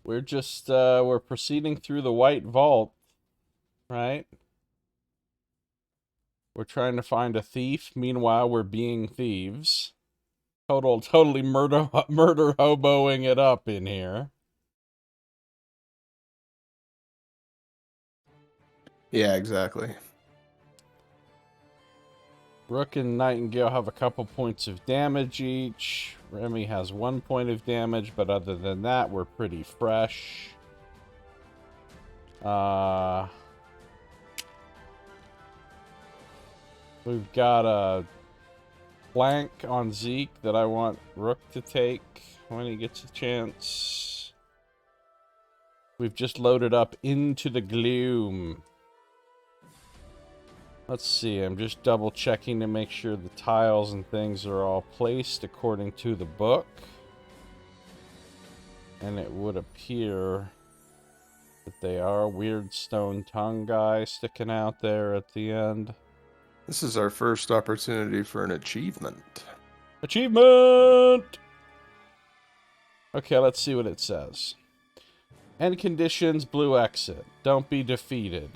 We're just, we're proceeding through the White Vault, right? We're trying to find a thief. Meanwhile, we're being thieves. Totally murder hoboing it up in here. Yeah, exactly. Rook and Nightingale have a couple points of damage each. Remy has 1 point of damage, but other than that, we're pretty fresh. We've got a flank on Zeke that I want Rook to take when he gets a chance. We've just loaded up into the gloom. Let's see, I'm just double checking to make sure the tiles and things are all placed according to the book. And it would appear that they are. Weird stone tongue guy sticking out there at the end. This is our first opportunity for an achievement. Achievement! Okay, let's see what it says. End conditions, blue exit. Don't be defeated.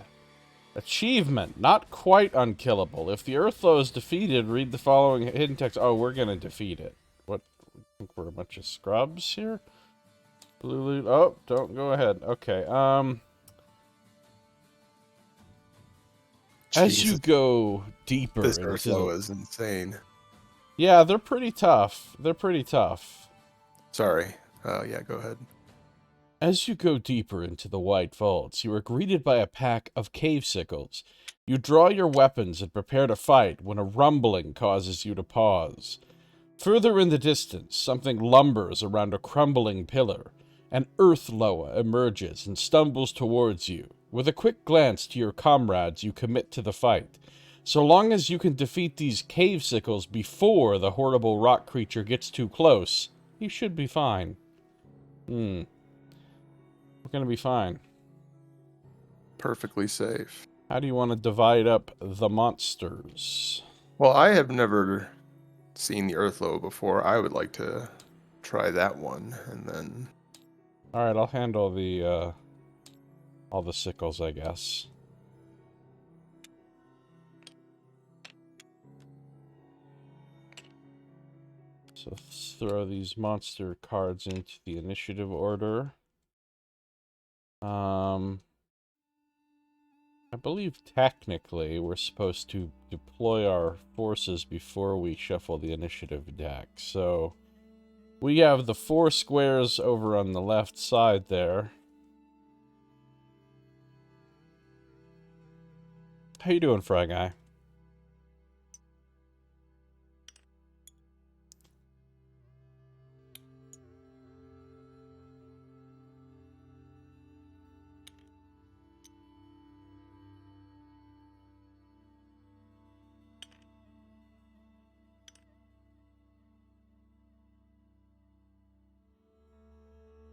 Achievement, not quite unkillable. If the Earthlow is defeated, read the following hidden text. Oh, we're gonna defeat it. What? I think we're a bunch of scrubs here? Blue loot. Oh, don't go ahead. Okay, as you go deeper this into Earthlow is insane. Yeah, they're pretty tough. They're pretty tough. Sorry. Yeah, go ahead. As you go deeper into the White Vaults, you are greeted by a pack of cave sickles. You draw your weapons and prepare to fight when a rumbling causes you to pause. Further in the distance, something lumbers around a crumbling pillar. An Earthloa emerges and stumbles towards you. With a quick glance to your comrades, you commit to the fight. So long as you can defeat these cave sickles before the horrible rock creature gets too close, you should be fine. We're gonna be fine. Perfectly safe. How do you want to divide up the monsters? Well, I have never seen the Earthlow before. I would like to try that one, and then... Alright, I'll handle the, all the sickles, I guess. So let's throw these monster cards into the initiative order. I believe technically we're supposed to deploy our forces before we shuffle the initiative deck. So we have the 4 squares over on the left side there. How you doing, Fry Guy?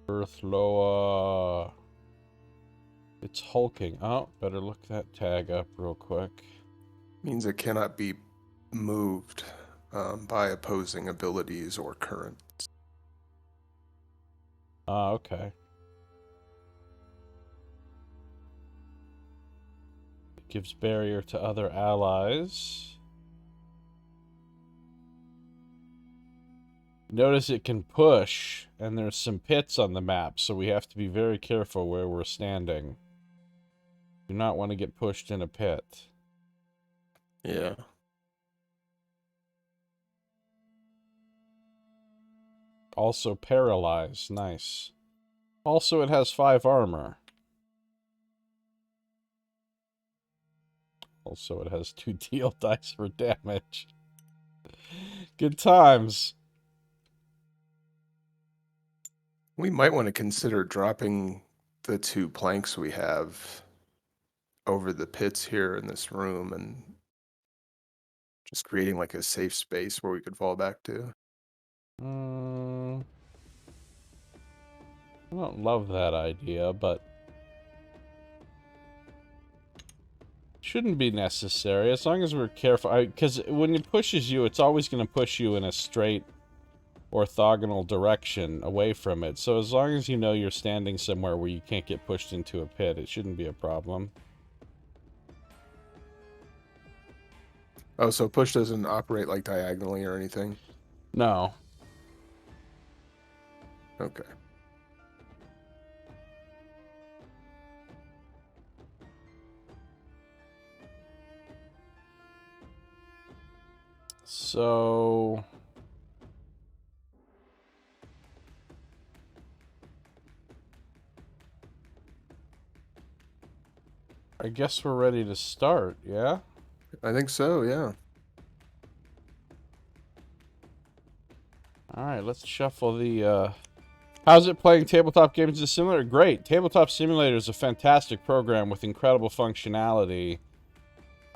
Earthloa. It's hulking. Oh, better look that tag up real quick. Means it cannot be moved by opposing abilities or currents. Ah, okay. It gives barrier to other allies. Notice it can push, and there's some pits on the map, so we have to be very careful where we're standing. Do not want to get pushed in a pit. Yeah. Also paralyzed. Nice. Also, it has 5 armor. Also, it has 2 deal dice for damage. Good times. We might want to consider dropping the 2 planks we have over the pits here in this room and just creating like a safe space where we could fall back to. I don't love that idea, but shouldn't be necessary as long as we're careful. Because when it pushes you, it's always going to push you in a straight orthogonal direction away from it. So as long as you know you're standing somewhere where you can't get pushed into a pit, it shouldn't be a problem. Oh, so push doesn't operate like diagonally or anything? No. Okay. So I guess we're ready to start, yeah? I think so, yeah. Alright, let's shuffle the, How's it playing tabletop games is similar? Great. Tabletop Simulator is a fantastic program with incredible functionality.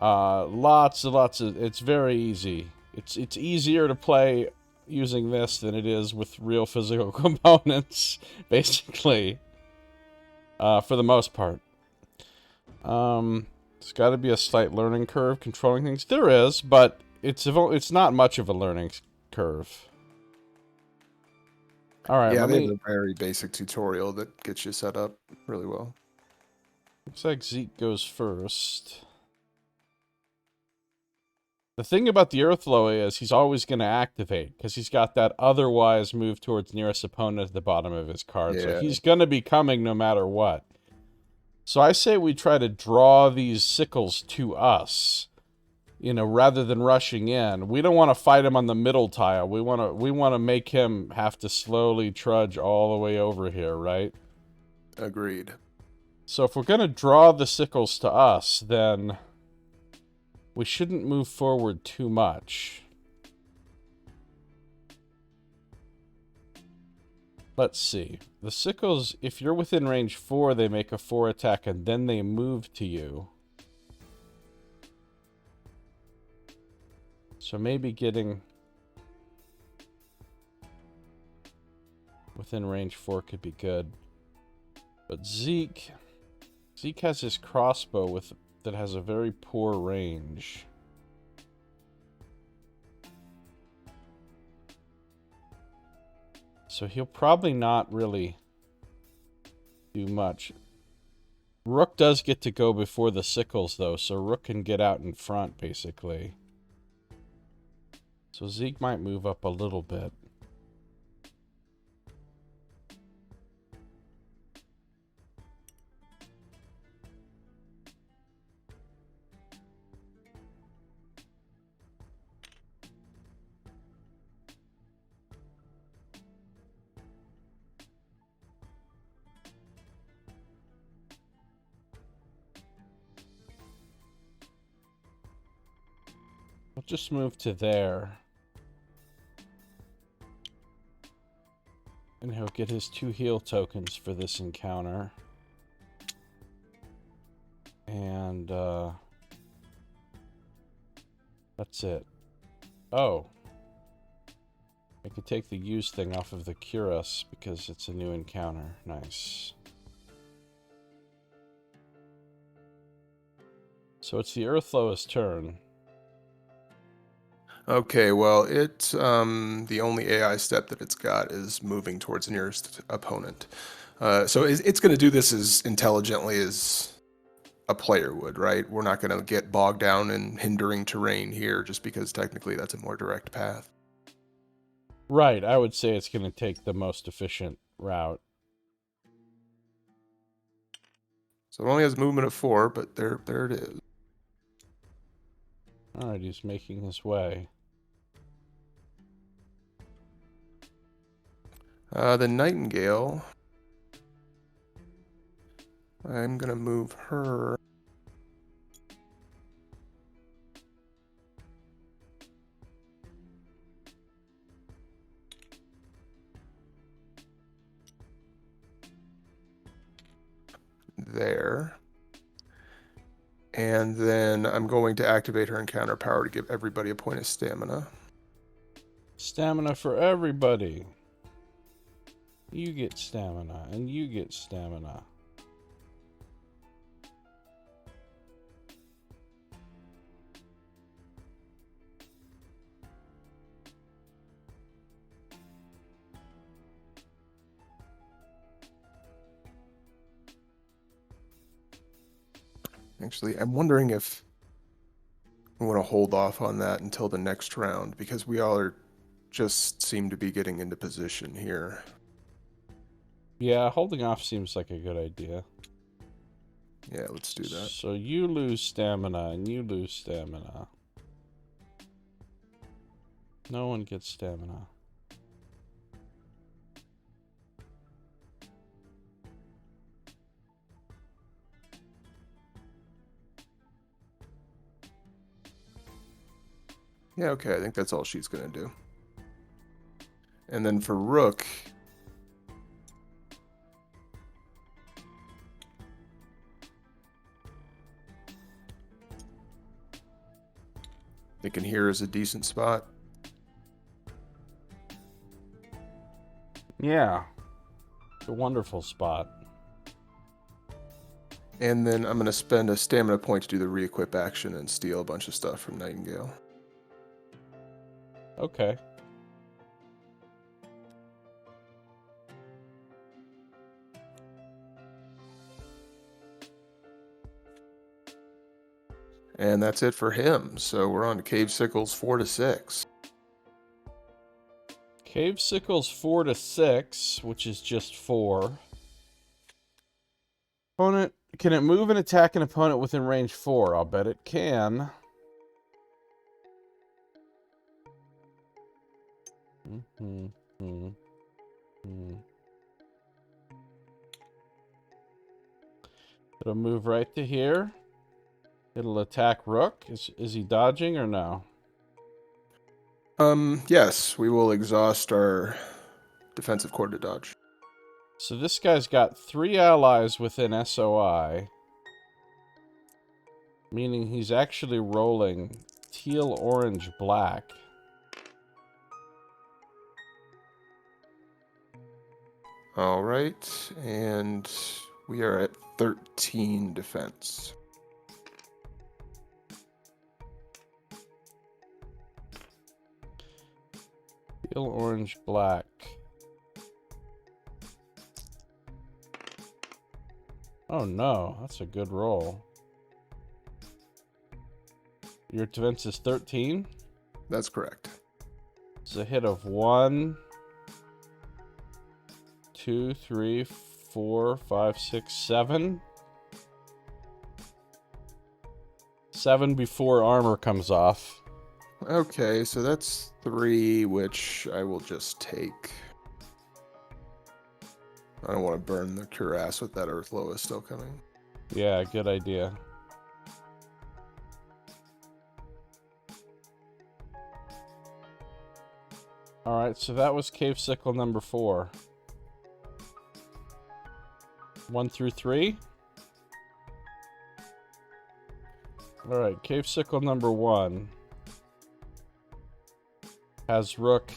Lots and lots of... It's very easy. It's easier to play using this than it is with real physical components, basically. For the most part. There's got to be a slight learning curve controlling things. There is, but it's not much of a learning curve. All right, Yeah, let they me... have a very basic tutorial that gets you set up really well. Looks like Zeke goes first. The thing about the Earthflow is he's always going to activate, because he's got that otherwise move towards nearest opponent at the bottom of his card. Yeah. So he's going to be coming no matter what. So I say we try to draw these sickles to us, you know, rather than rushing in. We don't want to fight him on the middle tile. We want to make him have to slowly trudge all the way over here, right? Agreed. So if we're going to draw the sickles to us, then we shouldn't move forward too much. Let's see. The sickles, if you're within range 4, they make a 4 attack and then they move to you. So maybe getting within range 4 could be good. But Zeke has his crossbow that has a very poor range. So he'll probably not really do much. Rook does get to go before the sickles, though, so Rook can get out in front, basically. So Zeke might move up a little bit. I'll just move to there. And he'll get his 2 heal tokens for this encounter. And, that's it. Oh. I could take the use thing off of the Cuirass because it's a new encounter. Nice. So it's the Earthflow's turn. Okay, well, the only AI step that it's got is moving towards the nearest opponent. So it's going to do this as intelligently as a player would, right? We're not going to get bogged down in hindering terrain here just because technically that's a more direct path. Right, I would say it's going to take the most efficient route. So it only has movement of 4, but there it is. Alright, he's making his way. The Nightingale, I'm going to move her. There. And then I'm going to activate her encounter power to give everybody a point of stamina. Stamina for everybody. You get stamina, and you get stamina. Actually, I'm wondering if we want to hold off on that until the next round, because we all are just seem to be getting into position here. Yeah, holding off seems like a good idea. Yeah, let's do that. So you lose stamina, and you lose stamina. No one gets stamina. Yeah, okay, I think that's all she's going to do. And then for Rook, thinking here is a decent spot. Yeah. It's a wonderful spot. And then I'm going to spend a stamina point to do the re-equip action and steal a bunch of stuff from Nightingale. Okay. And that's it for him. So we're on to Cave Sickles 4 to 6. Cave Sickles 4 to 6, which is just 4. Opponent, can it move and attack an opponent within range 4? I'll bet it can. It'll move right to here. It'll attack Rook. Is he dodging or no? Yes, we will exhaust our defensive core to dodge. So this guy's got 3 allies within SOI. Meaning he's actually rolling teal, orange, black. All right, and we are at 13 defense. Teal, orange, black. Oh no, that's a good roll. Your defense is 13? That's correct. It's a hit of 1, 2, 3, 4, 5, 6, 7. 7 before armor comes off. Okay, so that's 3, which I will just take. I don't want to burn the cuirass with that Earth Lois still coming. Yeah, good idea. Alright, so that was Cave Sickle number 4. 1 through 3? Alright, Cave Sickle number 1 has Rook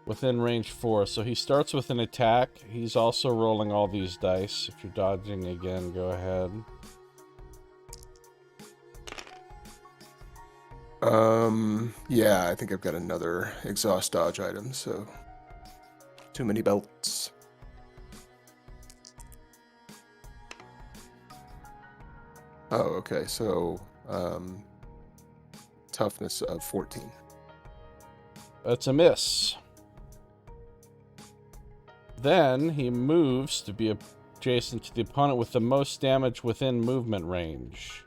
within range 4. So he starts with an attack. He's also rolling all these dice. If you're dodging again, go ahead. Yeah, I think I've got another exhaust dodge item, so too many belts. Oh, okay, so toughness of 14. That's a miss. Then he moves to be adjacent to the opponent with the most damage within movement range.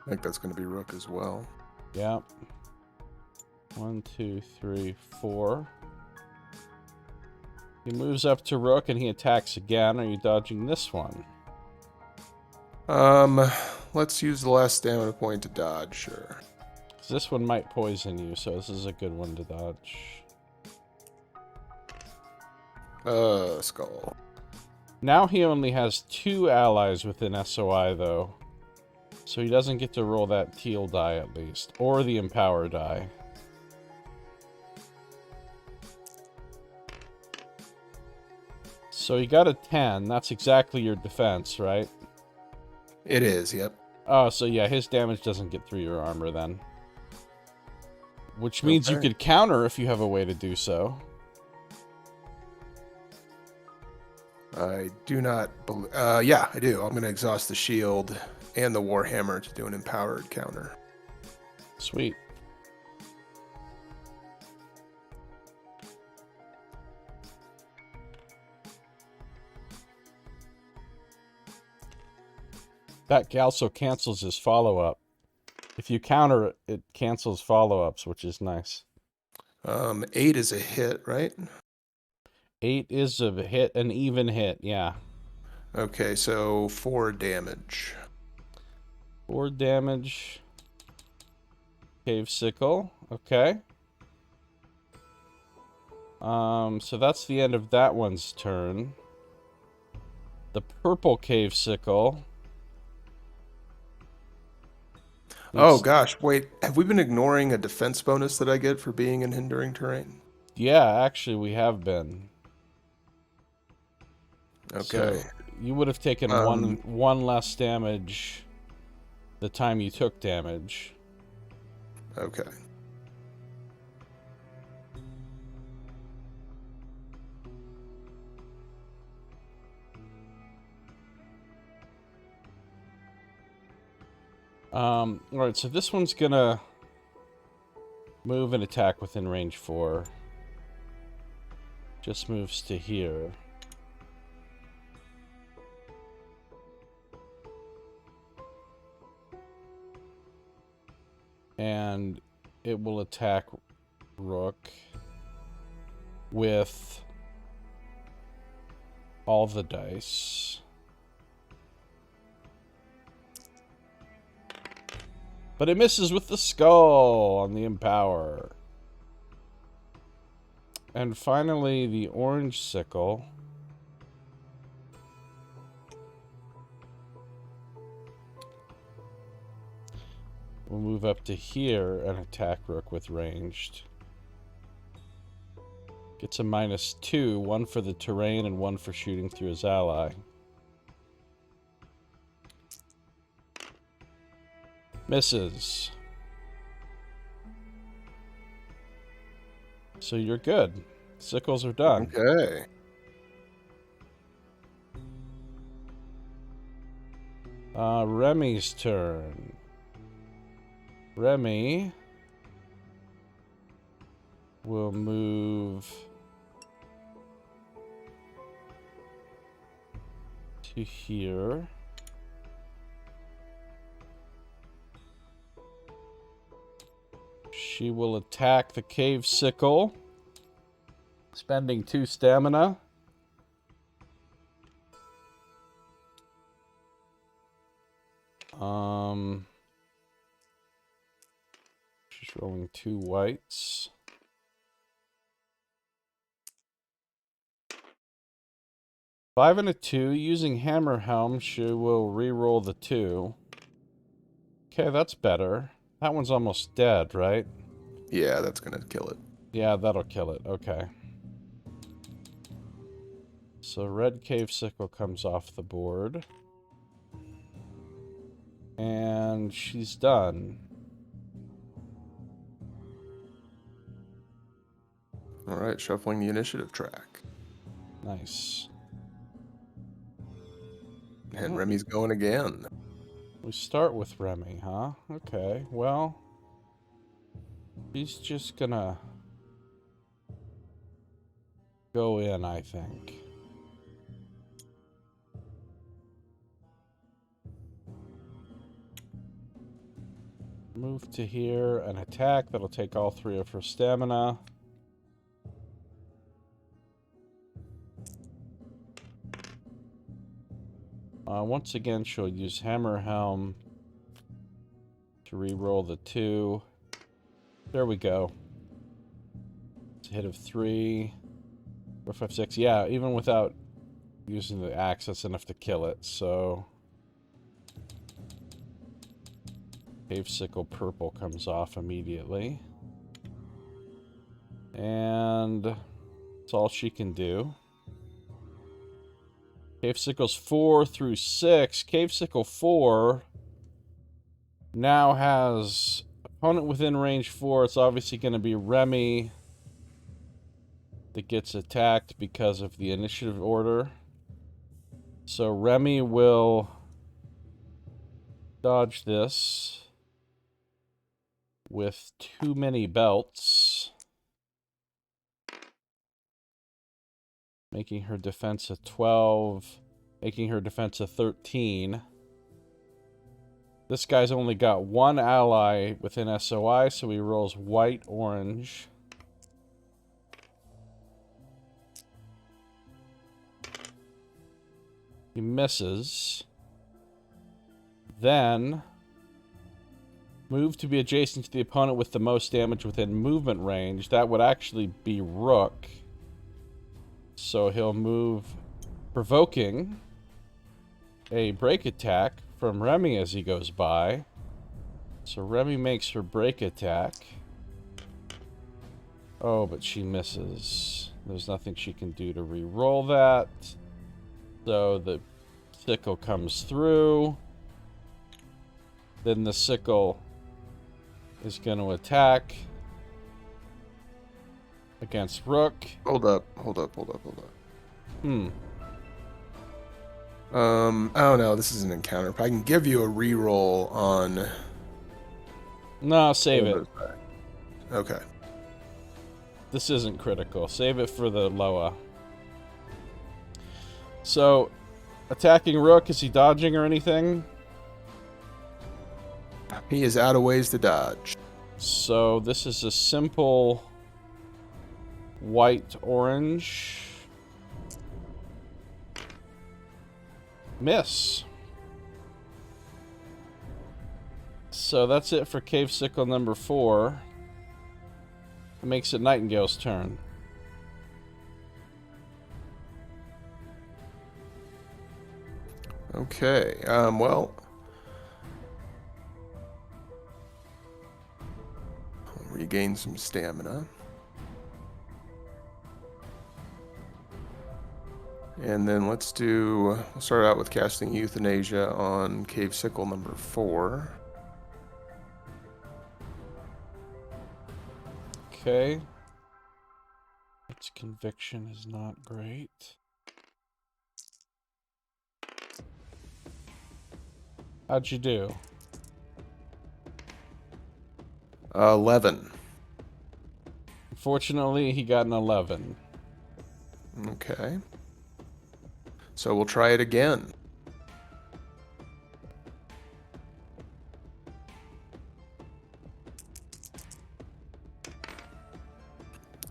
I think that's going to be Rook as well. Yep. 1, 2, 3, 4. He moves up to Rook and he attacks again. Are you dodging this one? Let's use the last stamina point to dodge, sure. 'Cause this one might poison you, so this is a good one to dodge. Skull. Now he only has 2 allies within SOI, though. So he doesn't get to roll that teal die, at least. Or the empower die. So he got a 10. That's exactly your defense, right? It is, yep. Oh, so yeah, his damage doesn't get through your armor then. Which means you could counter if you have a way to do so. I do not believe... yeah, I do. I'm going to exhaust the shield And the Warhammer to do an empowered counter. Sweet. That also cancels his follow-up. If you counter it, it cancels follow-ups, which is nice. 8 is a hit, right? 8 is a hit, an even hit, yeah. Okay, so 4 damage. 4 damage. Cave Sickle, okay. So that's the end of that one's turn. The purple Cave Sickle. Oh gosh, wait, have we been ignoring a defense bonus that I get for being in hindering terrain? Yeah, actually we have been. Okay. So you would have taken one less damage the time you took damage. Okay. Alright, so this one's gonna move and attack within range 4. Just moves to here. And it will attack Rook with all the dice. But it misses with the skull on the Empower. And finally, the orange sickle. We'll move up to here and attack Rook with ranged. Gets a -2, 1 for the terrain and 1 for shooting through his ally. Misses. So you're good. Sickles are done. Okay. Remy's turn. Remy will move to here. She will attack the cave sickle, spending 2 stamina. She's rolling 2 whites. Five and a 2. Using Hammer Helm, she will re-roll the 2. Okay, that's better. That one's almost dead, right? Yeah, that's gonna kill it. Yeah, that'll kill it. Okay. So red cave sickle comes off the board. And she's done. Alright, shuffling the initiative track. Nice. And Remy's going again. We start with Remy, huh? Okay, well... She's just gonna... go in, I think. Move to here, and attack. That'll take all 3 of her stamina. Once again, she'll use Hammer Helm to re-roll the 2. There we go. It's a hit of 3. 4, 5, 6. Yeah, even without using the axe, that's enough to kill it, so... Cave Sickle purple comes off immediately. And that's all she can do. Cave Sickle's 4 through 6. Cave Sickle 4 now has opponent within range 4. It's obviously going to be Remy that gets attacked because of the initiative order. So Remy will Dodge this with too many belts, making her defense a 12, making her defense a 13. This guy's only got one ally within SOI, so he rolls white, orange. He misses. Then, move to be adjacent to the opponent with the most damage within movement range. That would actually be Rook. So he'll move, provoking a break attack from Remy as he goes by. So Remy makes her break attack. Oh, but she misses. There's nothing she can do to re-roll that. So the sickle comes through. Then the sickle is going to attack against Rook. Hold up. Oh no, this is an encounter. I can give you a reroll on... No, save it. Okay. This isn't critical. Save it for the Loa. So, attacking Rook, is he dodging or anything? He is out of ways to dodge. So, this is a simple white-orange. Miss. So, that's it for Cave Sickle number 4. It makes it Nightingale's turn. Okay, well... I'll regain some stamina. And then we'll start out with casting Euthanasia on Cave Sickle number 4. Okay. Its conviction is not great. How'd you do? 11. Unfortunately, he got an 11. Okay. So we'll try it again.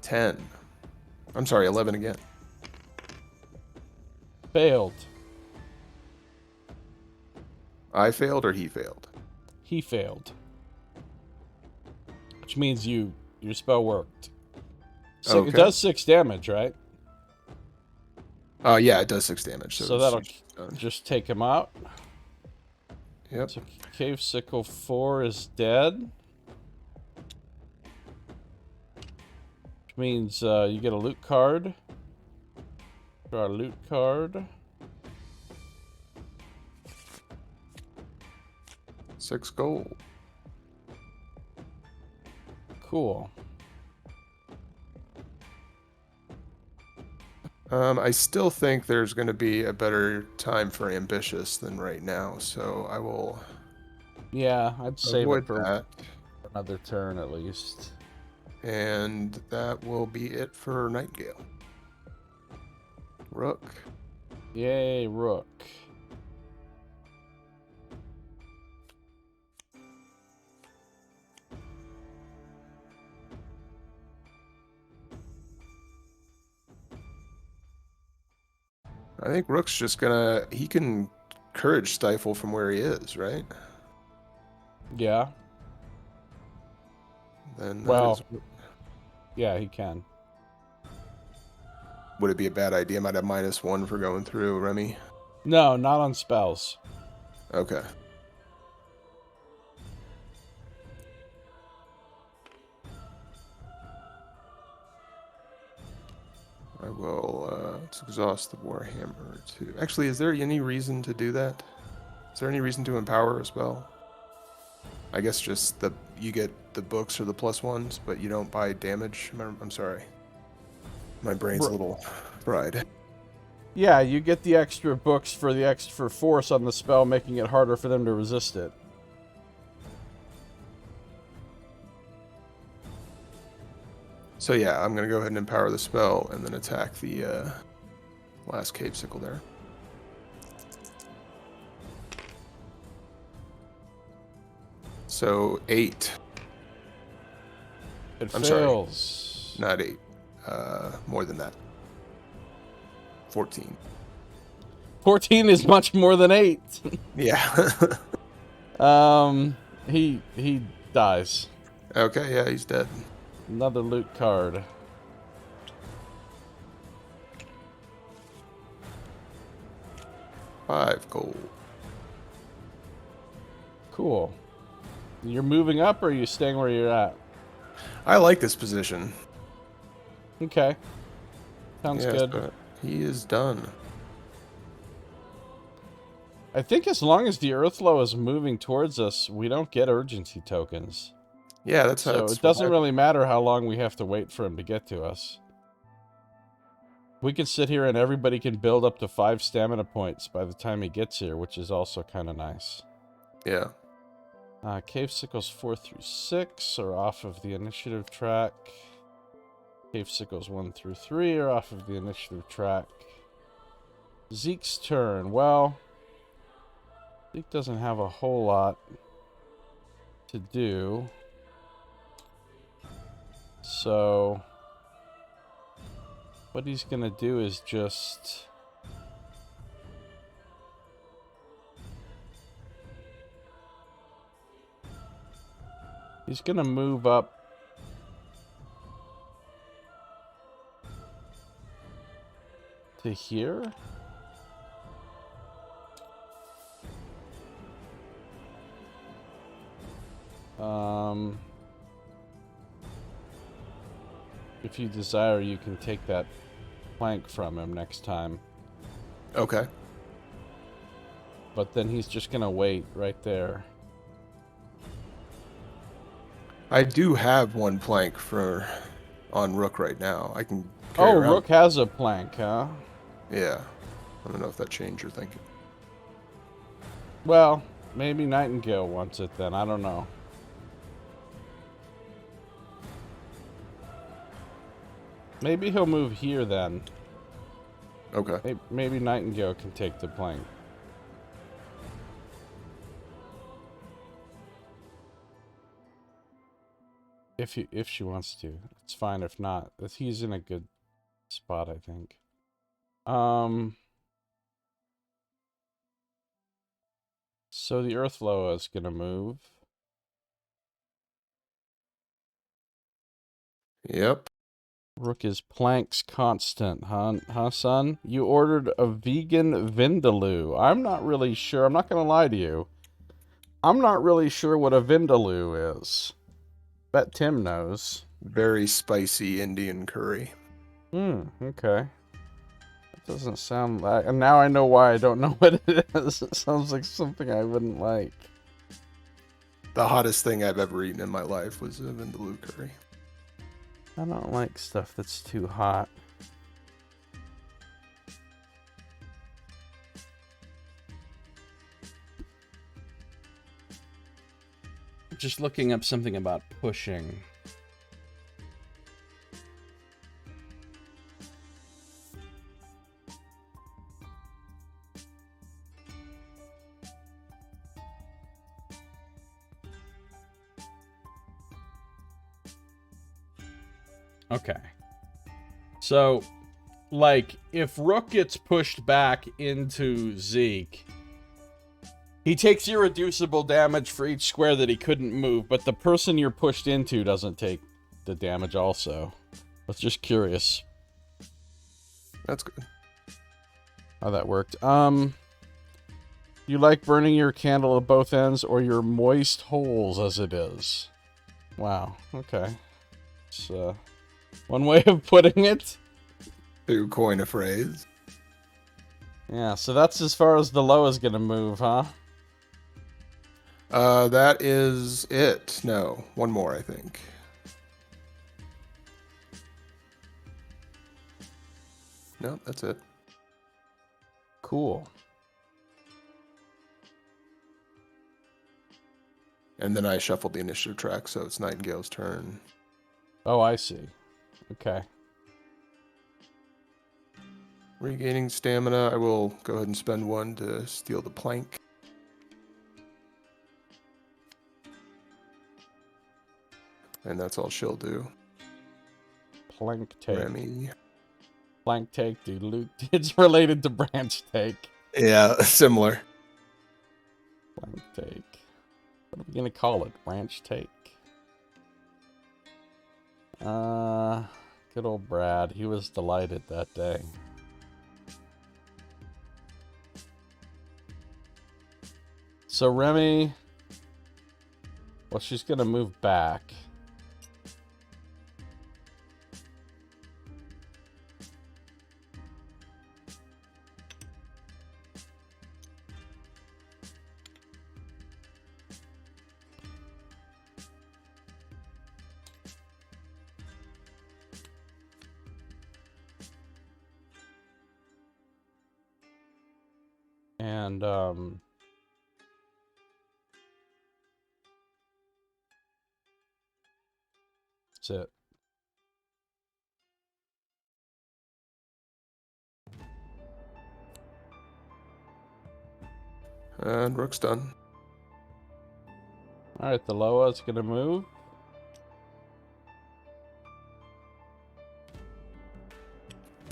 10. I'm sorry, 11 again. Failed. I failed or he failed? He failed. Which means your spell worked. So okay. It does 6 damage, right? Yeah, it does 6 damage. So that'll just take him out. Yep. So Cave Sickle 4 is dead. Which means you get a loot card. Draw a loot card. 6 gold. Cool. I still think there's going to be a better time for Ambitious than right now, so I will... Yeah, I'd save it for that. another turn at least. And that will be it for Nightingale. Rook. Yay, Rook. I think Rook's just gonna... He can Courage Stifle from where he is, right? Yeah. Then well, yeah, he can. Would it be a bad idea? Might have -1 for going through, Remy? No, not on spells. Okay. I will let's exhaust the Warhammer too. Actually, is there any reason to do that? Is there any reason to empower a spell? I guess just you get the books or the +1s, but you don't buy damage. I'm sorry. My brain's a little fried. Yeah, you get the extra books for the extra force on the spell, making it harder for them to resist it. So yeah, I'm going to go ahead and empower the spell and then attack the last cave sickle there. So 8. It I'm fails. sorry, not 8. More than that. 14. 14 is much more than 8. Yeah. He dies. Okay, yeah, he's dead. Another loot card. $5 gold. Cool. You're moving up, or are you staying where you're at? I like this position. Okay. Sounds Yes, good. but he is done. I think as long as the Earthflow is moving towards us, we don't get urgency tokens. Yeah, that's So that's it doesn't really matter how long we have to wait for him to get to us. We can sit here and everybody can build up to 5 stamina points by the time he gets here, which is also kind of nice. Yeah. Cave Sickles 4 through 6 are off of the initiative track. Cave Sickles 1 through 3 are off of the initiative track. Zeke's turn. Well, Zeke doesn't have a whole lot to do. So what he's going to do is just... he's going to move up to here. If you desire, you can take that plank from him next time. Okay. But then he's just going to wait right there. I do have one plank on Rook right now. I can carry Oh, around. Rook has a plank, huh? Yeah. I don't know if that changed your thinking. Well, maybe Nightingale wants it then. I don't know. Maybe he'll move here then. Okay. Maybe Nightingale can take the plank. If she wants to. It's fine if not. He's in a good spot, I think. So the Earthflow is gonna move. Yep. Rook is planks constant, huh, son? You ordered a vegan vindaloo. I'm not really sure. I'm not gonna lie to you. I'm not really sure what a vindaloo is. Bet Tim knows. Very spicy Indian curry. Okay. That doesn't sound like... and now I know why I don't know what it is. It sounds like something I wouldn't like. The hottest thing I've ever eaten in my life was a vindaloo curry. I don't like stuff that's too hot. Just looking up something about pushing. Okay. So, like, if Rook gets pushed back into Zeke, he takes irreducible damage for each square that he couldn't move, but the person you're pushed into doesn't take the damage also. I was just curious That's good. how that worked. You like burning your candle at both ends or your moist holes as it is? Wow, okay. It's, one way of putting it. To coin a phrase. Yeah, so that's as far as the low is gonna move, huh? That is it. No, one more, I think. No, that's it. Cool. And then I shuffled the initiative track, so it's Nightingale's turn. Oh, I see. Okay. Regaining stamina, I will go ahead and spend 1 to steal the plank. And that's all she'll do. Plank take. Remy. Plank take, dude. It's related to branch take. Yeah, similar. Plank take. What are we gonna call it? Branch take. Good old Brad. He was delighted that day. So Remy, well, she's gonna move back. And that's it. And Rook's done. All right, the Loa's gonna move.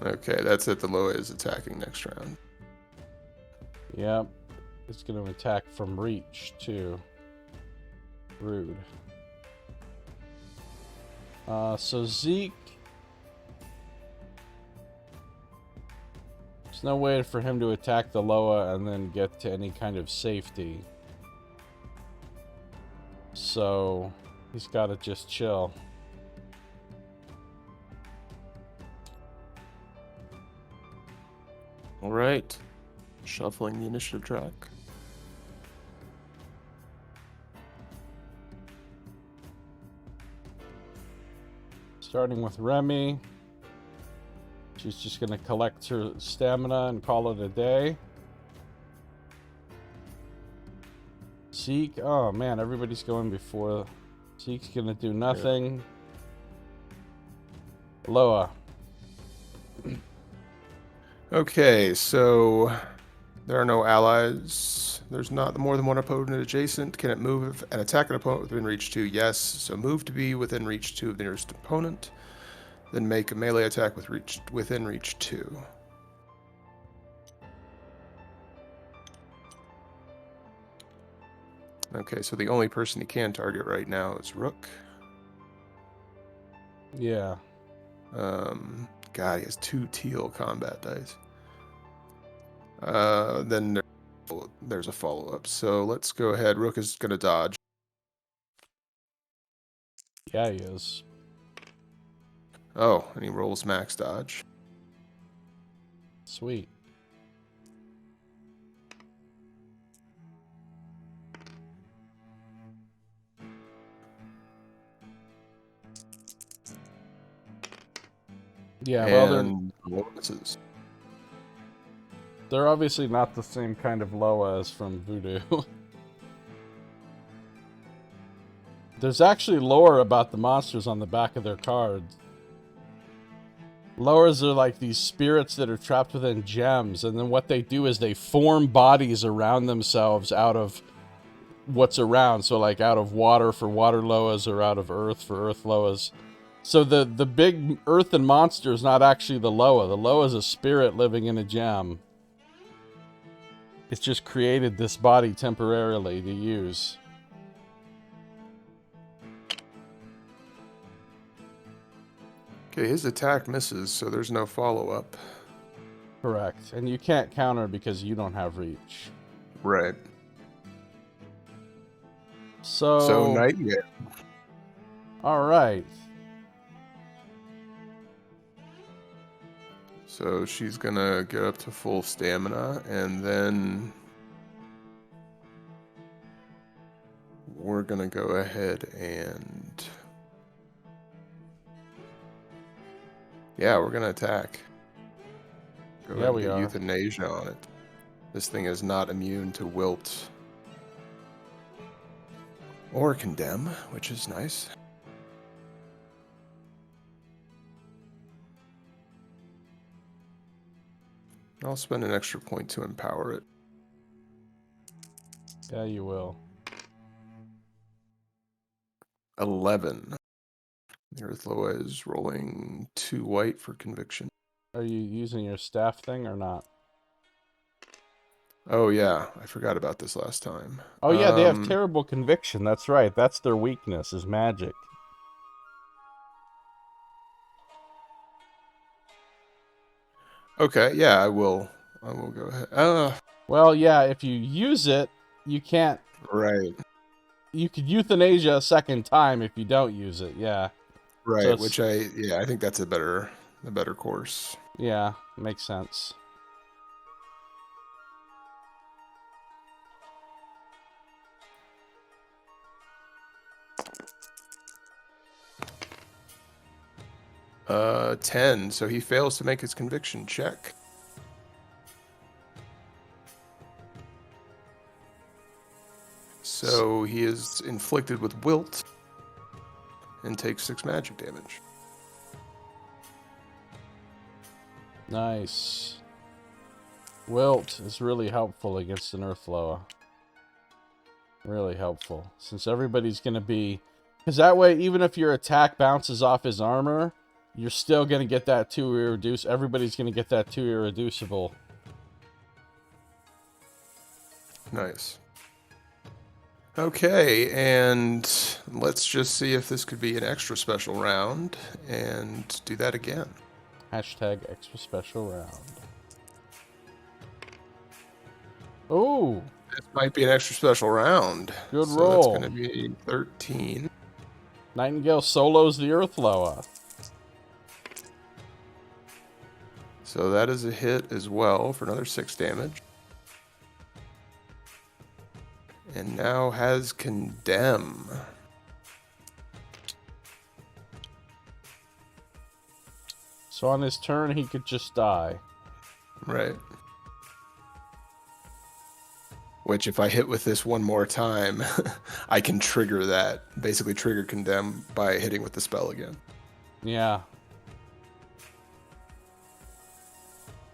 Okay, that's it. The Loa is attacking next round. Yep. It's gonna attack from reach too. Rude. So Zeke. There's no way for him to attack the Loa and then get to any kind of safety. So he's gotta just chill. All right. Shuffling the initiative track. Starting with Remy. She's just gonna collect her stamina and call it a day. Zeke, oh man, everybody's going before. Zeke's gonna do nothing. Yeah. Loa. Okay, so there are no allies. There's not more than one opponent adjacent. Can it move and attack an opponent within reach 2? Yes. So move to be within reach 2 of the nearest opponent. Then make a melee attack within reach 2. Okay, so the only person he can target right now is Rook. Yeah. God, he has 2 teal combat dice. Then there's a follow-up. So let's go ahead. Rook is going to dodge. Yeah, he is. Oh, and he rolls max dodge. Sweet. Yeah, And well, bonuses. they're obviously not the same kind of Loa as from Voodoo. There's actually lore about the monsters on the back of their cards. Lores are like these spirits that are trapped within gems, and then what they do is they form bodies around themselves out of what's around. So like out of water for water Loas or out of earth for earth Loas. So the big earthen monster is not actually the Loa. The Loa is a spirit living in a gem. It's just created this body temporarily to use. Okay, his attack misses, so there's no follow-up. Correct. And you can't counter because you don't have reach. Right. So Nightingale. Alright. So she's gonna get up to full stamina, and then we're gonna go ahead and we're gonna attack. Go ahead and get euthanasia on it. This thing is not immune to wilt or condemn, which is nice. I'll spend an extra point to empower it. Yeah, you will. 11. The Earthloa is rolling 2 white for conviction. Are you using your staff thing or not? Oh yeah, I forgot about this last time. Oh yeah, they have terrible conviction. That's right. That's their weakness, is magic. Okay, yeah, I will go ahead. Well, yeah, if you use it, you can't. Right. You could euthanasia a second time if you don't use it. Yeah. So Right, it's, I think that's a better course. yeah, makes sense. Uh, 10, so he fails to make his conviction check. So he is inflicted with wilt and takes 6 magic damage. Nice. Wilt is really helpful against an Earthloa. Really helpful. Since everybody's going to be... Because that way, even if your attack bounces off his armor, you're still going to get that 2 irreducible. Everybody's going to get that 2 irreducible. Nice. Okay, and let's just see if this could be an extra special round, and do that again. Hashtag extra special round. Ooh! This might be an extra special round. Good so roll. That's going to be 13. Nightingale solos the Earthloa. So that is a hit as well for another 6 damage. And now has Condemn. So on his turn, he could just die. Right. Which, if I hit with this one more time, I can trigger that. Basically trigger Condemn by hitting with the spell again. Yeah.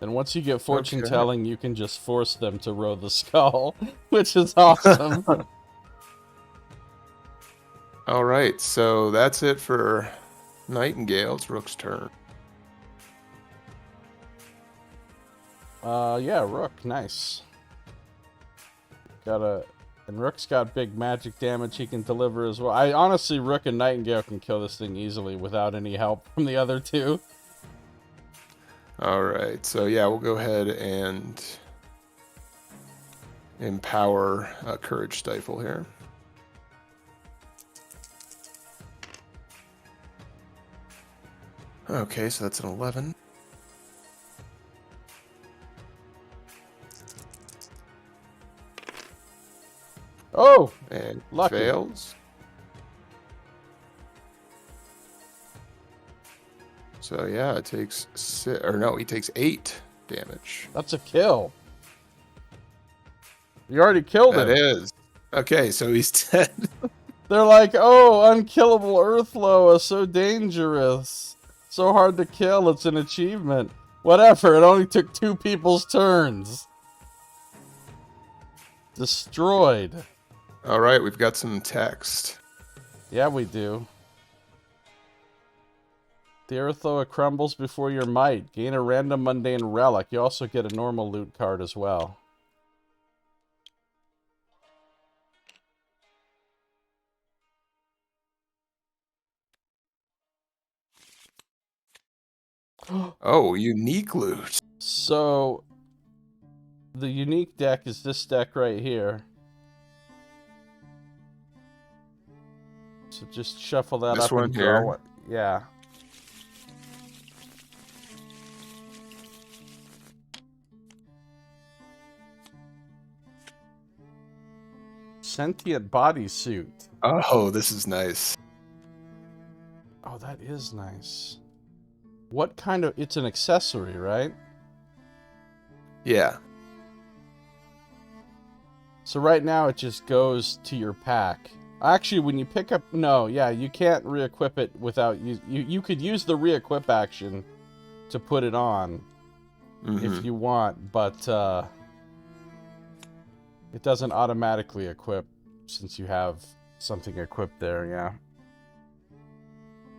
And once you get fortune telling, you can just force them to row the skull, which is awesome. All right, so that's it for Nightingale. It's Rook's turn. Yeah, Rook, nice. And Rook's got big magic damage he can deliver as well. Honestly, Rook and Nightingale can kill this thing easily without any help from the other two. All right, so yeah, we'll go ahead and empower Courage Stifle here. Okay, so that's an 11. Oh! And lucky. Fails. So yeah, it takes he takes 8 damage. That's a kill. You already killed him. That is. Okay, so he's dead. They're like, oh, unkillable Earthloa, so dangerous. So hard to kill, it's an achievement. Whatever, it only took 2 people's turns. Destroyed. All right, we've got some text. Yeah, we do. The Earthloa crumbles before your might. Gain a random mundane relic. You also get a normal loot card as well. Oh, unique loot. So, the unique deck is this deck right here. So just shuffle that This up one and here? draw it. Yeah. Sentient bodysuit. Oh, this is nice. Oh, that is nice. What kind of... It's an accessory, right? Yeah. So right now it just goes to your pack. Actually, when you pick up... No, yeah, you can't re-equip it without... You could use the re-equip action to put it on. if you want, but it doesn't automatically equip since you have something equipped there, yeah.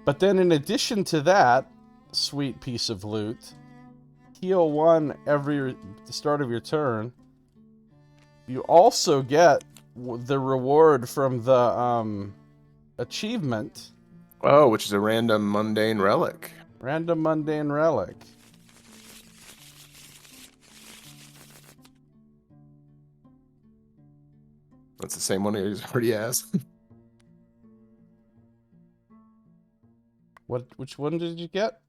But then in addition to that sweet piece of loot, heal 1 every the start of your turn. You also get the reward from the achievement. Oh, which is a random mundane relic. Random mundane relic. That's the same one he already has. Which one did you get?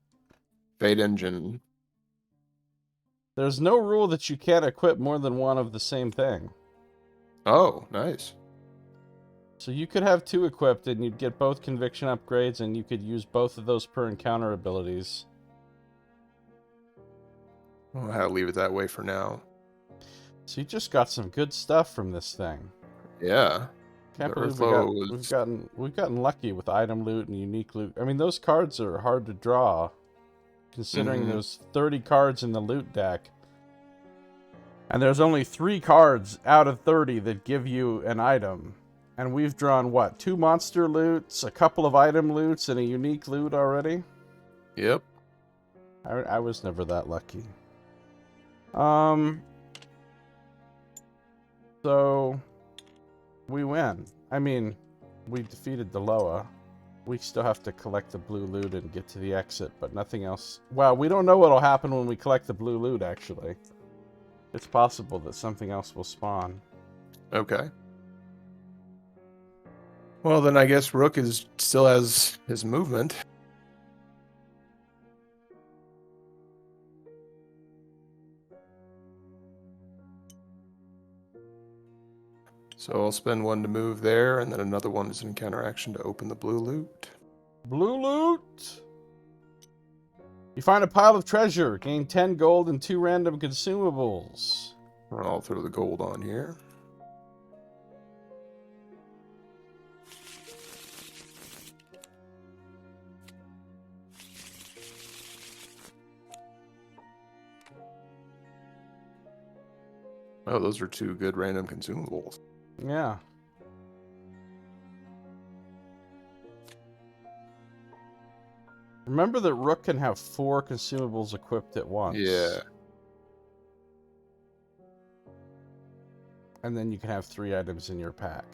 Fate Engine. There's no rule that you can't equip more than one of the same thing. Oh, nice. So you could have 2 equipped and you'd get both conviction upgrades and you could use both of those per encounter abilities. I'll have to leave it that way for now. So you just got some good stuff from this thing. Yeah. Can't believe we've gotten lucky with item loot and unique loot. I mean, those cards are hard to draw, considering there's 30 cards in the loot deck. And there's only 3 cards out of 30 that give you an item. And we've drawn, what, 2 monster loots, a couple of item loots, and a unique loot already? Yep. I was never that lucky. So we win. I mean, we defeated Deloa. We still have to collect the blue loot and get to the exit, but nothing else. Well, we don't know what'll happen when we collect the blue loot, actually. It's possible that something else will spawn. Okay. Well, then I guess Rook still has his movement. So I'll spend 1 to move there, and then another 1 is an encounter action to open the blue loot. Blue loot! You find a pile of treasure. Gain 10 gold and 2 random consumables. I'll throw the gold on here. Oh, those are 2 good random consumables. Yeah. Remember that Rook can have 4 consumables equipped at once. Yeah. And then you can have 3 items in your pack.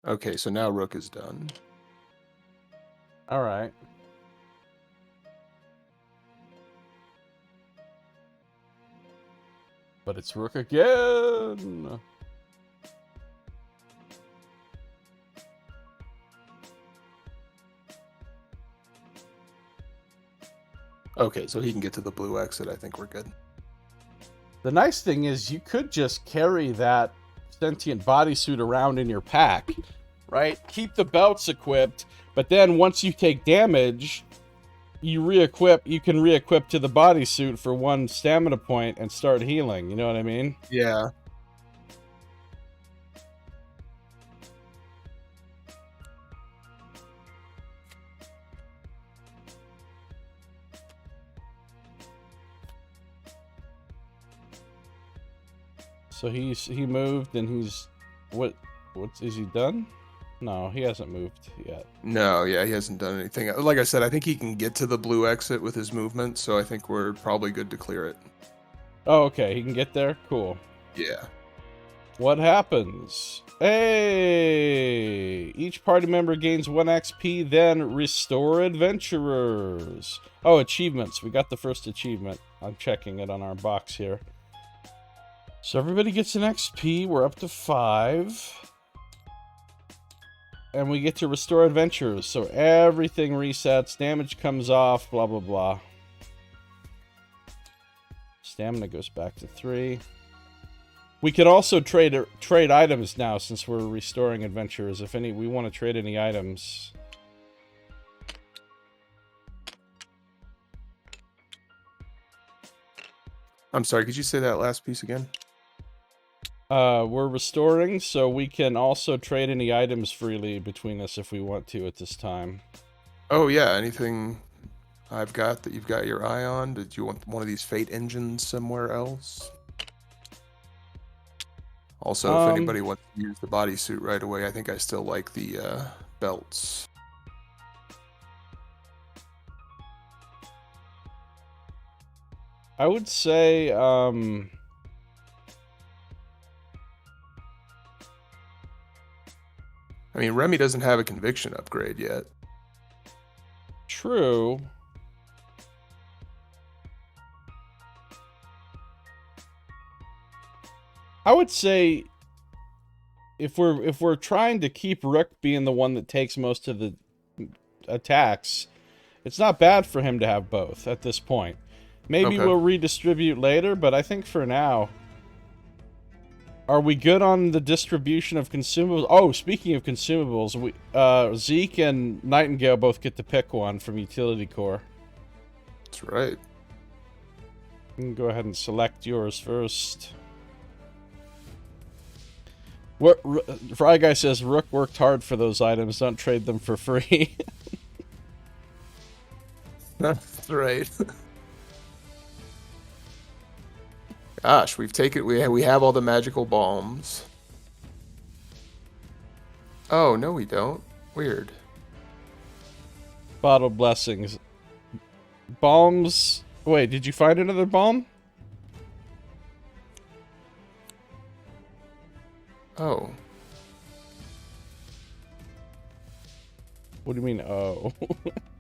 Okay, so now Rook is done. All right. But it's Rook again. Okay, so he can get to the blue exit. I think we're good. The nice thing is you could just carry that sentient bodysuit around in your pack, right? Keep the belts equipped, but then once you take damage, you can re-equip to the bodysuit for 1 stamina point and start healing. You know what I mean? Yeah. So he moved and he's what is he done? No, he hasn't moved yet. No, yeah, he hasn't done anything. Like I said, I think he can get to the blue exit with his movement, so I think we're probably good to clear it. Oh, okay, he can get there? Cool. Yeah. What happens? Hey! Each party member gains 1 XP, then restore adventurers. Oh, achievements. We got the first achievement. I'm checking it on our box here. So everybody gets an XP. We're up to 5. And we get to restore adventures. So everything resets. Damage comes off. Blah, blah, blah. Stamina goes back to 3. We can also trade items now since we're restoring adventurers. If we want to trade any items. I'm sorry, could you say that last piece again? We're restoring, so we can also trade any items freely between us if we want to at this time. Oh yeah, anything I've got that you've got your eye on? Did you want one of these fate engines somewhere else? Also, if anybody wants to use the bodysuit right away, I think I still like the belts. I would say, I mean, Remy doesn't have a conviction upgrade yet. True. I would say if we're trying to keep Rook being the one that takes most of the attacks, it's not bad for him to have both at this point. Maybe Okay. we'll redistribute later, but I think for now... Are we good on the distribution of consumables? Oh, speaking of consumables, Zeke and Nightingale both get to pick one from Utility Core. That's right. You can go ahead and select yours first. Fry Guy says, Rook worked hard for those items. Don't trade them for free. That's right. Gosh, we've taken we have all the magical bombs. Oh, no we don't. Weird. Bottle blessings. Bombs. Wait, did you find another bomb? Oh. What do you mean, oh?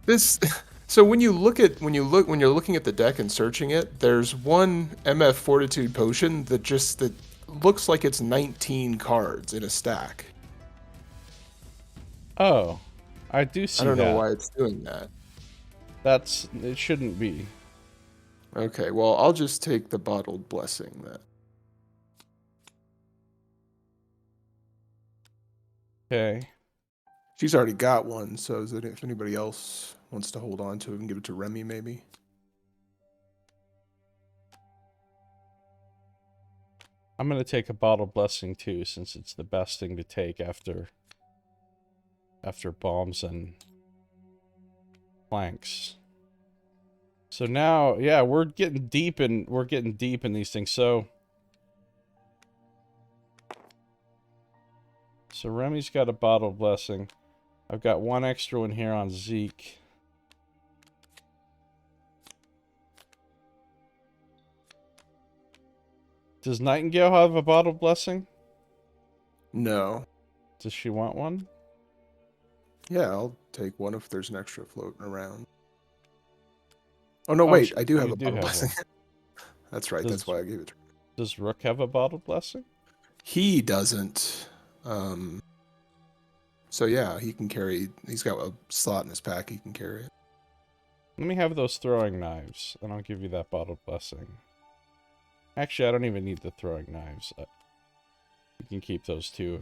This so when you're looking at the deck and searching it, there's one MF Fortitude potion that looks like it's 19 cards in a stack. Oh. I do see that. I don't know why it's doing that. It shouldn't be. Okay, well, I'll just take the bottled blessing then. Okay. She's already got one, so if anybody else wants to hold on to it, we can give it to Remy, maybe. I'm gonna take a bottle blessing too, since it's the best thing to take after bombs and planks. So now, yeah, we're getting deep in these things. So Remy's got a bottle blessing. I've got one extra one here on Zeke. Does Nightingale have a bottle blessing? No. Does she want one? Yeah, I'll take one if there's an extra floating around. Oh, no, wait. I do have a bottle blessing. That's right. That's why I gave it to her. Does Rook have a bottle blessing? He doesn't. So, yeah, he can carry... He's got a slot in his pack. He can carry it. Let me have those throwing knives, and I'll give you that bottle blessing. Actually, I don't even need the throwing knives. You can keep those too.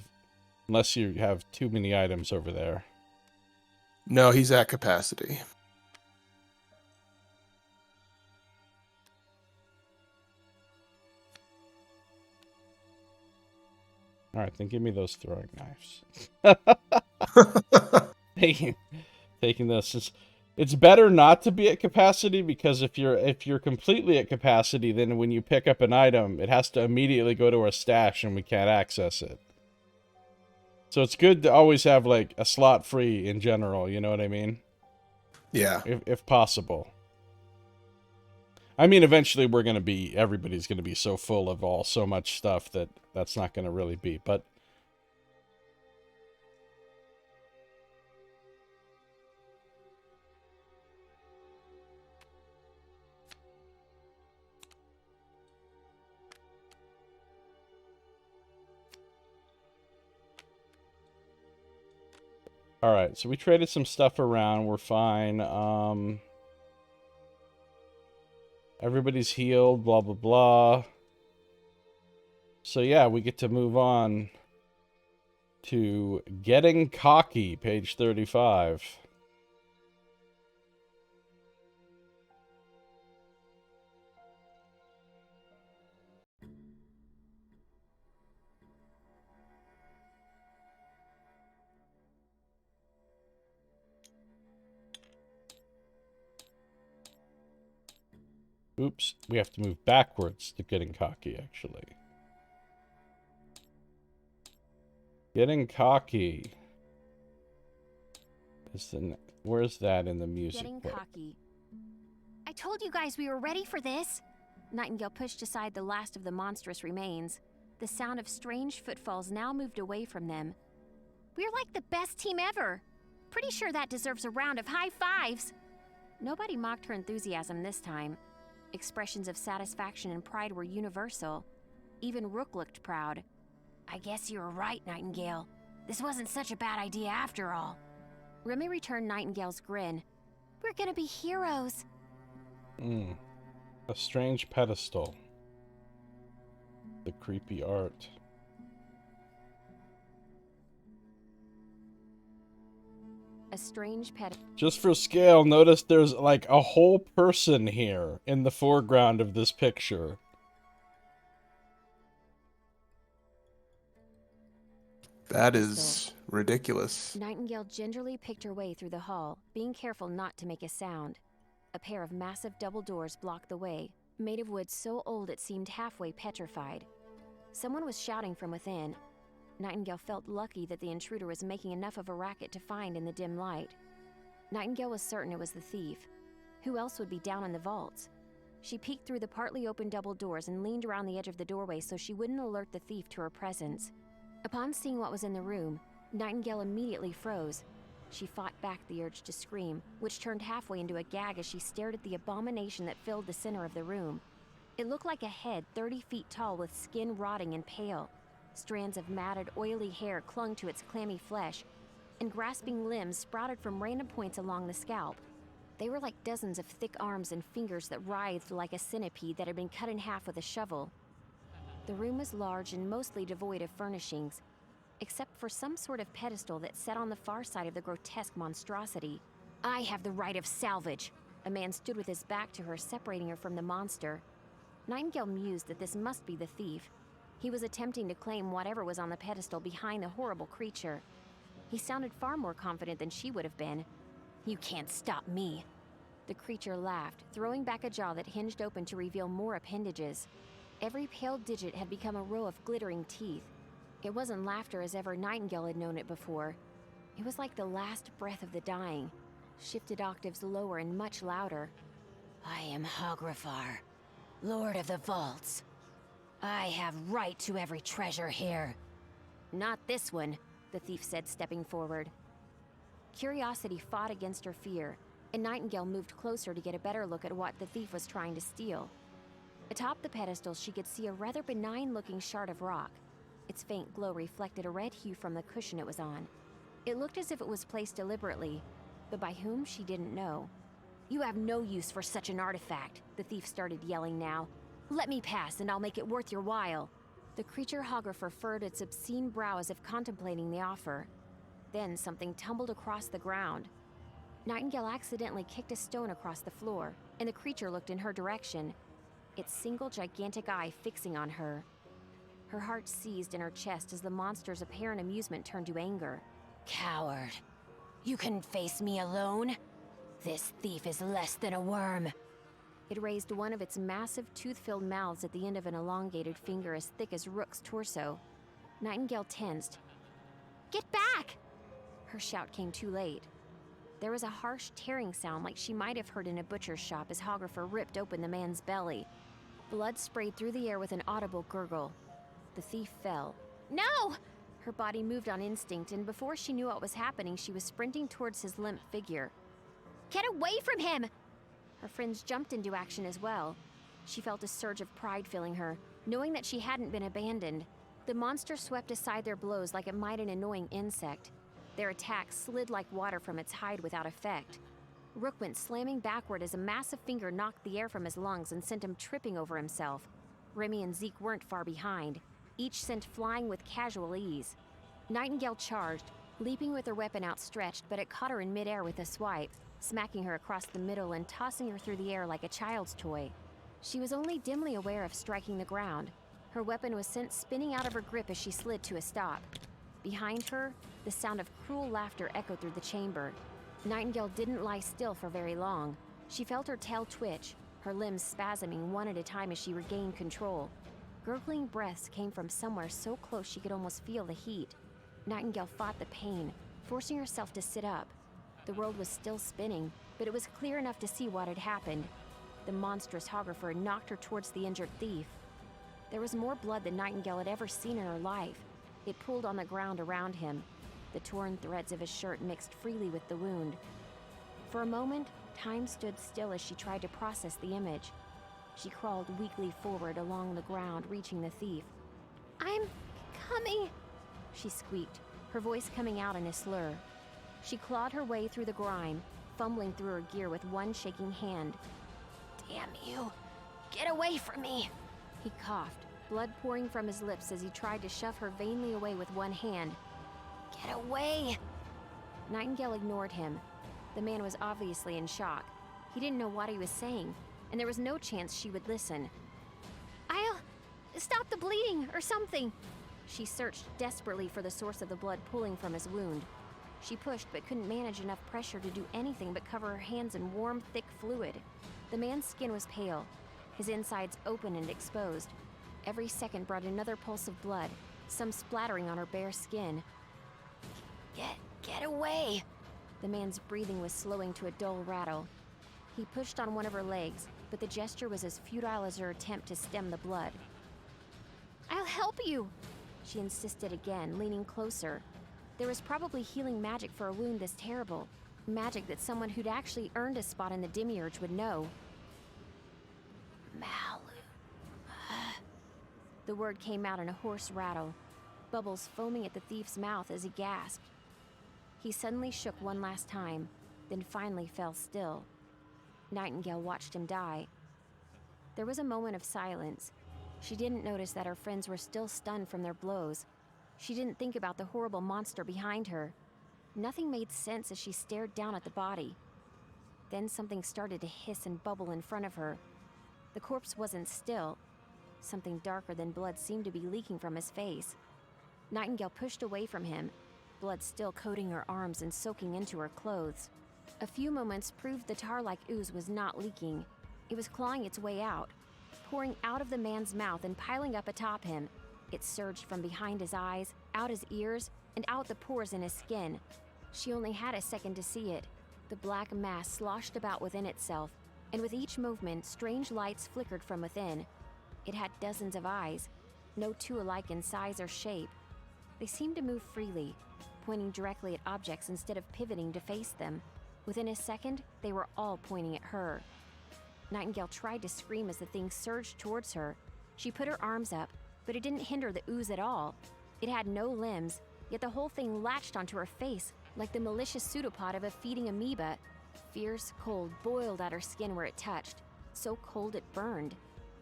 Unless you have too many items over there. No, he's at capacity. Alright, then give me those throwing knives. Taking those. It's better not to be at capacity, because if you're completely at capacity, then when you pick up an item, it has to immediately go to our stash and we can't access it. So it's good to always have like a slot free in general, you know what I mean? Yeah. If possible. I mean, eventually everybody's gonna be so full of so much stuff that that's not gonna really be, but... Alright, so we traded some stuff around, we're fine, everybody's healed, blah blah blah. So yeah, we get to move on to Getting Cocky, page 35. Oops, we have to move backwards to getting cocky, actually. Getting cocky. Where's that in the music? Getting cocky. I told you guys we were ready for this. Nightingale pushed aside the last of the monstrous remains. The sound of strange footfalls now moved away from them. We're like the best team ever. Pretty sure that deserves a round of high fives. Nobody mocked her enthusiasm this time. Expressions of satisfaction and pride were universal. Even Rook looked proud. I guess you were right, Nightingale. This wasn't such a bad idea after all. Remy returned Nightingale's grin. We're gonna be heroes. A strange pedestal. The creepy art. A strange pedestal. Just for scale, notice there's like a whole person here in the foreground of this picture. That is ridiculous. Nightingale gingerly picked her way through the hall, being careful not to make a sound. A pair of massive double doors blocked the way, made of wood so old it seemed halfway petrified. Someone was shouting from within. Nightingale felt lucky that the intruder was making enough of a racket to find in the dim light. Nightingale was certain it was the thief. Who else would be down in the vaults? She peeked through the partly open double doors and leaned around the edge of the doorway so she wouldn't alert the thief to her presence. Upon seeing what was in the room, Nightingale immediately froze. She fought back the urge to scream, which turned halfway into a gag as she stared at the abomination that filled the center of the room. It looked like a head 30 feet tall with skin rotting and pale. Strands of matted, oily hair clung to its clammy flesh, and grasping limbs sprouted from random points along the scalp. They were like dozens of thick arms and fingers that writhed like a centipede that had been cut in half with a shovel. The room was large and mostly devoid of furnishings, except for some sort of pedestal that sat on the far side of the grotesque monstrosity. I have the right of salvage. A man stood with his back to her, separating her from the monster. Nightingale mused that this must be the thief. He was attempting to claim whatever was on the pedestal behind the horrible creature. He sounded far more confident than she would have been. You can't stop me. The creature laughed, throwing back a jaw that hinged open to reveal more appendages. Every pale digit had become a row of glittering teeth. It wasn't laughter as ever Nightingale had known it before. It was like the last breath of the dying, shifted octaves lower and much louder. I am Hografar, Lord of the Vaults. I have right to every treasure here. Not this one, the thief said, stepping forward. Curiosity fought against her fear, and Nightingale moved closer to get a better look at what the thief was trying to steal. Atop the pedestal, she could see a rather benign-looking shard of rock. Its faint glow reflected a red hue from the cushion it was on. It looked as if it was placed deliberately, but by whom she didn't know. You have no use for such an artifact, the thief started yelling now. Let me pass, and I'll make it worth your while. The creature Hographer furrowed its obscene brow as if contemplating the offer. Then something tumbled across the ground. Nightingale accidentally kicked a stone across the floor, and the creature looked in her direction, its single gigantic eye fixing on her. Her heart seized in her chest as the monster's apparent amusement turned to anger. Coward! You couldn't face me alone? This thief is less than a worm. It raised one of its massive tooth-filled mouths at the end of an elongated finger as thick as Rook's torso. Nightingale tensed. Get back! Her shout came too late. There was a harsh tearing sound like she might have heard in a butcher's shop as Hographer ripped open the man's belly. Blood sprayed through the air with an audible gurgle. The thief fell. No! Her body moved on instinct, and before she knew what was happening, she was sprinting towards his limp figure. Get away from him! Her friends jumped into action as well. She felt a surge of pride filling her, knowing that she hadn't been abandoned. The monster swept aside their blows like it might an annoying insect. Their attacks slid like water from its hide without effect. Rook went slamming backward as a massive finger knocked the air from his lungs and sent him tripping over himself. Remy and Zeke weren't far behind, each sent flying with casual ease. Nightingale charged, leaping with her weapon outstretched, but it caught her in midair with a swipe, smacking her across the middle and tossing her through the air like a child's toy. She was only dimly aware of striking the ground. Her weapon was sent spinning out of her grip as she slid to a stop. Behind her, the sound of cruel laughter echoed through the chamber. Nightingale didn't lie still for very long. She felt her tail twitch, her limbs spasming one at a time as she regained control. Gurgling breaths came from somewhere so close she could almost feel the heat. Nightingale fought the pain, forcing herself to sit up. The world was still spinning, but it was clear enough to see what had happened. The monstrous Hographer knocked her towards the injured thief. There was more blood than Nightingale had ever seen in her life. It pooled on the ground around him. The torn threads of his shirt mixed freely with the wound. For a moment, time stood still as she tried to process the image. She crawled weakly forward along the ground, reaching the thief. "I'm coming," she squeaked, her voice coming out in a slur. She clawed her way through the grime, fumbling through her gear with one shaking hand. "Damn you! Get away from me!" He coughed, blood pouring from his lips as he tried to shove her vainly away with one hand. "Get away!" Nightingale ignored him. The man was obviously in shock. He didn't know what he was saying, and there was no chance she would listen. "I'll stop the bleeding or something." She searched desperately for the source of the blood pooling from his wound. She pushed but couldn't manage enough pressure to do anything but cover her hands in warm, thick fluid. The man's skin was pale, his insides open and exposed. Every second brought another pulse of blood, some splattering on her bare skin. Get away!" The man's breathing was slowing to a dull rattle. He pushed on one of her legs, but the gesture was as futile as her attempt to stem the blood. "I'll help you," she insisted again, leaning closer. There was probably healing magic for a wound this terrible, magic that someone who'd actually earned a spot in the Demiurge would know. "Malum." The word came out in a hoarse rattle, bubbles foaming at the thief's mouth as he gasped. He suddenly shook one last time, then finally fell still. Nightingale watched him die. There was a moment of silence. She didn't notice that her friends were still stunned from their blows. She didn't think about the horrible monster behind her. Nothing made sense as she stared down at the body. Then something started to hiss and bubble in front of her. The corpse wasn't still. Something darker than blood seemed to be leaking from his face. Nightingale pushed away from him, blood still coating her arms and soaking into her clothes. A few moments proved the tar-like ooze was not leaking. It was clawing its way out, pouring out of the man's mouth and piling up atop him. It surged from behind his eyes, out his ears, and out the pores in his skin. She only had a second to see it. The black mass sloshed about within itself, and with each movement, strange lights flickered from within. It had dozens of eyes, no two alike in size or shape. They seemed to move freely, pointing directly at objects instead of pivoting to face them. Within a second, they were all pointing at her. Nightingale tried to scream as the thing surged towards her. She put her arms up, but it didn't hinder the ooze at all. It had no limbs, yet the whole thing latched onto her face like the malicious pseudopod of a feeding amoeba. Fierce cold boiled at her skin where it touched, so cold it burned.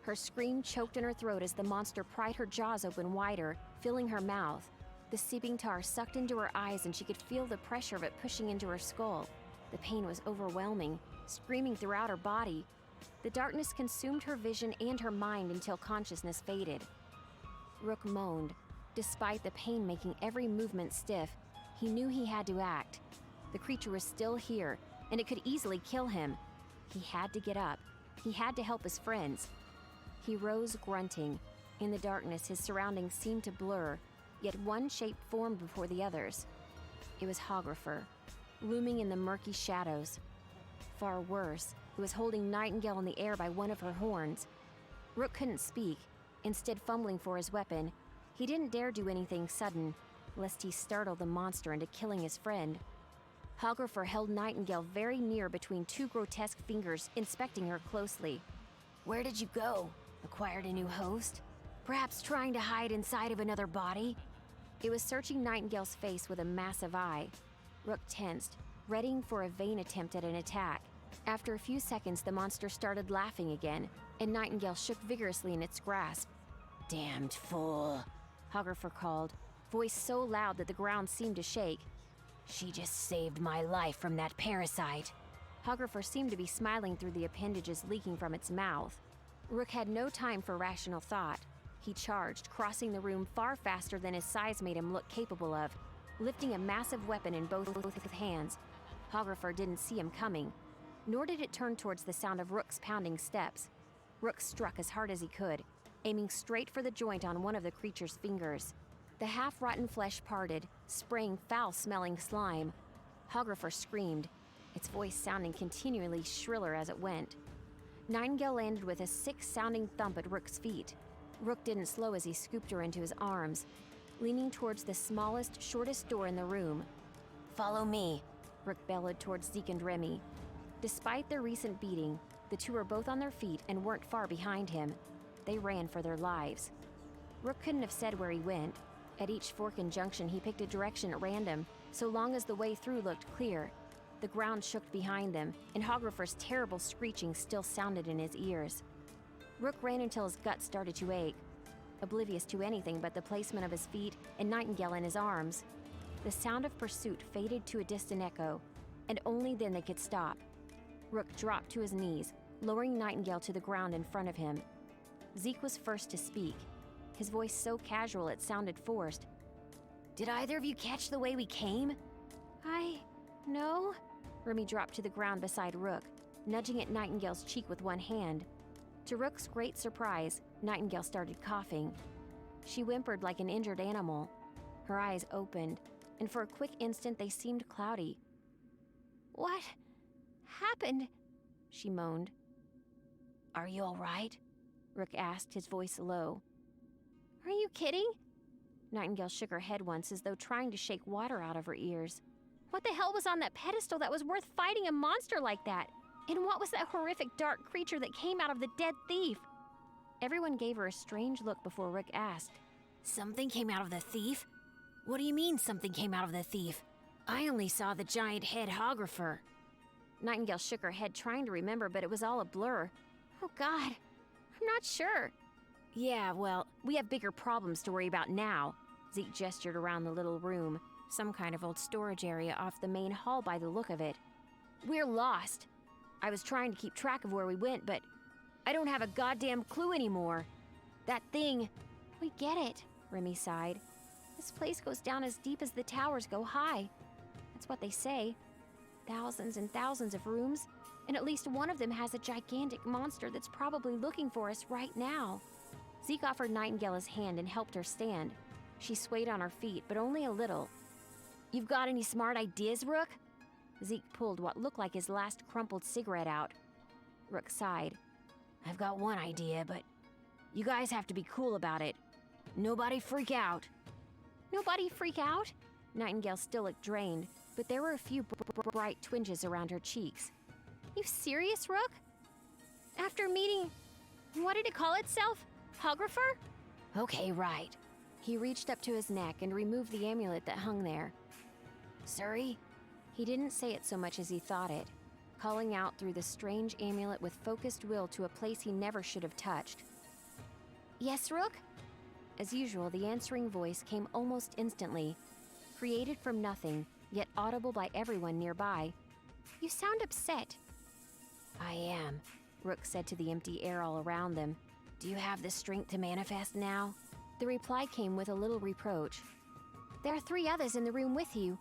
Her scream choked in her throat as the monster pried her jaws open wider, filling her mouth. The seeping tar sucked into her eyes and she could feel the pressure of it pushing into her skull. The pain was overwhelming, screaming throughout her body. The darkness consumed her vision and her mind until consciousness faded. Rook moaned. Despite the pain making every movement stiff, he knew he had to act. The creature was still here, and it could easily kill him. He had to get up. He had to help his friends. He rose, grunting. In the darkness, his surroundings seemed to blur, yet one shape formed before the others. It was Hographer, looming in the murky shadows. Far worse, it was holding Nightingale in the air by one of her horns. Rook couldn't speak, instead fumbling for his weapon. He didn't dare do anything sudden, lest he startle the monster into killing his friend. Hographer held Nightingale very near between two grotesque fingers, inspecting her closely. "Where did you go? Acquired a new host? Perhaps trying to hide inside of another body?" It was searching Nightingale's face with a massive eye. Rook tensed, readying for a vain attempt at an attack. After a few seconds, the monster started laughing again, and Nightingale shook vigorously in its grasp. "Damned fool," Hographer called, voice so loud that the ground seemed to shake. "She just saved my life from that parasite." Hographer seemed to be smiling through the appendages leaking from its mouth. Rook had no time for rational thought. He charged, crossing the room far faster than his size made him look capable of, lifting a massive weapon in both hands. Hographer didn't see him coming. nor did it turn towards the sound of Rook's pounding steps. Rook struck as hard as he could, aiming straight for the joint on one of the creature's fingers. The half-rotten flesh parted, spraying foul-smelling slime. Hographer screamed, its voice sounding continually shriller as it went. Nightingale landed with a sick-sounding thump at Rook's feet. Rook didn't slow as he scooped her into his arms, leaning towards the smallest, shortest door in the room. "Follow me," Rook bellowed towards Zeke and Remy. Despite their recent beating, the two were both on their feet and weren't far behind him. They ran for their lives. Rook couldn't have said where he went. At each fork and junction, he picked a direction at random, so long as the way through looked clear. The ground shook behind them, and Hographer's terrible screeching still sounded in his ears. Rook ran until his gut started to ache, oblivious to anything but the placement of his feet and Nightingale in his arms. The sound of pursuit faded to a distant echo, and only then they could stop. Rook dropped to his knees, lowering Nightingale to the ground in front of him. Zeke was first to speak, his voice so casual it sounded forced. "Did either of you catch the way we came?" No." Remy dropped to the ground beside Rook, nudging at Nightingale's cheek with one hand. To Rook's great surprise, Nightingale started coughing. She whimpered like an injured animal. Her eyes opened, and for a quick instant they seemed cloudy. "What happened?" she moaned. "Are you all right?" Rook asked, his voice low. "Are you kidding?" Nightingale shook her head once as though trying to shake water out of her ears. "What the hell was on that pedestal that was worth fighting a monster like that? And what was that horrific dark creature that came out of the dead thief?" Everyone gave her a strange look before Rook asked, "Something came out of the thief? What do you mean something came out of the thief? I only saw the giant head Hographer." Nightingale shook her head trying to remember, but it was all a blur. "Oh God, I'm not sure." "Yeah, well, we have bigger problems to worry about now." Zeke gestured around the little room, some kind of old storage area off the main hall by the look of it. "We're lost. I was trying to keep track of where we went, but I don't have a goddamn clue anymore. That thing..." "We get it," Remy sighed. "This place goes down as deep as the towers go high. That's what they say. Thousands and thousands of rooms, and at least one of them has a gigantic monster that's probably looking for us right now." Zeke offered Nightingale his hand and helped her stand. She swayed on her feet, but only a little. "You've got any smart ideas, Rook?" Zeke pulled what looked like his last crumpled cigarette out. Rook sighed. "I've got one idea, but you guys have to be cool about it. Nobody freak out." "Nobody freak out?" Nightingale still looked drained, but there were a few bright twinges around her cheeks. "You serious, Rook? After meeting... what did it call itself? Hographer?" "Okay, right." He reached up to his neck and removed the amulet that hung there. "Suri?" He didn't say it so much as he thought it, calling out through the strange amulet with focused will to a place he never should have touched. "Yes, Rook?" As usual, the answering voice came almost instantly, created from nothing, yet audible by everyone nearby. "You sound upset." "I am," Rook said to the empty air all around them. "Do you have the strength to manifest now?" The reply came with a little reproach. "There are 3 others in the room with you.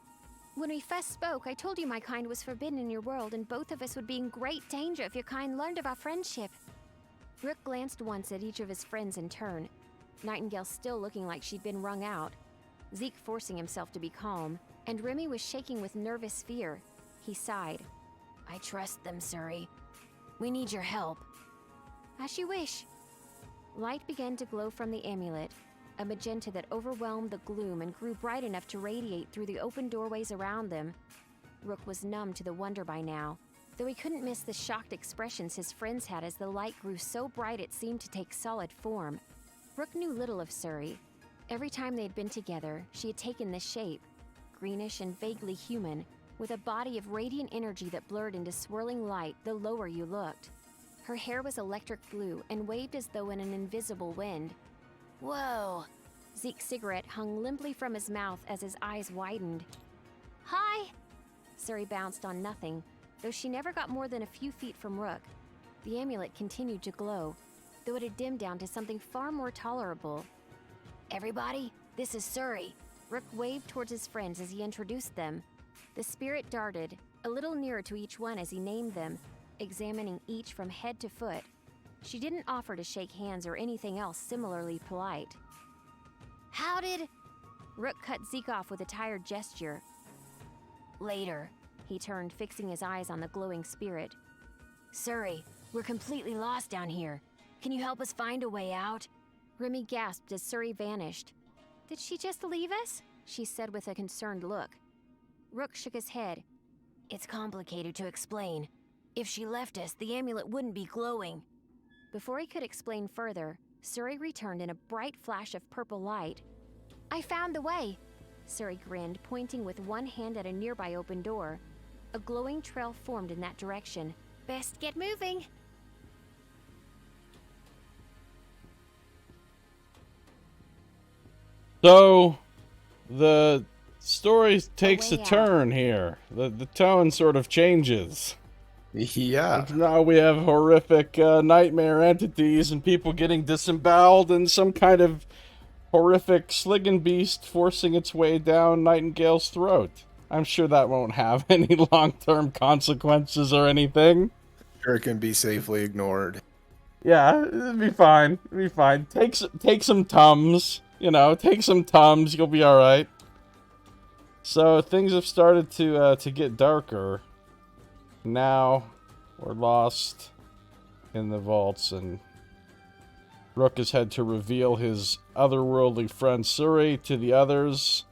When we first spoke, I told you my kind was forbidden in your world, and both of us would be in great danger if your kind learned of our friendship." Rook glanced once at each of his friends in turn, Nightingale still looking like she'd been wrung out, Zeke forcing himself to be calm, and Remy was shaking with nervous fear. He sighed. "I trust them, Suri. We need your help." "As you wish." Light began to glow from the amulet, a magenta that overwhelmed the gloom and grew bright enough to radiate through the open doorways around them. Rook was numb to the wonder by now, though he couldn't miss the shocked expressions his friends had as the light grew so bright it seemed to take solid form. Rook knew little of Suri. Every time they had been together, she had taken this shape, greenish and vaguely human, with a body of radiant energy that blurred into swirling light the lower you looked. Her hair was electric blue and waved as though in an invisible wind. "Whoa!" Zeke's cigarette hung limply from his mouth as his eyes widened. "Hi!" Suri bounced on nothing, though she never got more than a few feet from Rook. The amulet continued to glow, though it had dimmed down to something far more tolerable. "Everybody, this is Suri." Rook waved towards his friends as he introduced them. The spirit darted, a little nearer to each one as he named them, examining each from head to foot. She didn't offer to shake hands or anything else similarly polite. How did... Rook cut Zeke off with a tired gesture. Later, he turned, fixing his eyes on the glowing spirit. Suri, we're completely lost down here. Can you help us find a way out? Remy gasped as Suri vanished. Did she just leave us? She said with a concerned look. Rook shook his head. It's complicated to explain. If she left us, the amulet wouldn't be glowing. Before he could explain further, Suri returned in a bright flash of purple light. I found the way, Suri grinned, pointing with one hand at a nearby open door. A glowing trail formed in that direction. Best get moving. So, the story takes a way out. turn here. The tone sort of changes. Yeah. Now we have horrific nightmare entities and people getting disemboweled and some kind of horrific sliggin beast forcing its way down Nightingale's throat. I'm sure that won't have any long-term consequences or anything. Sure, it can be safely ignored. Yeah, it'll be fine. It'll be fine. Take some Tums. You know, take some Tums. You'll be all right. So things have started to get darker. Now we're lost in the vaults, and Rook has had to reveal his otherworldly friend Suri to the others,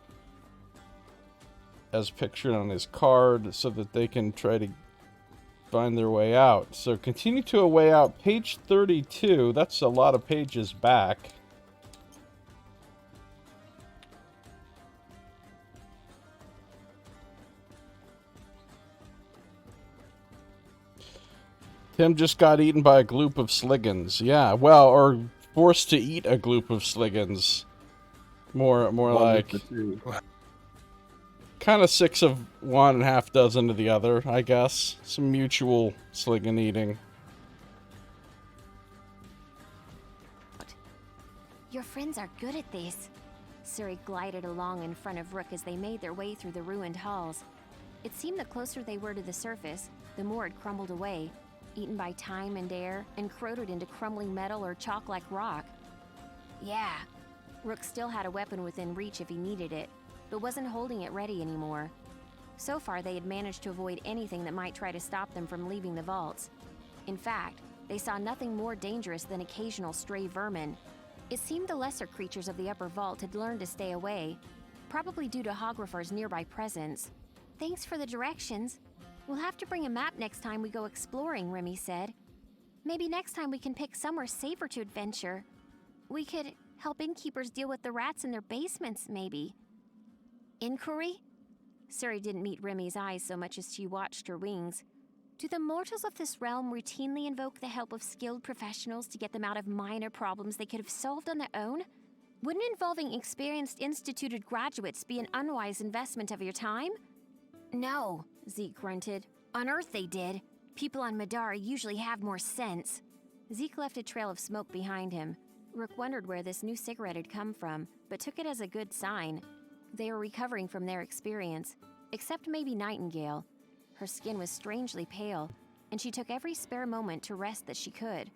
as pictured on his card, so that they can try to find their way out. So continue to a way out. Page 32. That's a lot of pages back. Tim just got eaten by a gloop of Sliggins. Yeah, well, or forced to eat a gloop of Sliggins. More like kind of 6 of one and half dozen of the other, I guess. Some mutual Sliggin eating. Your friends are good at this. Suri glided along in front of Rook as they made their way through the ruined halls. It seemed the closer they were to the surface, the more it crumbled away, eaten by time and air, and corroded into crumbling metal or chalk-like rock. Yeah, Rook still had a weapon within reach if he needed it, but wasn't holding it ready anymore. So far, they had managed to avoid anything that might try to stop them from leaving the vaults. In fact, they saw nothing more dangerous than occasional stray vermin. It seemed the lesser creatures of the upper vault had learned to stay away, probably due to Hographar's nearby presence. Thanks for the directions. We'll have to bring a map next time we go exploring, Remy said. Maybe next time we can pick somewhere safer to adventure. We could help innkeepers deal with the rats in their basements, maybe. Inquiry? Suri didn't meet Remy's eyes so much as she watched her wings. Do the mortals of this realm routinely invoke the help of skilled professionals to get them out of minor problems they could have solved on their own? Wouldn't involving experienced instituted graduates be an unwise investment of your time? No, Zeke grunted. On Earth they did. People on Middara usually have more sense. Zeke left a trail of smoke behind him. Rook wondered where this new cigarette had come from, but took it as a good sign. They were recovering from their experience, except maybe Nightingale. Her skin was strangely pale, and she took every spare moment to rest that she could.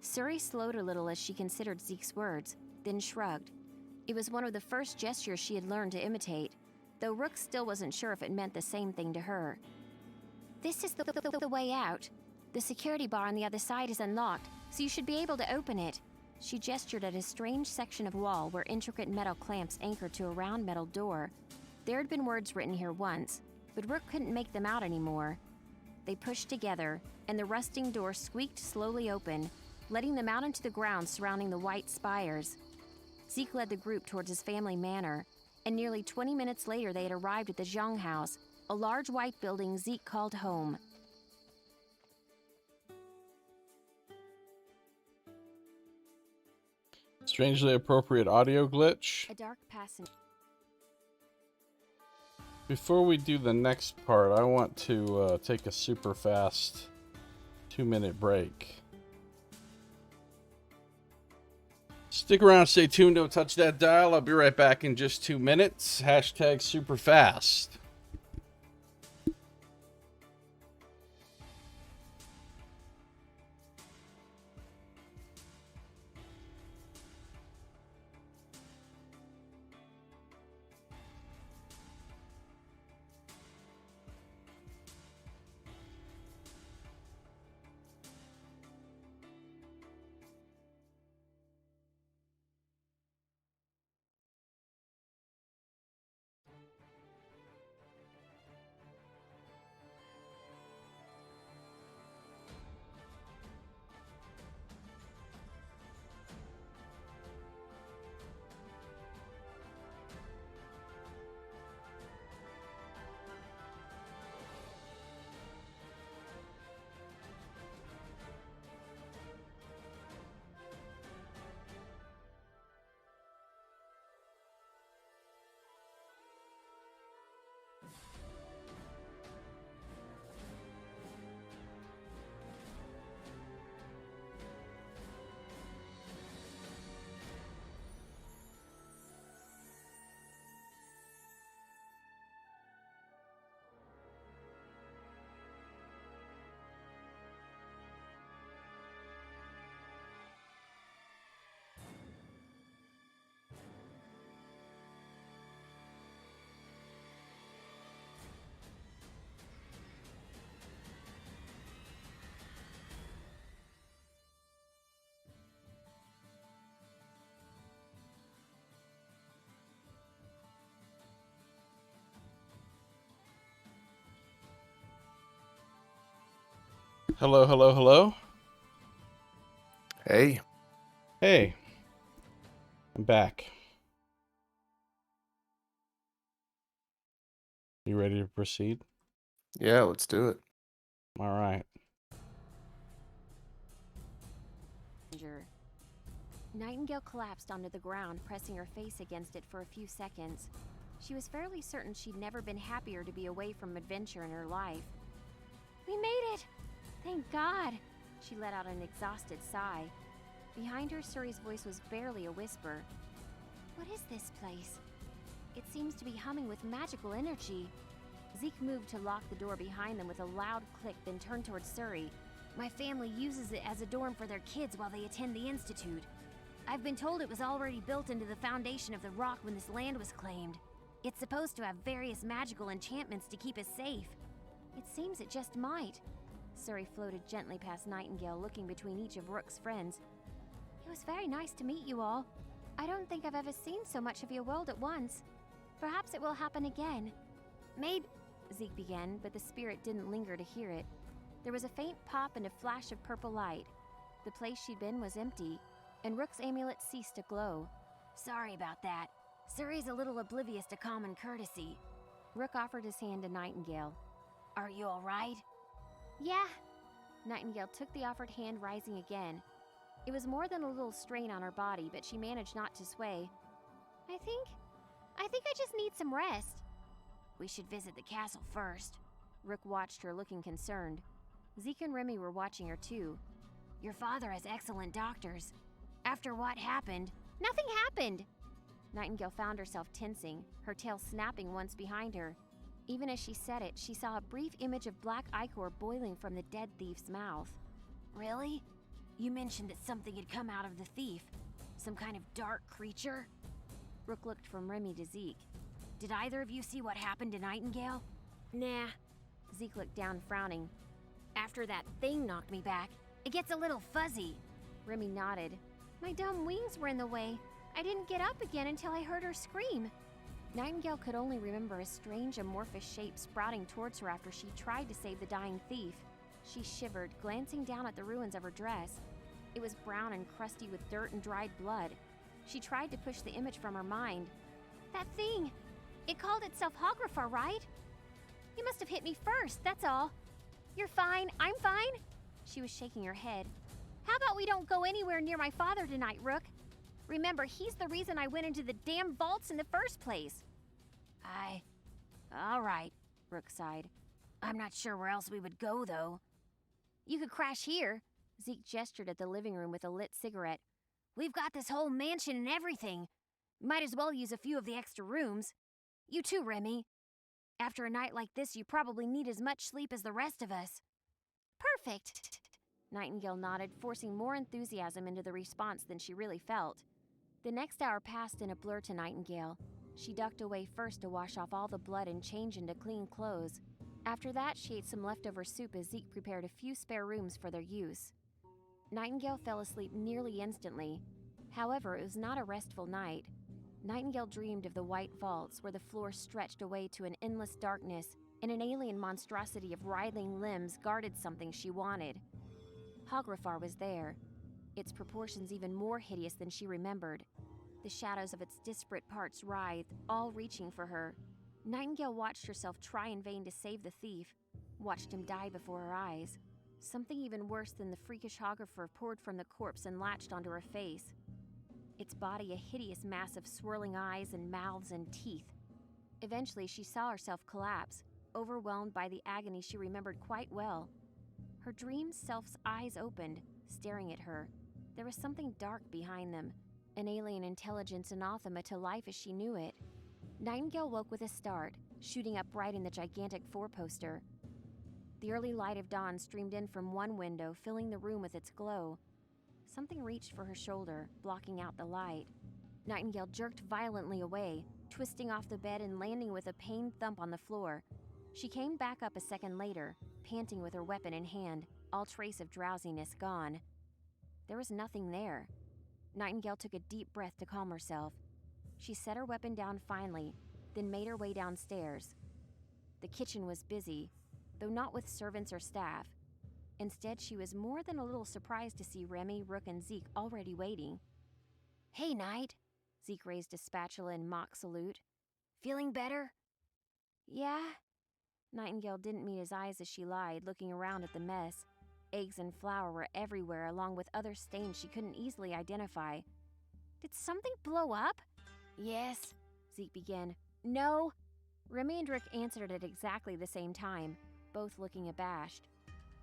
Suri slowed a little as she considered Zeke's words, then shrugged. It was one of the first gestures she had learned to imitate, though Rook still wasn't sure if it meant the same thing to her. This is the way out. The security bar on the other side is unlocked, so you should be able to open it. She gestured at a strange section of wall where intricate metal clamps anchored to a round metal door. There had been words written here once, but Rook couldn't make them out anymore. They pushed together, and the rusting door squeaked slowly open, letting them out into the ground surrounding the white spires. Zeke led the group towards his family manor, and nearly 20 minutes later they had arrived at the Zhang House, a large white building Zeke called home. Strangely appropriate audio glitch. A dark passage. Before we do the next part, I want to take a super fast 2-minute break. Stick around, stay tuned, don't touch that dial. I'll be right back in just 2 minutes. Hashtag super fast. Hello, hello, hello. Hey. Hey, I'm back. You ready to proceed? Yeah, let's do it. All right. Nightingale collapsed onto the ground, pressing her face against it for a few seconds. She was fairly certain she'd never been happier to be away from adventure in her life. We made it! Thank God! She let out an exhausted sigh. Behind her, Suri's voice was barely a whisper. What is this place? It seems to be humming with magical energy. Zeke moved to lock the door behind them with a loud click, then turned towards Suri. My family uses it as a dorm for their kids while they attend the Institute. I've been told it was already built into the foundation of the rock when this land was claimed. It's supposed to have various magical enchantments to keep us safe. It seems it just might. Suri floated gently past Nightingale, looking between each of Rook's friends. It was very nice to meet you all. I don't think I've ever seen so much of your world at once. Perhaps it will happen again. Maybe... Zeke began, but the spirit didn't linger to hear it. There was a faint pop and a flash of purple light. The place she'd been was empty, and Rook's amulet ceased to glow. Sorry about that. Suri's a little oblivious to common courtesy. Rook offered his hand to Nightingale. Are you all right? Yeah. Nightingale took the offered hand, rising again. It was more than a little strain on her body, but she managed not to sway. I think I just need some rest. We should visit the castle first. Rook watched her, looking concerned. Zeke and Remy were watching her too. Your father has excellent doctors. After what happened... Nothing happened! Nightingale found herself tensing, her tail snapping once behind her. Even as she said it, she saw a brief image of black ichor boiling from the dead thief's mouth. Really? You mentioned that something had come out of the thief. Some kind of dark creature? Rook looked from Remy to Zeke. Did either of you see what happened to Nightingale? Nah. Zeke looked down, frowning. After that thing knocked me back, it gets a little fuzzy. Remy nodded. My dumb wings were in the way. I didn't get up again until I heard her scream. Nightingale could only remember a strange amorphous shape sprouting towards her after she tried to save the dying thief. She shivered, glancing down at the ruins of her dress. It was brown and crusty with dirt and dried blood. She tried to push the image from her mind. That thing! It called itself Hografar, right? You must have hit me first, that's all. You're fine, I'm fine. She was shaking her head. How about we don't go anywhere near my father tonight, Rook? Remember, he's the reason I went into the damn vaults in the first place. All right, Rook sighed. I'm not sure where else we would go, though. You could crash here. Zeke gestured at the living room with a lit cigarette. We've got this whole mansion and everything. Might as well use a few of the extra rooms. You too, Remy. After a night like this, you probably need as much sleep as the rest of us. Perfect. Nightingale nodded, forcing more enthusiasm into the response than she really felt. The next hour passed in a blur to Nightingale. She ducked away first to wash off all the blood and change into clean clothes. After that, she ate some leftover soup as Zeke prepared a few spare rooms for their use. Nightingale fell asleep nearly instantly. However, it was not a restful night. Nightingale dreamed of the white vaults where the floor stretched away to an endless darkness, and an alien monstrosity of writhing limbs guarded something she wanted. Hografar was there, its proportions even more hideous than she remembered. The shadows of its disparate parts writhed, all reaching for her. Nightingale watched herself try in vain to save the thief, watched him die before her eyes. Something even worse than the freakish Hografar poured from the corpse and latched onto her face. Its body a hideous mass of swirling eyes and mouths and teeth. Eventually, she saw herself collapse, overwhelmed by the agony she remembered quite well. Her dream self's eyes opened, staring at her. There was something dark behind them, an alien intelligence anathema to life as she knew it. Nightingale woke with a start, shooting up right in the gigantic four-poster. The early light of dawn streamed in from one window, filling the room with its glow. Something reached for her shoulder, blocking out the light. Nightingale jerked violently away, twisting off the bed and landing with a pained thump on the floor. She came back up a second later, panting with her weapon in hand, all trace of drowsiness gone. There was nothing there. Nightingale took a deep breath to calm herself. She set her weapon down finally, then made her way downstairs. The kitchen was busy, though not with servants or staff. Instead, she was more than a little surprised to see Remy, Rook, and Zeke already waiting. "Hey, Knight." Zeke raised a spatula in mock salute. "Feeling better?" "Yeah." Nightingale didn't meet his eyes as she lied, looking around at the mess. Eggs and flour were everywhere, along with other stains she couldn't easily identify. "Did something blow up?" "Yes," Zeke began. "No." Remy and Rook answered at exactly the same time, both looking abashed.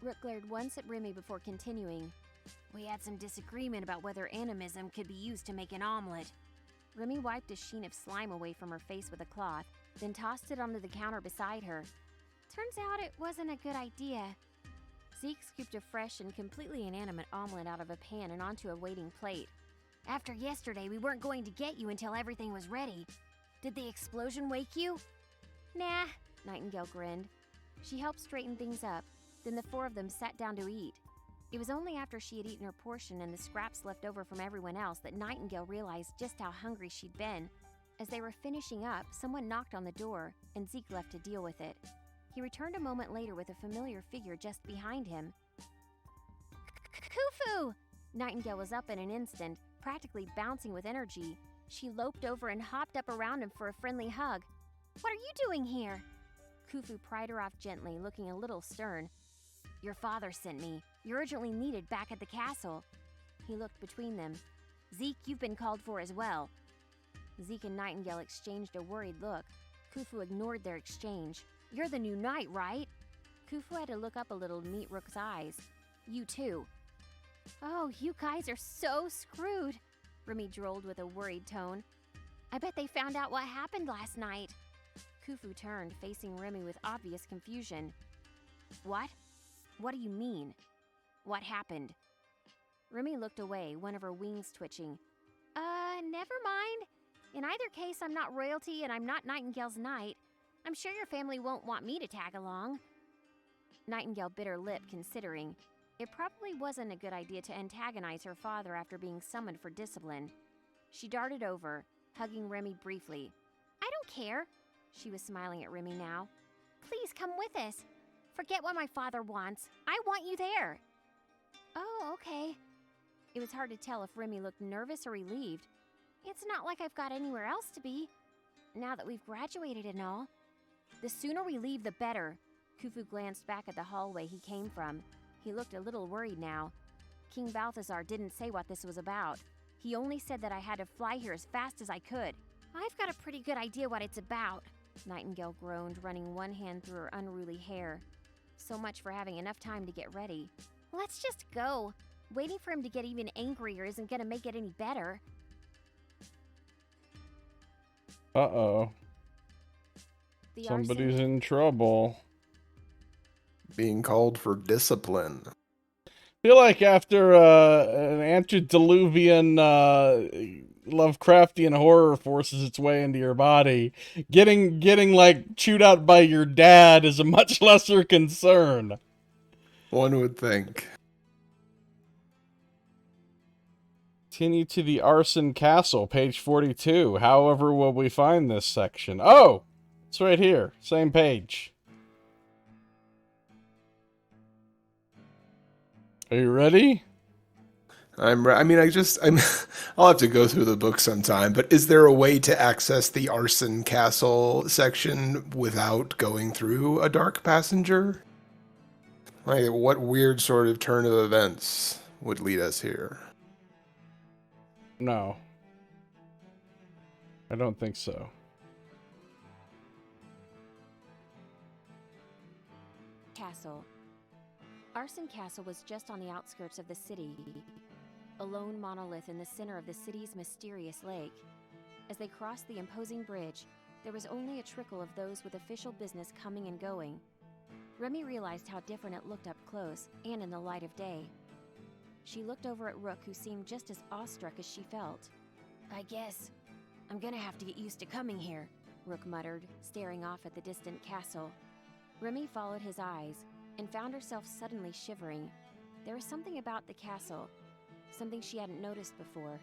Rook glared once at Remy before continuing. "We had some disagreement about whether animism could be used to make an omelet." Remy wiped a sheen of slime away from her face with a cloth, then tossed it onto the counter beside her. "Turns out it wasn't a good idea." Zeke scooped a fresh and completely inanimate omelet out of a pan and onto a waiting plate. "After yesterday, we weren't going to get you until everything was ready. Did the explosion wake you?" "Nah," Nightingale grinned. She helped straighten things up, then the four of them sat down to eat. It was only after she had eaten her portion and the scraps left over from everyone else that Nightingale realized just how hungry she'd been. As they were finishing up, someone knocked on the door, and Zeke left to deal with it. He returned a moment later with a familiar figure just behind him. "Khufu!" Nightingale was up in an instant, practically bouncing with energy. She loped over and hopped up around him for a friendly hug. "What are you doing here?" Khufu pried her off gently, looking a little stern. "Your father sent me. You're urgently needed back at the castle." He looked between them. "Zeke, you've been called for as well." Zeke and Nightingale exchanged a worried look. Khufu ignored their exchange. "You're the new knight, right?" Khufu had to look up a little to meet Rook's eyes. "You too." "Oh, you guys are so screwed," Remy drolled with a worried tone. "I bet they found out what happened last night." Khufu turned, facing Remy with obvious confusion. "What? What do you mean? What happened?" Remy looked away, one of her wings twitching. Never mind. In either case, I'm not royalty and I'm not Nightingale's knight. I'm sure your family won't want me to tag along." Nightingale bit her lip, considering. It probably wasn't a good idea to antagonize her father after being summoned for discipline. She darted over, hugging Remy briefly. "I don't care." She was smiling at Remy now. "Please come with us. Forget what my father wants. I want you there." "Oh, okay." It was hard to tell if Remy looked nervous or relieved. "It's not like I've got anywhere else to be, now that we've graduated and all." "The sooner we leave, the better." Khufu glanced back at the hallway he came from. He looked a little worried now. "King Balthazar didn't say what this was about. He only said that I had to fly here as fast as I could." "I've got a pretty good idea what it's about," Nightingale groaned, running one hand through her unruly hair. So much for having enough time to get ready. "Let's just go. Waiting for him to get even angrier isn't gonna make it any better." Uh-oh. The Somebody's arson- in trouble. Being called for discipline. Feel like after an antediluvian Lovecraftian horror forces its way into your body, getting like chewed out by your dad is a much lesser concern. One would think. Continue to the Arson Castle, page 42. However will we find this section? Oh! It's right here. Same page. Are you ready? I'm I'll have to go through the book sometime, but is there a way to access the Arson Castle section without going through a dark passenger? Like, what weird sort of turn of events would lead us here? No. I don't think so. Castle. Arson Castle was just on the outskirts of the city, a lone monolith in the center of the city's mysterious lake. As they crossed the imposing bridge, there was only a trickle of those with official business coming and going. Remy realized how different it looked up close and in the light of day. She looked over at Rook, who seemed just as awestruck as she felt. "I guess I'm gonna have to get used to coming here," Rook muttered, staring off at the distant castle. Remy followed his eyes and found herself suddenly shivering. There was something about the castle, something she hadn't noticed before.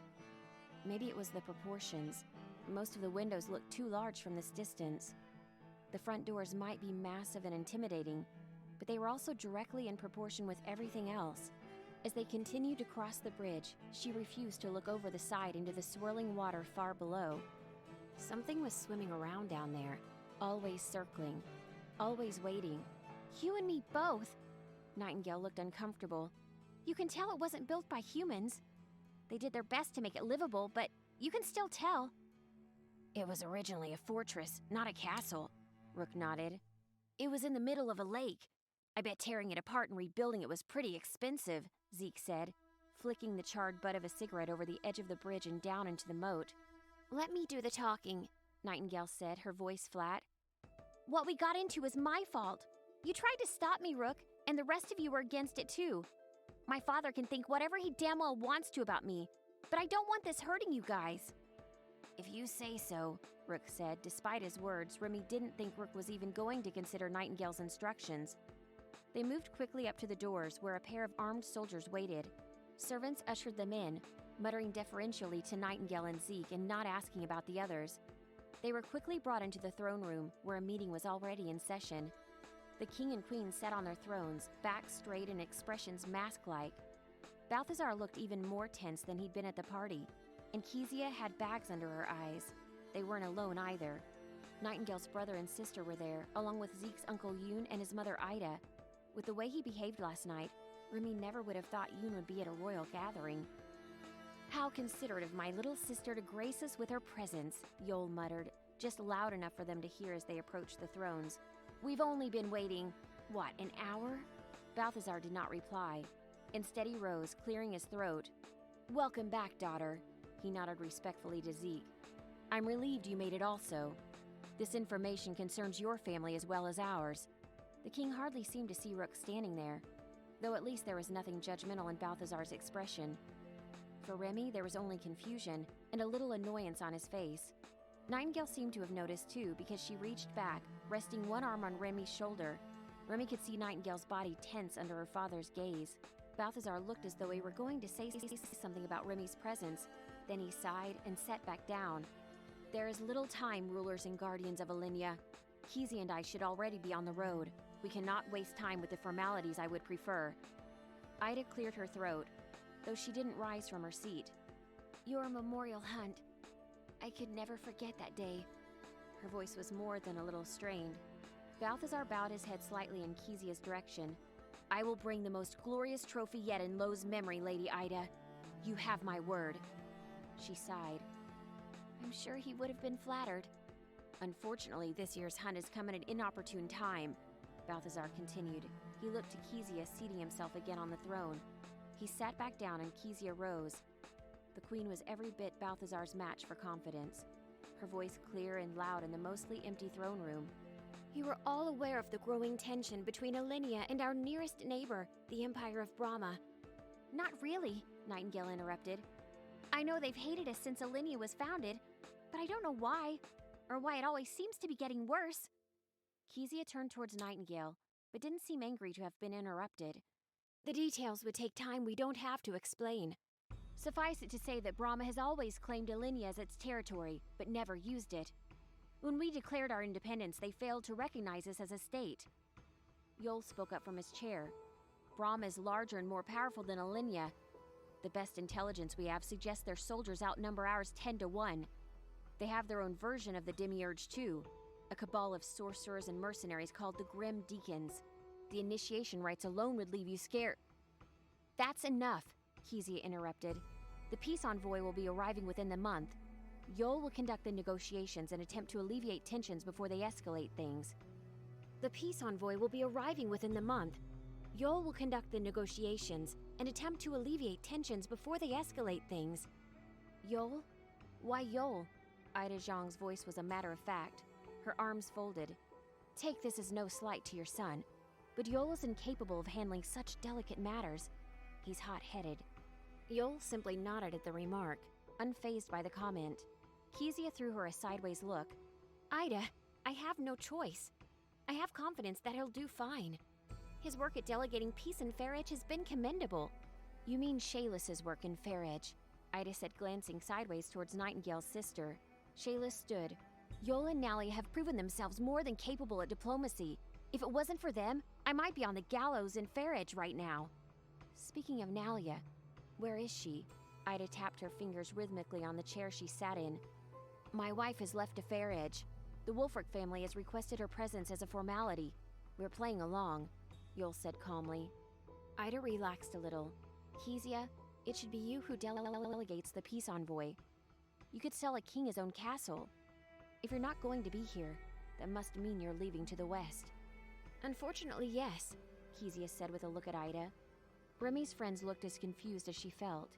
Maybe it was the proportions. Most of the windows looked too large from this distance. The front doors might be massive and intimidating, but they were also directly in proportion with everything else. As they continued to cross the bridge, she refused to look over the side into the swirling water far below. Something was swimming around down there, always circling, always waiting. You and me both. Nightingale looked uncomfortable. You can tell it wasn't built by humans. They did their best to make it livable, but you can still tell. It was originally a fortress, not a castle, Rook nodded. It was in the middle of a lake. I bet tearing it apart and rebuilding it was pretty expensive, Zeke said, flicking the charred butt of a cigarette over the edge of the bridge and down into the moat. Let me do the talking, Nightingale said, her voice flat. What we got into was my fault. You tried to stop me, Rook, and the rest of you were against it too. My father can think whatever he damn well wants to about me, but I don't want this hurting you guys. If you say so, Rook said. Despite his words, Remy didn't think Rook was even going to consider Nightingale's instructions. They moved quickly up to the doors, where a pair of armed soldiers waited. Servants ushered them in, muttering deferentially to Nightingale and Zeke and not asking about the others. They were quickly brought into the throne room, where a meeting was already in session. The king and queen sat on their thrones, backs straight and expressions mask-like. Balthazar looked even more tense than he'd been at the party, and Kezia had bags under her eyes. They weren't alone either. Nightingale's brother and sister were there, along with Zeke's uncle Yoon and his mother Ida. With the way he behaved last night, Remy never would have thought Yoon would be at a royal gathering. How considerate of my little sister to grace us with her presence, Yol muttered, just loud enough for them to hear as they approached the thrones. We've only been waiting, what, an hour? Balthazar did not reply. Instead he rose, clearing his throat. Welcome back, daughter, he nodded respectfully to Zeke. I'm relieved you made it also. This information concerns your family as well as ours. The king hardly seemed to see Rook standing there, though at least there was nothing judgmental in Balthazar's expression. For Remy, there was only confusion and a little annoyance on his face. Nightingale seemed to have noticed too, because she reached back, resting one arm on Remy's shoulder. Remy could see Nightingale's body tense under her father's gaze. Balthazar looked as though he were going to say something about Remy's presence. Then he sighed and sat back down. There is little time, rulers and guardians of Alinea. Kezia and I should already be on the road. We cannot waste time with the formalities I would prefer. Ida cleared her throat, though she didn't rise from her seat. Your memorial hunt. I could never forget that day. Her voice was more than a little strained. Balthazar bowed his head slightly in Kezia's direction. I will bring the most glorious trophy yet in Lo's memory, Lady Ida. You have my word. She sighed. I'm sure he would have been flattered. Unfortunately, this year's hunt has come at an inopportune time, Balthazar continued. He looked to Kezia, seating himself again on the throne. He sat back down and Kezia rose. The queen was every bit Balthazar's match for confidence, her voice clear and loud in the mostly empty throne room. You are all aware of the growing tension between Alinea and our nearest neighbor, the Empire of Brahma. Not really, Nightingale interrupted. I know they've hated us since Alinea was founded, but I don't know why, or why it always seems to be getting worse. Kezia turned towards Nightingale, but didn't seem angry to have been interrupted. The details would take time we don't have to explain. Suffice it to say that Brahma has always claimed Alinea as its territory, but never used it. When we declared our independence, they failed to recognize us as a state. Yol spoke up from his chair. Brahma is larger and more powerful than Alinea. The best intelligence we have suggests their soldiers outnumber ours 10-1. They have their own version of the Demiurge too, a cabal of sorcerers and mercenaries called the Grim Deacons. The initiation rites alone would leave you scared. That's enough, Kezia interrupted. The peace envoy will be arriving within the month. Yol will conduct the negotiations and attempt to alleviate tensions before they escalate things. The peace envoy will be arriving within the month. Yol will conduct the negotiations and attempt to alleviate tensions before they escalate things. Yol? Why Yol? Ida Zhang's voice was a matter of fact, her arms folded. Take this as no slight to your son, but Yol is incapable of handling such delicate matters. He's hot-headed. Yol simply nodded at the remark, unfazed by the comment. Kezia threw her a sideways look. Ida, I have no choice. I have confidence that he'll do fine. His work at delegating peace in Fair Edge has been commendable. You mean Shaelis's work in Fair Edge, Ida said, glancing sideways towards Nightingale's sister. Shaelis stood. Yol and Nally have proven themselves more than capable at diplomacy. If it wasn't for them, I might be on the gallows in Faridge right now. Speaking of Nalia, where is she? Ida tapped her fingers rhythmically on the chair she sat in. My wife has left to Faridge. The Wulfric family has requested her presence as a formality. We're playing along, Yul said calmly. Ida relaxed a little. Kezia, it should be you who delegates the peace envoy. You could sell a king his own castle. If you're not going to be here, that must mean you're leaving to the west. Unfortunately, yes, Kezia said with a look at Ida. Remy's friends looked as confused as she felt.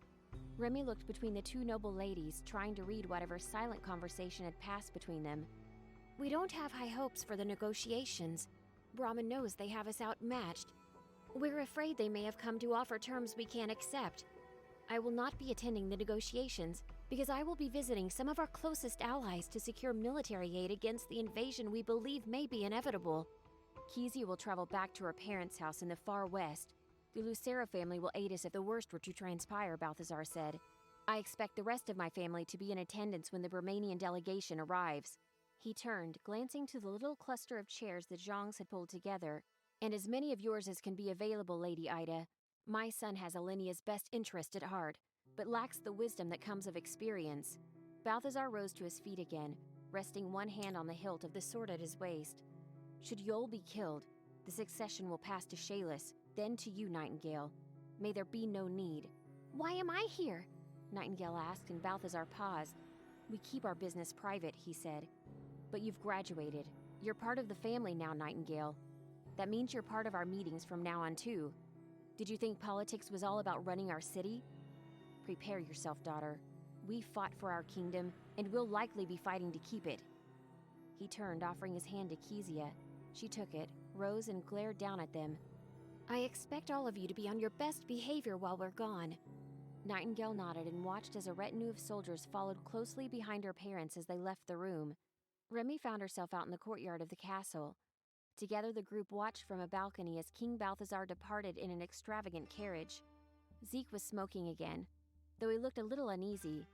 Remy looked between the two noble ladies, trying to read whatever silent conversation had passed between them. We don't have high hopes for the negotiations. Brahmin knows they have us outmatched. We're afraid they may have come to offer terms we can't accept. I will not be attending the negotiations because I will be visiting some of our closest allies to secure military aid against the invasion we believe may be inevitable. Kezia will travel back to her parents' house in the far west. The Lucera family will aid us if the worst were to transpire, Balthazar said. I expect the rest of my family to be in attendance when the Romanian delegation arrives. He turned, glancing to the little cluster of chairs the Zhongs had pulled together. And as many of yours as can be available, Lady Ida. My son has Alinia's best interest at heart, but lacks the wisdom that comes of experience. Balthazar rose to his feet again, resting one hand on the hilt of the sword at his waist. Should Yul be killed, the succession will pass to Shaelis, then to you, Nightingale. May there be no need. Why am I here? Nightingale asked, and Balthazar paused. We keep our business private, he said. But you've graduated. You're part of the family now, Nightingale. That means you're part of our meetings from now on, too. Did you think politics was all about running our city? Prepare yourself, daughter. We fought for our kingdom, and we'll likely be fighting to keep it. He turned, offering his hand to Kezia. She took it, rose, and glared down at them. I expect all of you to be on your best behavior while we're gone. Nightingale nodded and watched as a retinue of soldiers followed closely behind her parents as they left the room. Remy found herself out in the courtyard of the castle. Together, the group watched from a balcony as King Balthazar departed in an extravagant carriage. Zeke was smoking again, though he looked a little uneasy.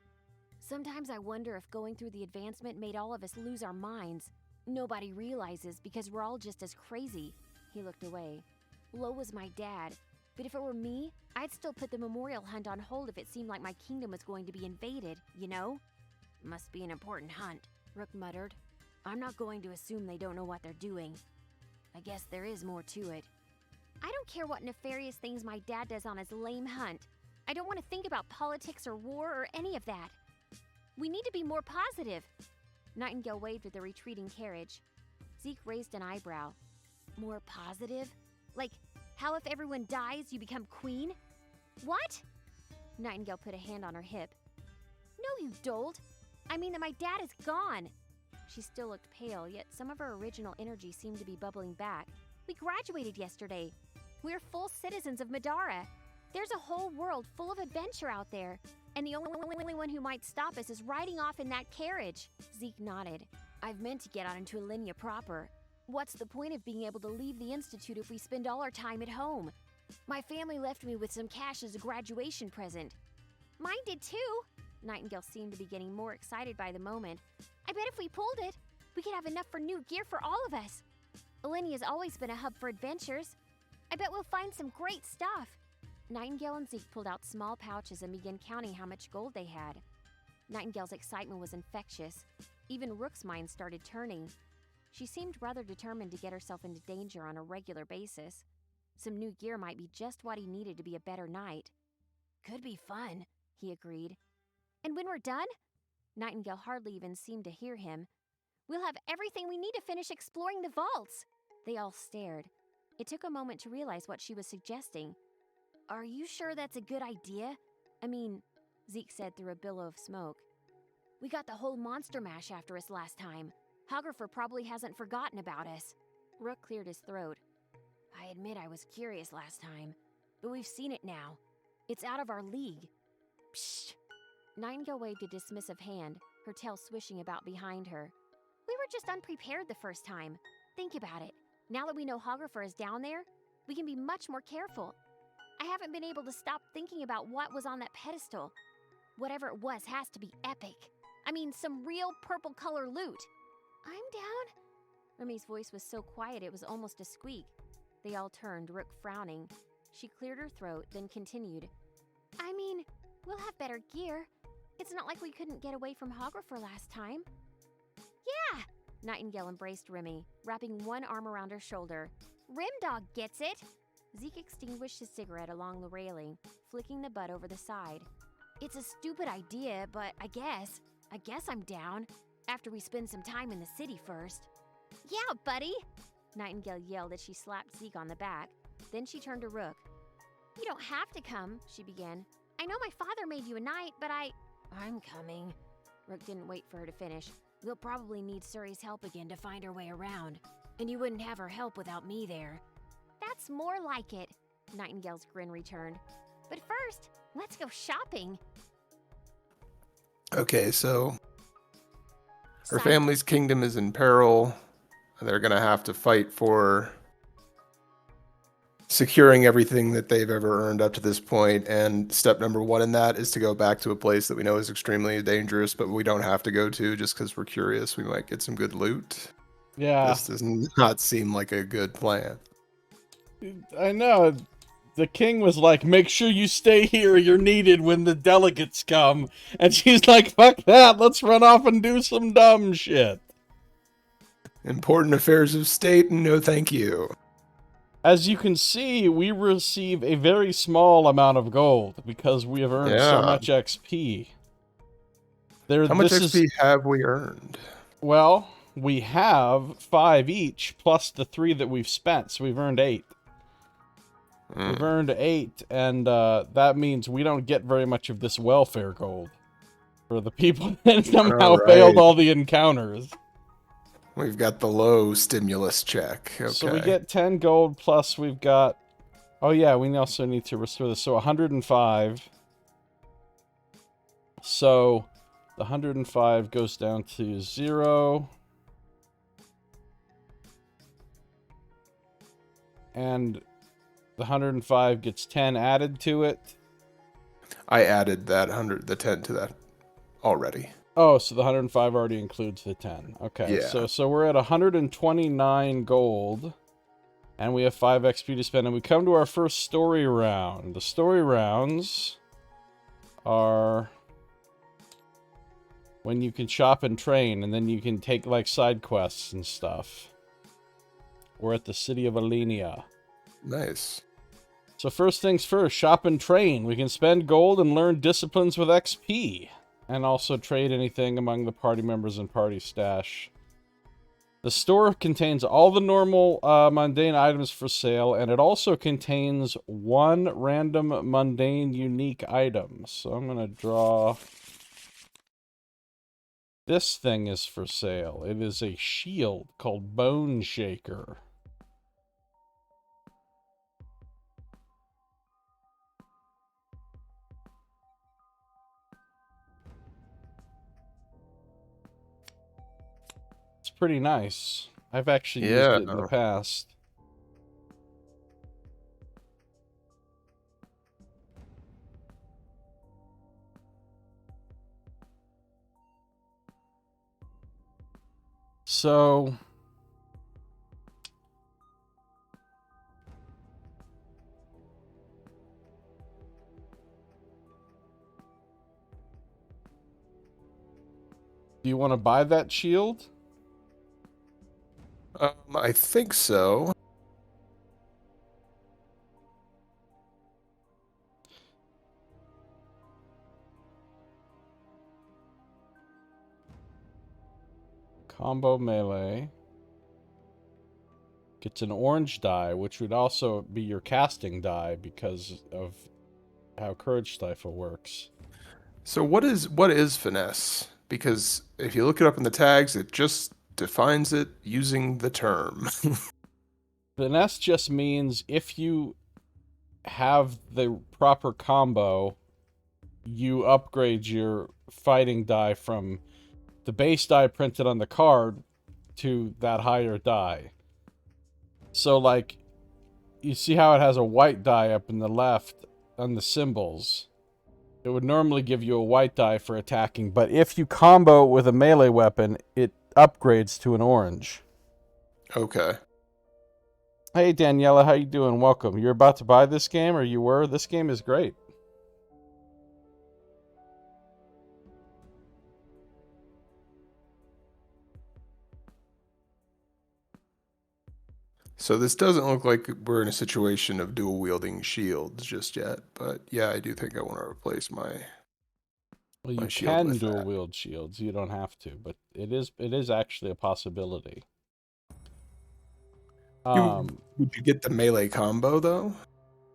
Sometimes I wonder if going through the advancement made all of us lose our minds. Nobody realizes because we're all just as crazy. He looked away. Lo was my dad, but if it were me, I'd still put the memorial hunt on hold if it seemed like my kingdom was going to be invaded, you know? Must be an important hunt, Rook muttered. I'm not going to assume they don't know what they're doing. I guess there is more to it. I don't care what nefarious things my dad does on his lame hunt. I don't want to think about politics or war or any of that. We need to be more positive. Nightingale waved at the retreating carriage. Zeke raised an eyebrow. More positive? Like, how if everyone dies, you become queen? What? Nightingale put a hand on her hip. No, you dolt. I mean that my dad is gone. She still looked pale, yet some of her original energy seemed to be bubbling back. We graduated yesterday. We're full citizens of Middara. There's a whole world full of adventure out there, and the only one who might stop us is riding off in that carriage. Zeke nodded. I've meant to get out into Alinea proper. What's the point of being able to leave the Institute if we spend all our time at home? My family left me with some cash as a graduation present. Mine did too. Nightingale seemed to be getting more excited by the moment. I bet if we pulled it, we could have enough for new gear for all of us. Alinea's always been a hub for adventures. I bet we'll find some great stuff. Nightingale and Zeke pulled out small pouches and began counting how much gold they had. Nightingale's excitement was infectious. Even Rook's mind started turning. She seemed rather determined to get herself into danger on a regular basis. Some new gear might be just what he needed to be a better knight. Could be fun, he agreed. And when we're done? Nightingale hardly even seemed to hear him. We'll have everything we need to finish exploring the vaults. They all stared. It took a moment to realize what she was suggesting. Are you sure that's a good idea? I mean, Zeke said through a billow of smoke. We got the whole monster mash after us last time. Hographer probably hasn't forgotten about us. Rook cleared his throat. I admit I was curious last time, but we've seen it now. It's out of our league. Psst. Nightingale waved a dismissive hand, her tail swishing about behind her. We were just unprepared the first time. Think about it. Now that we know Hographer is down there, we can be much more careful. I haven't been able to stop thinking about what was on that pedestal. Whatever it was has to be epic. I mean, some real purple color loot. I'm down. Remy's voice was so quiet it was almost a squeak. They all turned, Rook frowning. She cleared her throat, then continued. I mean, we'll have better gear. It's not like we couldn't get away from Hographer last time. Yeah! Nightingale embraced Remy, wrapping one arm around her shoulder. Rimdog gets it! Zeke extinguished his cigarette along the railing, flicking the butt over the side. It's a stupid idea, but I guess I'm down. After we spend some time in the city first. Yeah, buddy! Nightingale yelled as she slapped Zeke on the back. Then she turned to Rook. You don't have to come, she began. I know my father made you a knight, but I'm coming. Rook didn't wait for her to finish. We'll probably need Suri's help again to find our way around. And you wouldn't have her help without me there. That's more like it, Nightingale's grin returned. But first, let's go shopping. Okay, so her family's kingdom is in peril. They're going to have to fight for securing everything that they've ever earned up to this point. And step number one in that is to go back to a place that we know is extremely dangerous, but we don't have to go to just because we're curious. We might get some good loot. Yeah. This does not seem like a good plan. I know. The king was like, make sure you stay here. You're needed when the delegates come. And she's like, fuck that. Let's run off and do some dumb shit. Important affairs of state, no thank you. As you can see, we receive a very small amount of gold because we have earned so much XP. How much XP have we earned? Well, we have 5 each, plus the 3 that we've spent, so we've earned 8. We've earned 8, and that means we don't get very much of this welfare gold for the people that somehow failed all the encounters. We've got the low stimulus check. Okay. So we get 10 gold, plus we've got... Oh yeah, we also need to restore this. So 105. So the 105 goes down to 0. And the 105 gets 10 added to it. I added that the 10 to that already. Oh, so the 105 already includes the 10. Okay, yeah. So we're at 129 gold. And we have 5 XP to spend. And we come to our first story round. The story rounds are when you can shop and train. And then you can take, like, side quests and stuff. We're at the city of Alenia. Nice. So first things first, shop and train. We can spend gold and learn disciplines with XP. And also trade anything among the party members and party stash. The store contains all the normal mundane items for sale, and it also contains 1 random mundane unique item. So I'm going to draw... This thing is for sale. It is a shield called Bone Shaker. Pretty nice. I've actually used it in the past. So do you want to buy that shield? I think so. Combo melee. Gets an orange die, which would also be your casting die because of how Courage Stifle works. So what is finesse? Because if you look it up in the tags, it just defines it using the term. Finesse just means if you have the proper combo, you upgrade your fighting die from the base die printed on the card to that higher die. So, like, you see how it has a white die up in the left on the symbols? It would normally give you a white die for attacking, but if you combo with a melee weapon, it upgrades to an orange. Okay. Hey, Daniela, how you doing? Welcome. You're about to buy this game, or you were? This game is great. So this doesn't look like we're in a situation of dual wielding shields just yet, but yeah, I do think I want to replace my Well, you shield can with dual that. wield shields. You don't have to, but it is actually a possibility. Would you get the melee combo though?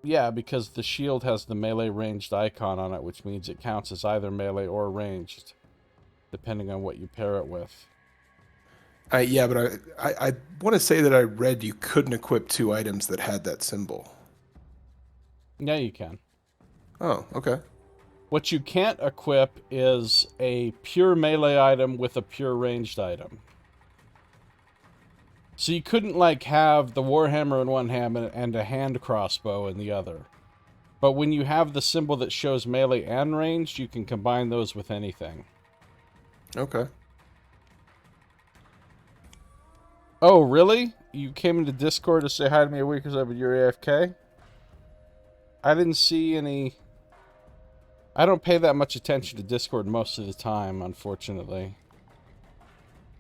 Yeah, because the shield has the melee ranged icon on it, which means it counts as either melee or ranged, depending on what you pair it with. Yeah, but I want to say that I read you couldn't equip two items that had that symbol. Yeah, you can. Oh, okay. What you can't equip is a pure melee item with a pure ranged item. So you couldn't, like, have the Warhammer in one hand and a hand crossbow in the other. But when you have the symbol that shows melee and ranged, you can combine those with anything. Okay. Oh, really? You came into Discord to say hi to me a week or so, but you're AFK? I didn't see any... I don't pay that much attention to Discord most of the time, unfortunately.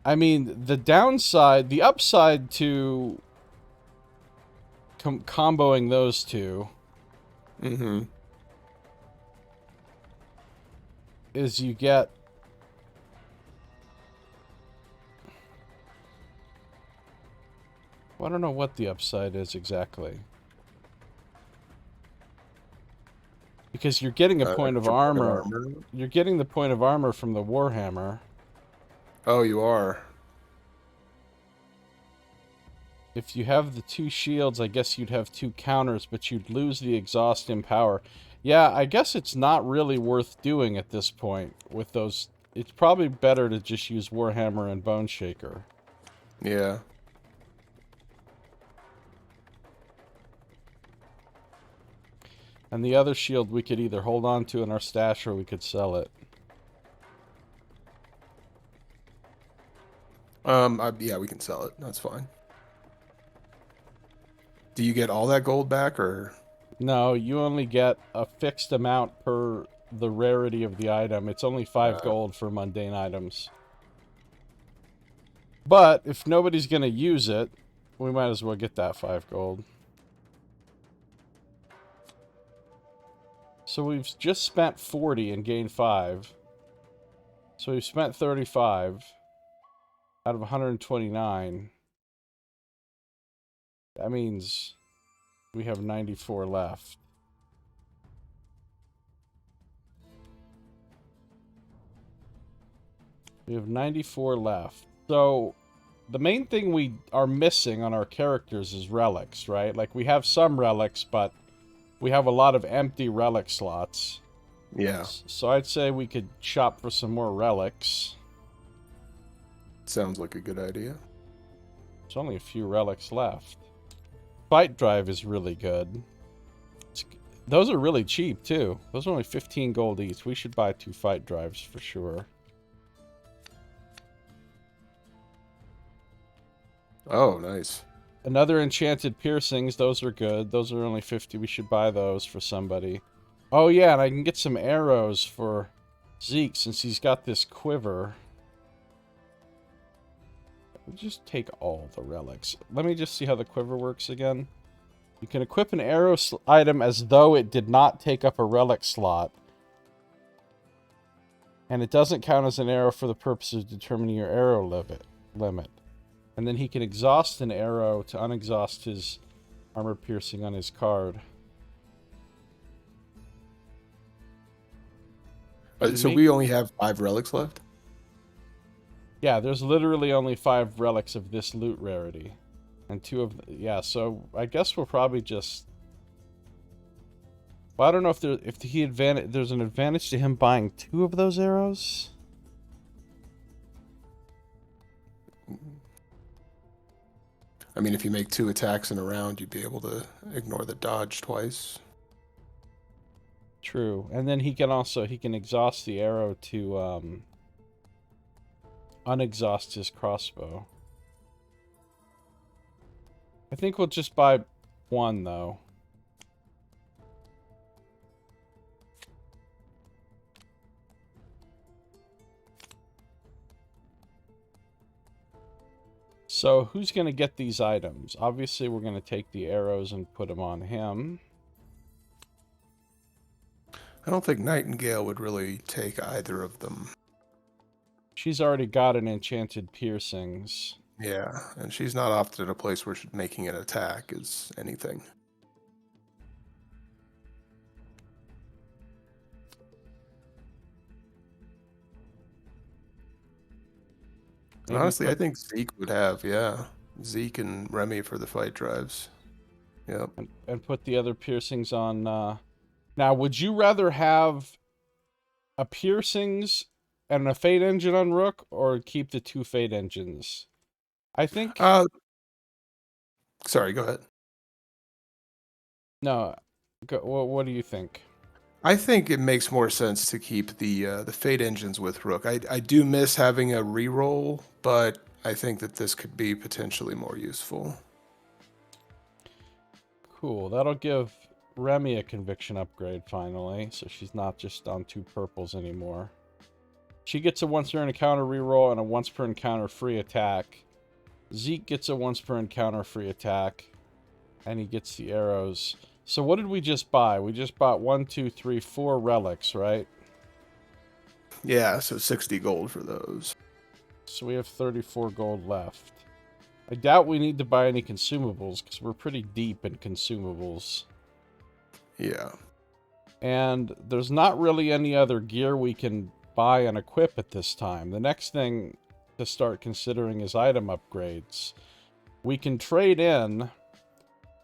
I mean, the upside to comboing those two is you get... Well, I don't know what the upside is exactly. Because you're getting a point of Extra point of armor. armor. You're getting the point of armor from the Warhammer. Oh, you are. If you have the two shields, I guess you'd have two counters, but you'd lose the exhaust in power. Yeah, I guess it's not really worth doing at this point with those. It's probably better to just use Warhammer and Bone Shaker. Yeah. And the other shield we could either hold on to in our stash or we could sell it. Yeah, we can sell it. That's fine. Do you get all that gold back, or? No, you only get a fixed amount per the rarity of the item. It's only 5 gold for mundane items. But if nobody's going to use it, we might as well get that 5 gold. So we've just spent 40 and gained 5. So we've spent 35 out of 129. That means we have 94 left. We have 94 left. So the main thing we are missing on our characters is relics, right? Like, we have some relics, but we have a lot of empty relic slots. Yeah. So I'd say we could shop for some more relics. Sounds like a good idea. There's only a few relics left. Fight drive is really good. Those are really cheap, too. Those are only 15 gold each. We should buy 2 fight drives for sure. Oh, nice. Another enchanted piercings. Those are good. Those are only 50. We should buy those for somebody. Oh, yeah, and I can get some arrows for Zeke since he's got this quiver. We'll just take all the relics. Let me just see how the quiver works again. You can equip an arrow item as though it did not take up a relic slot. And it doesn't count as an arrow for the purpose of determining your arrow limit. And then he can exhaust an arrow to unexhaust his armor piercing on his card. So we only have 5 relics left? Yeah, there's literally only 5 relics of this loot rarity. And 2 of... Yeah, so I guess we'll probably just... Well, I don't know if there's an advantage to him buying 2 of those arrows. I mean, if you make 2 attacks in a round, you'd be able to ignore the dodge twice. True. And then he can exhaust the arrow to unexhaust his crossbow. I think we'll just buy one, though. So, who's going to get these items? Obviously, we're going to take the arrows and put them on him. I don't think Nightingale would really take either of them. She's already got an enchanted piercings. Yeah, and she's not often at a place where making an attack is anything. Maybe Honestly, I think Zeke would have, yeah. Zeke and Remy for the fight drives. Yep. And put the other piercings on. Now, would you rather have a piercings and a fate engine on Rook, or keep the 2 fate engines? I think... Sorry, go ahead. No, what do you think? I think it makes more sense to keep the fate engines with Rook. I do miss having a reroll, but I think that this could be potentially more useful. Cool. That'll give Remy a conviction upgrade finally, so she's not just on 2 purples anymore. She gets a once per encounter reroll and a once per encounter free attack. Zeke gets a once per encounter free attack, and he gets the arrows. So what did we just buy? We just bought 1, 2, 3, 4 relics, right? Yeah, so 60 gold for those. So we have 34 gold left. I doubt we need to buy any consumables, because we're pretty deep in consumables. Yeah. And there's not really any other gear we can buy and equip at this time. The next thing to start considering is item upgrades. We can trade in...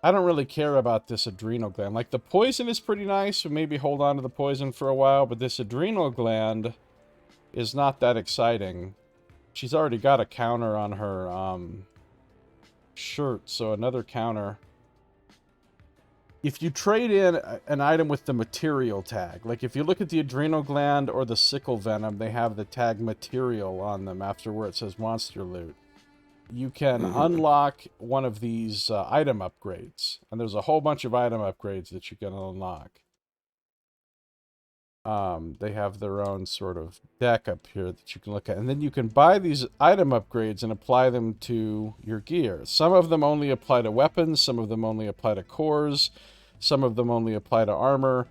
I don't really care about this adrenal gland. Like, the poison is pretty nice, so maybe hold on to the poison for a while, but this adrenal gland is not that exciting. She's already got a counter on her shirt, so another counter. If you trade in an item with the material tag, like if you look at the adrenal gland or the sickle venom, they have the tag material on them after where it says monster loot. You can unlock one of these item upgrades. And there's a whole bunch of item upgrades that you can unlock. They have their own sort of deck up here that you can look at. And then you can buy these item upgrades and apply them to your gear. Some of them only apply to weapons. Some of them only apply to cores. Some of them only apply to armor.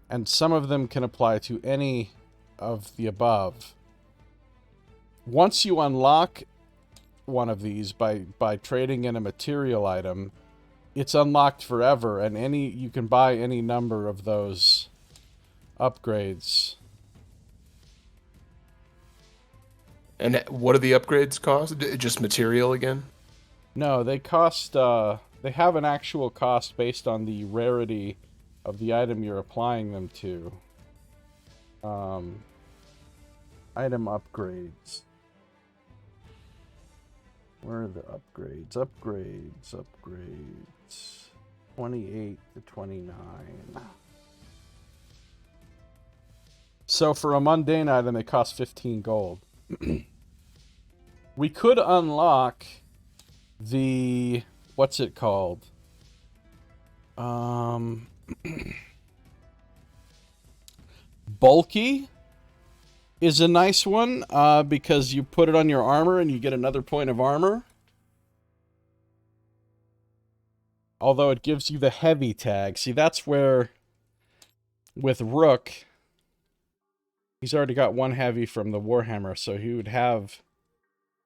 And some of them can apply to any of the above. Once you unlock one of these by trading in a material item, it's unlocked forever, and you can buy any number of those upgrades. And what do the upgrades cost? Just material again? No, they cost, they have an actual cost based on the rarity of the item you're applying them to. Item upgrades. Where are the upgrades? Upgrades. 28 to 29. So for a mundane item, it costs 15 gold. We could unlock the... What's it called? Bulky is a nice one, because you put it on your armor and you get another point of armor. Although it gives you the heavy tag. See, that's where, with Rook, he's already got 1 heavy from the Warhammer, so he would have...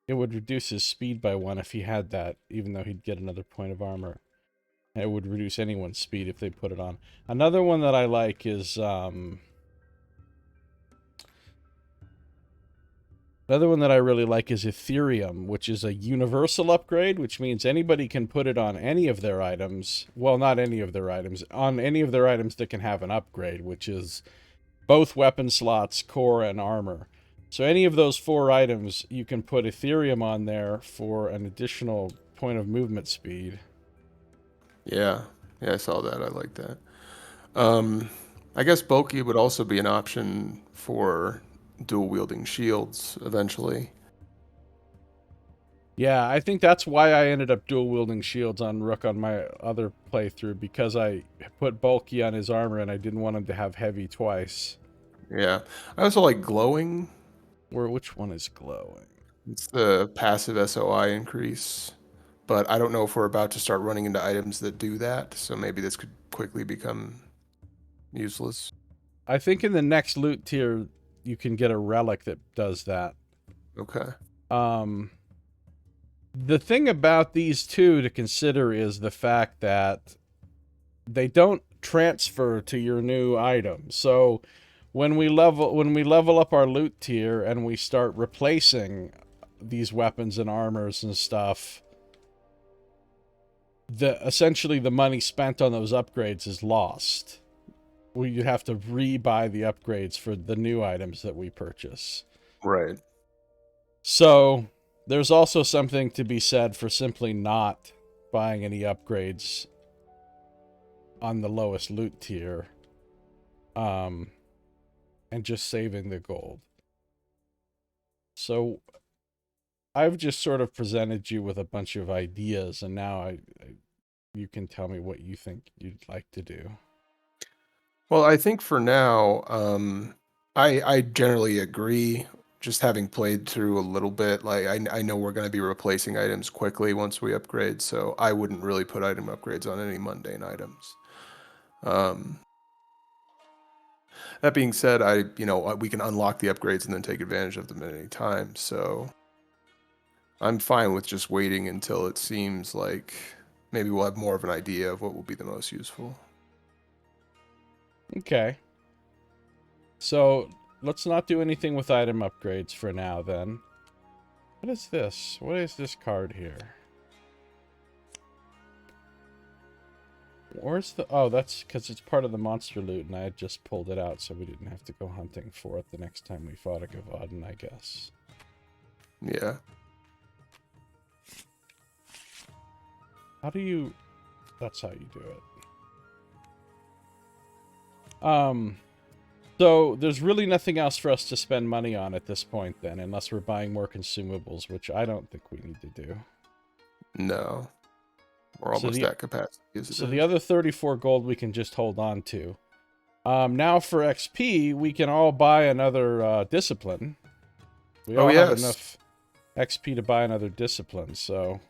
It would reduce his speed by 1 if he had that, even though he'd get another point of armor. And it would reduce anyone's speed if they put it on. Another one that I like is... Another one that I really like is Ethereum, which is a universal upgrade, which means anybody can put it on any of their items. Well, not any of their items. On any of their items that can have an upgrade, which is both weapon slots, core, and armor. So any of those 4 items, you can put Ethereum on there for an additional point of movement speed. Yeah. Yeah, I saw that. I like that. I guess bulky would also be an option for dual-wielding shields eventually. Yeah, I think that's why I ended up dual-wielding shields on Rook on my other playthrough, because I put bulky on his armor and I didn't want him to have heavy twice. Yeah. I also like glowing. Which one is glowing? It's the passive SOI increase. But I don't know if we're about to start running into items that do that, so maybe this could quickly become useless. I think in the next loot tier, you can get a relic that does that. Okay. The thing about these two to consider is the fact that they don't transfer to your new item. So when we level up our loot tier and we start replacing these weapons and armors and stuff, essentially the money spent on those upgrades is lost. You have to re-buy the upgrades for the new items that we purchase. Right. So there's also something to be said for simply not buying any upgrades on the lowest loot tier, and just saving the gold. So I've just sort of presented you with a bunch of ideas, and now you can tell me what you think you'd like to do. Well, I think for now, I generally agree. Just having played through a little bit, like I know we're going to be replacing items quickly once we upgrade, so I wouldn't really put item upgrades on any mundane items. That being said, we can unlock the upgrades and then take advantage of them at any time. So I'm fine with just waiting until it seems like maybe we'll have more of an idea of what will be the most useful. Okay. So let's not do anything with item upgrades for now, then. What is this? What is this card here? Where's the... Oh, that's because it's part of the monster loot, and I had just pulled it out, so we didn't have to go hunting for it the next time we fought a Gavaden, I guess. Yeah. How do you... That's how you do it. So there's really nothing else for us to spend money on at this point, then, unless we're buying more consumables, which I don't think we need to do. No. We're almost at capacity. So the other 34 gold we can just hold on to. Now for XP, we can all buy another discipline. We all have enough XP to buy another discipline, so...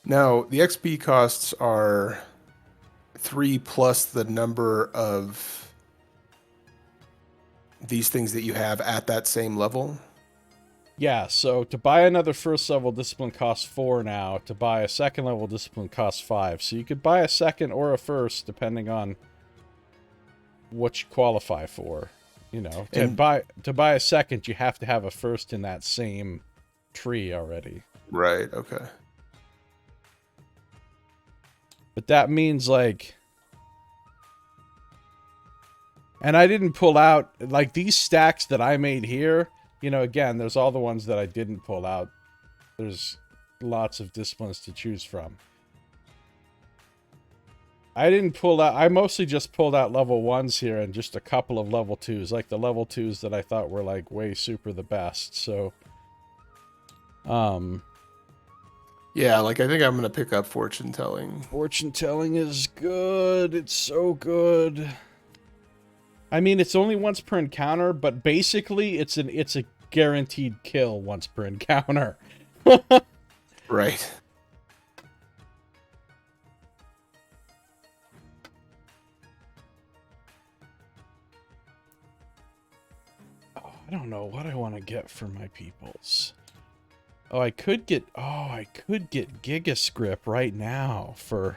Now, the XP costs are 3 plus the number of these things that you have at that same level. Yeah, so to buy another first level discipline costs 4 now. To buy a second level discipline costs 5. So you could buy a second or a first, depending on what you qualify for. You know, to buy a second, you have to have a first in that same tree already. Right, okay. But that means, like... And I didn't pull out... Like, these stacks that I made here... You know, again, there's all the ones that I didn't pull out. There's lots of disciplines to choose from. I didn't pull out... I mostly just pulled out level 1s here and just a couple of level 2s. Like, the level 2s that I thought were, like, way super the best. So... Yeah, like, I think I'm going to pick up fortune telling. Fortune telling is good. It's so good. I mean, it's only once per encounter, but basically it's a guaranteed kill once per encounter. Right. Oh, I don't know what I want to get for my peoples. Oh, I could get Gigascript right now for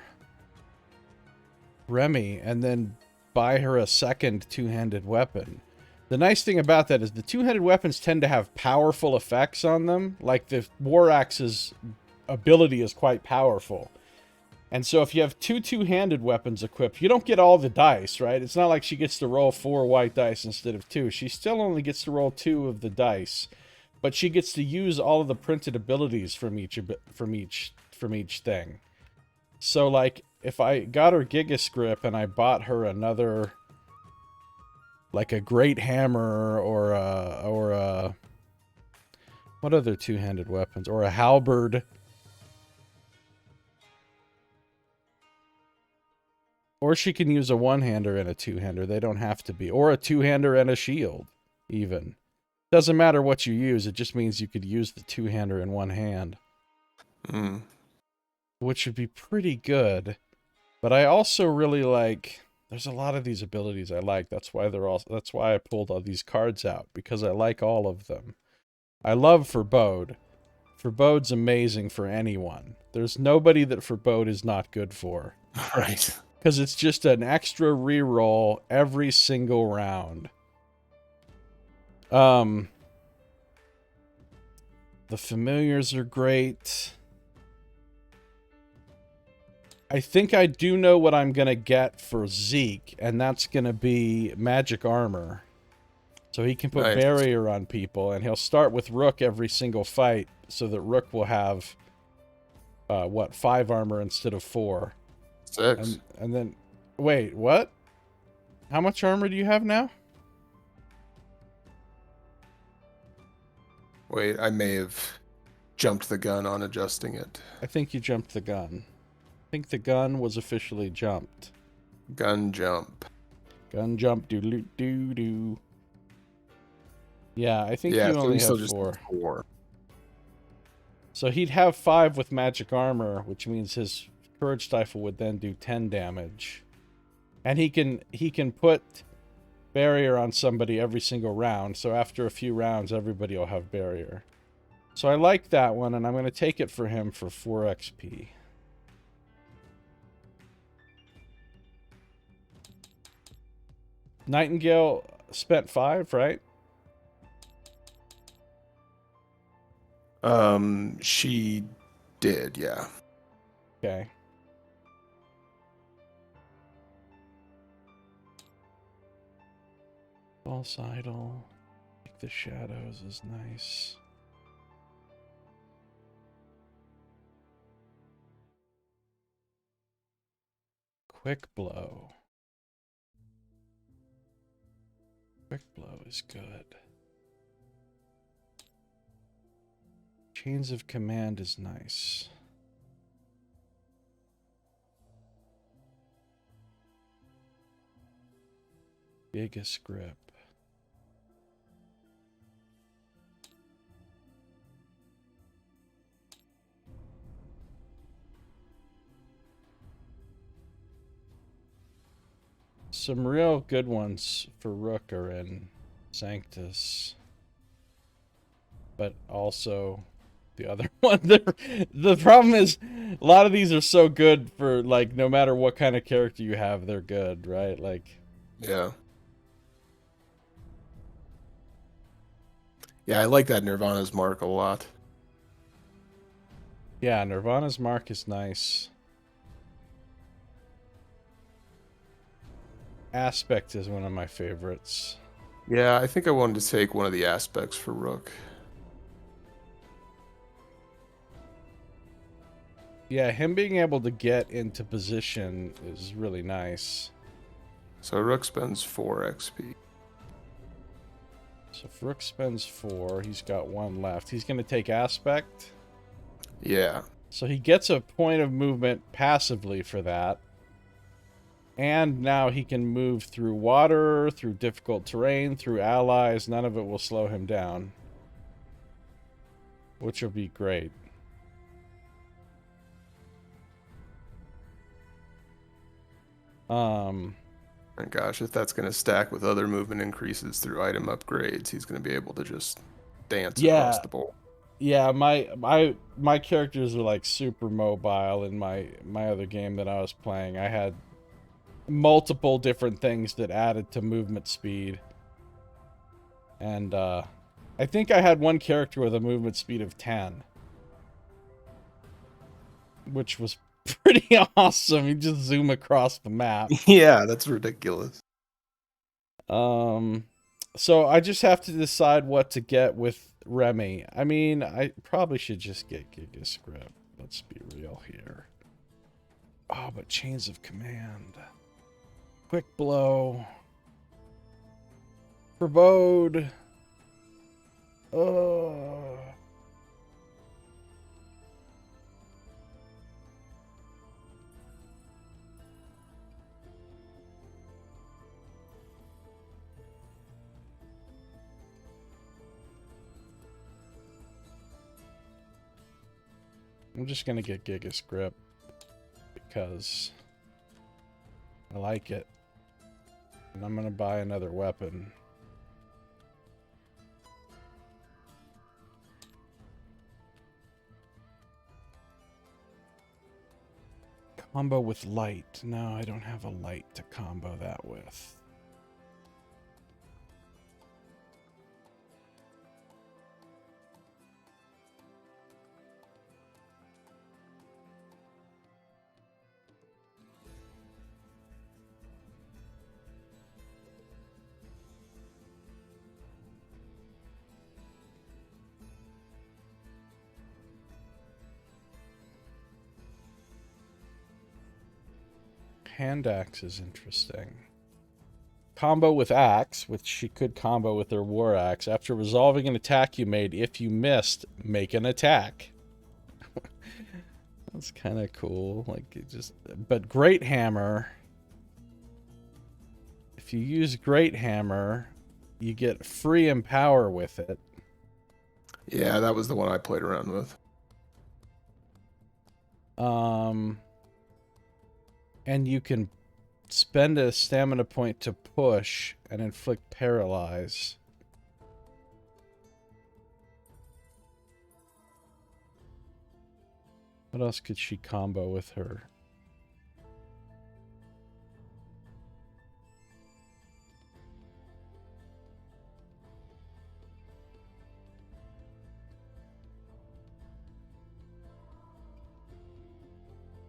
Remy, and then buy her a second two-handed weapon. The nice thing about that is the two-handed weapons tend to have powerful effects on them. Like the War Axe's ability is quite powerful. And so if you have two-handed weapons equipped, you don't get all the dice, right? It's not like she gets to roll 4 white dice instead of 2. She still only gets to roll 2 of the dice. But she gets to use all of the printed abilities from each thing. So, like, if I got her Gigascript and I bought her another, like a Great Hammer or a What other two-handed weapons? Or a halberd. Or she can use a one-hander and a two-hander. They don't have to be. Or a two-hander and a shield, even. Doesn't matter what you use. It just means you could use the two-hander in one hand. Which would be pretty good. But I also really like... There's a lot of these abilities I like. That's why I pulled all these cards out. Because I like all of them. I love Forebode. Forebode's amazing for anyone. There's nobody that Forebode is not good for. Right. Because it's just an extra reroll every single round. The familiars are great. I think I do know what I'm going to get for Zeke, and that's going to be magic armor. So he can put barrier on people, and he'll start with Rook every single fight, so that Rook will have, 5 armor instead of 4. 6. And then, wait, what? How much armor do you have now? Wait, I may have jumped the gun on adjusting it. I think you jumped the gun. I think the gun was officially jumped. Gun jump. Gun jump, doo-doo-doo-doo. Yeah, I think you so only we still have just 4. 4. So he'd have 5 with magic armor, which means his Courage Stifle would then do 10 damage. And he can put barrier on somebody every single round, so after a few rounds, everybody will have barrier. So I like that one, and I'm going to take it for him for 4 XP. Nightingale spent 5, right? She did, yeah. Okay. False Idol. Like the shadows is nice. Quick Blow. Quick Blow is good. Chains of Command is nice. Biggest Grip. Some real good ones for Rook are in Sanctus. But also the other one. The problem is a lot of these are so good for, like, no matter what kind of character you have, they're good, right? Like, yeah. Yeah, I like that Nirvana's Mark a lot. Yeah, Nirvana's Mark is nice. Aspect is one of my favorites. Yeah, I think I wanted to take one of the aspects for Rook. Yeah, him being able to get into position is really nice. So Rook spends 4 XP. So if Rook spends 4, he's got 1 left. He's going to take Aspect. Yeah. So he gets a point of movement passively for that. And now he can move through water, through difficult terrain, through allies. None of it will slow him down. Which will be great. And gosh, if that's going to stack with other movement increases through item upgrades, he's going to be able to just dance across the board. Yeah, my characters are like super mobile in my other game that I was playing. I had multiple different things that added to movement speed. And I think I had one character with a movement speed of 10. Which was pretty awesome. You just zoom across the map. Yeah, that's ridiculous. So I just have to decide what to get with Remy. I mean, I probably should just get Giga Grip. Let's be real here. Oh, but Chains of Command. Quick Blow. Forebode. I'm just going to get Gigas Grip because I like it. And I'm going to buy another weapon. Combo with light. No, I don't have a light to combo that with. Hand axe is interesting. Combo with axe, which she could combo with her war axe. After resolving an attack you made, if you missed, make an attack. That's kind of cool. Like it just, but Great Hammer. If you use Great Hammer, you get free empower with it. Yeah, that was the one I played around with. And you can spend a stamina point to push and inflict paralyze. What else could she combo with her?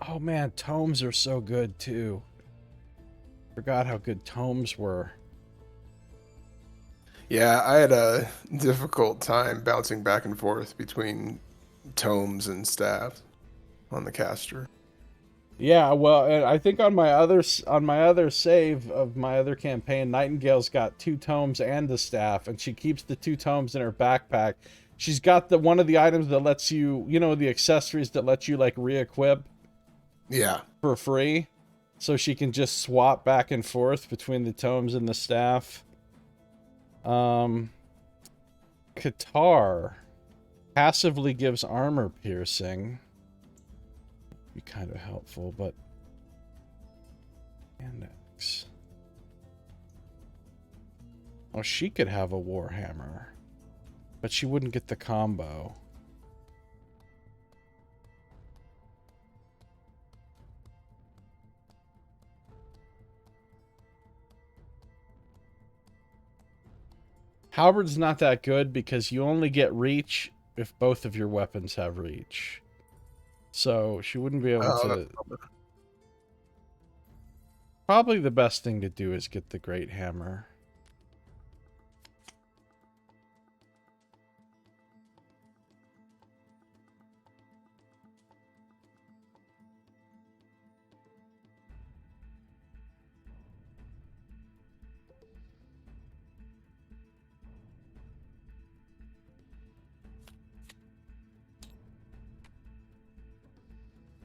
Oh man, tomes are so good too. Forgot how good tomes were. Yeah, I had a difficult time bouncing back and forth between tomes and staff on the caster. Yeah, well, and I think on my other save of my other campaign, Nightingale's got 2 tomes and the staff, and she keeps the 2 tomes in her backpack. She's got the one of the items that lets you, you know, the accessories that let you like re-equip. Yeah. For free, so she can just swap back and forth between the tomes and the staff. Qatar passively gives armor piercing. Be kind of helpful, but hand axe. Oh, she could have a warhammer, but she wouldn't get the combo. Halberd's not that good because you only get reach if both of your weapons have reach. So she wouldn't be able to... Probably the best thing to do is get the Great Hammer.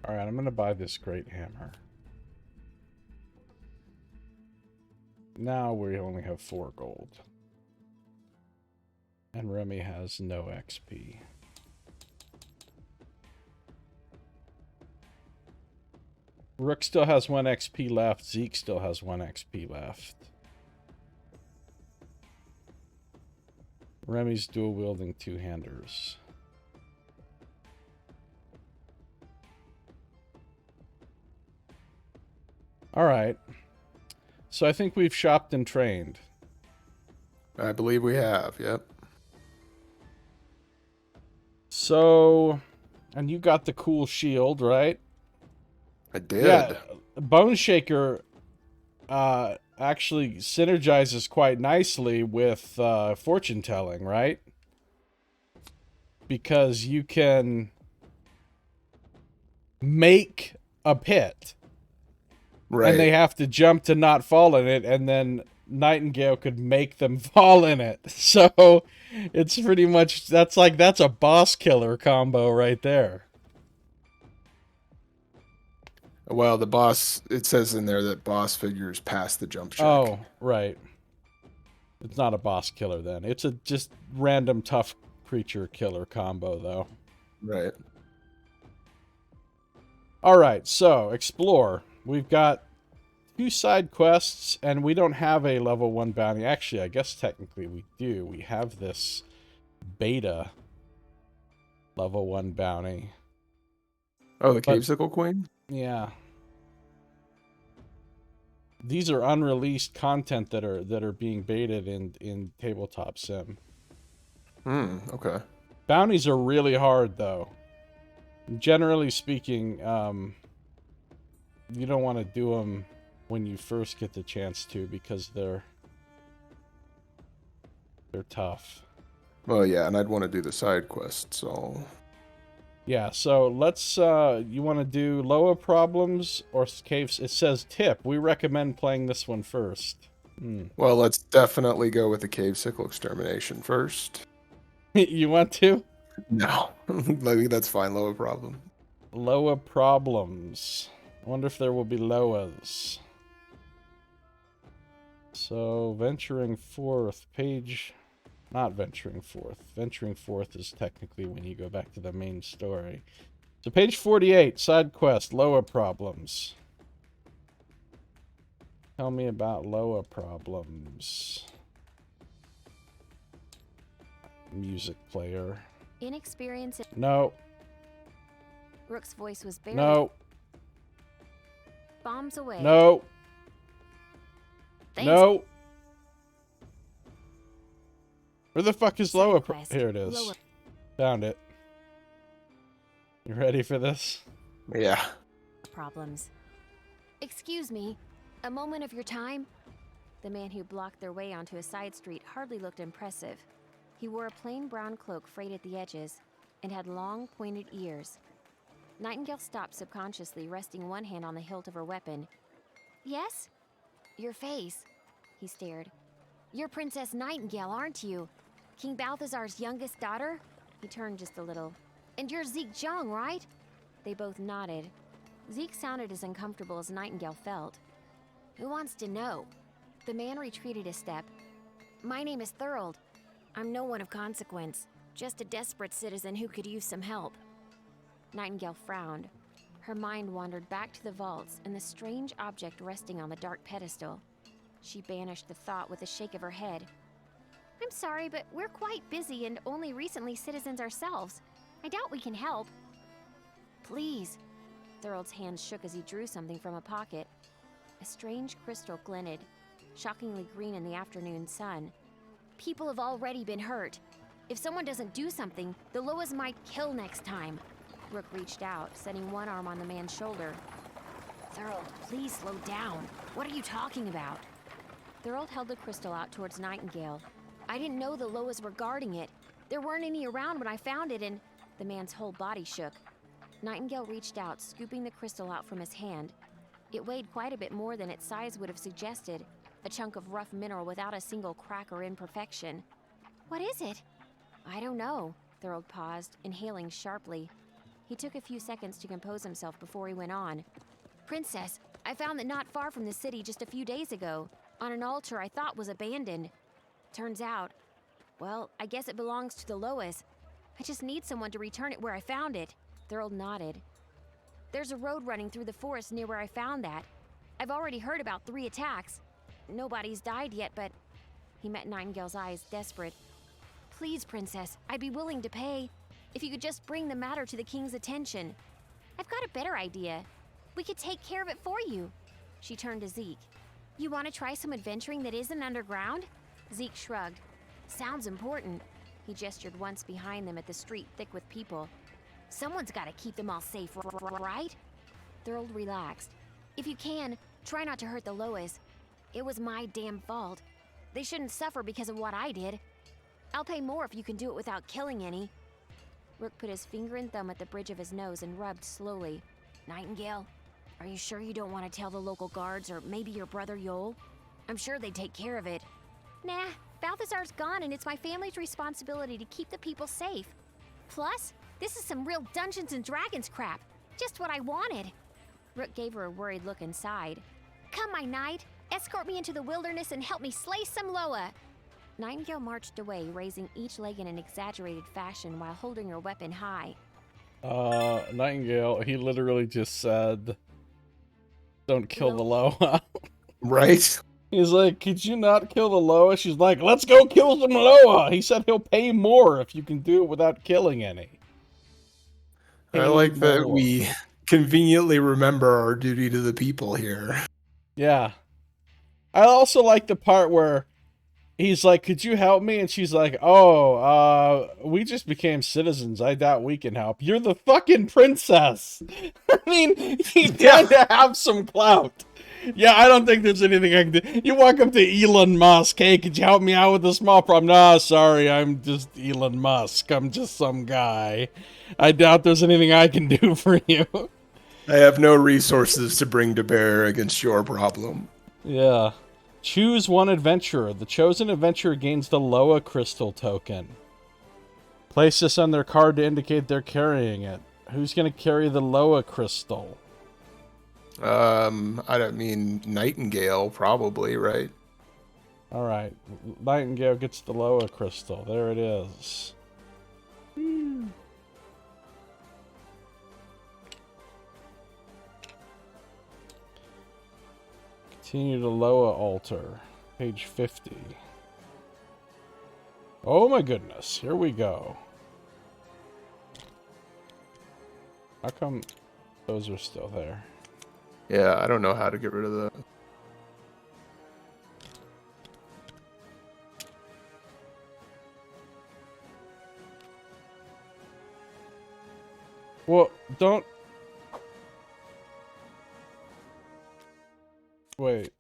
Alright, I'm going to buy this Great Hammer. Now we only have 4 gold. And Remy has no XP. Rook still has 1 XP left. Zeke still has 1 XP left. Remy's dual-wielding 2-handers. Alright. So I think we've shopped and trained. I believe we have, yep. So, and you got the cool shield, right? I did. Yeah, Bone Shaker actually synergizes quite nicely with fortune telling, right? Because you can make a pit. Right. And they have to jump to not fall in it, and then Nightingale could make them fall in it. So it's pretty much, that's a boss killer combo right there. Well, the boss, it says in there that boss figures pass the jump check. Oh, right. It's not a boss killer then. It's a just random tough creature killer combo, though. Right. All right, so explore. We've got 2 side quests, and we don't have a level 1 bounty. Actually, I guess technically we do. We have this beta level 1 bounty. Oh, the But- Cavesicle Queen? Yeah. These are unreleased content that are being baited in Tabletop Sim. Okay. Bounties are really hard, though. Generally speaking, you don't want to do them when you first get the chance to, because they're tough. Well, yeah, and I'd want to do the side quest, so... Yeah, so let's, you want to do Loa problems or caves? It says tip. We recommend playing this one first. Well, let's definitely go with the Cavesicle Extermination first. You want to? No. Maybe that's fine, Loa problem. Loa problems. I wonder if there will be Loas. So, venturing forth, page... Not venturing forth. Venturing forth is technically when you go back to the main story. So, page 48, side quest, Loa problems. Tell me about Loa problems. Music player. Inexperience. No. Rook's voice was barely. No. Bombs away. No. Thanks. No. Where the fuck is Side Loa? quest. Here it is. Loa. Found it. You ready for this? Yeah. Problems. Excuse me, a moment of your time? The man who blocked their way onto a side street hardly looked impressive. He wore a plain brown cloak frayed at the edges and had long, pointed ears. Nightingale stopped subconsciously, resting one hand on the hilt of her weapon. Yes? Your face. He stared. You're Princess Nightingale, aren't you? King Balthazar's youngest daughter? He turned just a little. And you're Zeke Jung, right? They both nodded. Zeke sounded as uncomfortable as Nightingale felt. Who wants to know? The man retreated a step. My name is Thorold. I'm no one of consequence, just a desperate citizen who could use some help. Nightingale frowned. Her mind wandered back to the vaults and the strange object resting on the dark pedestal. She banished the thought with a shake of her head. I'm sorry, but we're quite busy and only recently citizens ourselves. I doubt we can help. Please. Thorold's hand shook as he drew something from a pocket. A strange crystal glinted, shockingly green in the afternoon sun. People have already been hurt. If someone doesn't do something, the Loas might kill next time. Rook reached out, setting one arm on the man's shoulder. Thorold, please slow down. What are you talking about? Thorold held the crystal out towards Nightingale. I didn't know the Loas were guarding it. There weren't any around when I found it, and the man's whole body shook. Nightingale reached out, scooping the crystal out from his hand. It weighed quite a bit more than its size would have suggested. A chunk of rough mineral without a single crack or imperfection. What is it? I don't know. Thorold paused, inhaling sharply. He took a few seconds to compose himself before he went on. Princess, I found that not far from the city just a few days ago, on an altar I thought was abandoned. Turns out, well, I guess it belongs to the Loas. I just need someone to return it where I found it. Thorold nodded. There's a road running through the forest near where I found that. I've already heard about 3 attacks. Nobody's died yet, but... He met Nightingale's eyes, desperate. Please, Princess, I'd be willing to pay. If you could just bring the matter to the king's attention. I've got a better idea. We could take care of it for you. She turned to Zeke. You want to try some adventuring that isn't underground? Zeke shrugged. Sounds important. He gestured once behind them at the street thick with people. Someone's got to keep them all safe, right? Thorold relaxed. If you can, try not to hurt the Loas. It was my damn fault. They shouldn't suffer because of what I did. I'll pay more if you can do it without killing any. Rook put his finger and thumb at the bridge of his nose and rubbed slowly. Nightingale, are you sure you don't want to tell the local guards or maybe your brother Yol? I'm sure they'd take care of it. Nah, Balthazar's gone and it's my family's responsibility to keep the people safe. Plus, this is some real Dungeons and Dragons crap. Just what I wanted. Rook gave her a worried look and sighed. Come, my knight. Escort me into the wilderness and help me slay some Loa. Nightingale marched away, raising each leg in an exaggerated fashion while holding her weapon high. Nightingale, he literally just said, don't kill the Loa. Right? He's like, could you not kill the Loa? She's like, let's go kill some Loa. He said he'll pay more if you can do it without killing any. I like that we conveniently remember our duty to the people here. Yeah. I also like the part where he's like, could you help me? And she's like, oh, we just became citizens. I doubt we can help. You're the fucking princess. I mean, you tend to have some clout. Yeah, I don't think there's anything I can do. You walk up to Elon Musk. Hey, could you help me out with a small problem? No, sorry, I'm just Elon Musk. I'm just some guy. I doubt there's anything I can do for you. I have no resources to bring to bear against your problem. Yeah. Choose one adventurer. The chosen adventurer gains the Loa crystal token. Place this on their card to indicate they're carrying it. Who's going to carry the Loa crystal? I don't mean Nightingale, probably, right? All right. Nightingale gets the Loa crystal. There it is. Continue to Loa altar. Page 50. Oh my goodness. Here we go. How come those are still there? Yeah, I don't know how to get rid of that. Well, don't... Wait.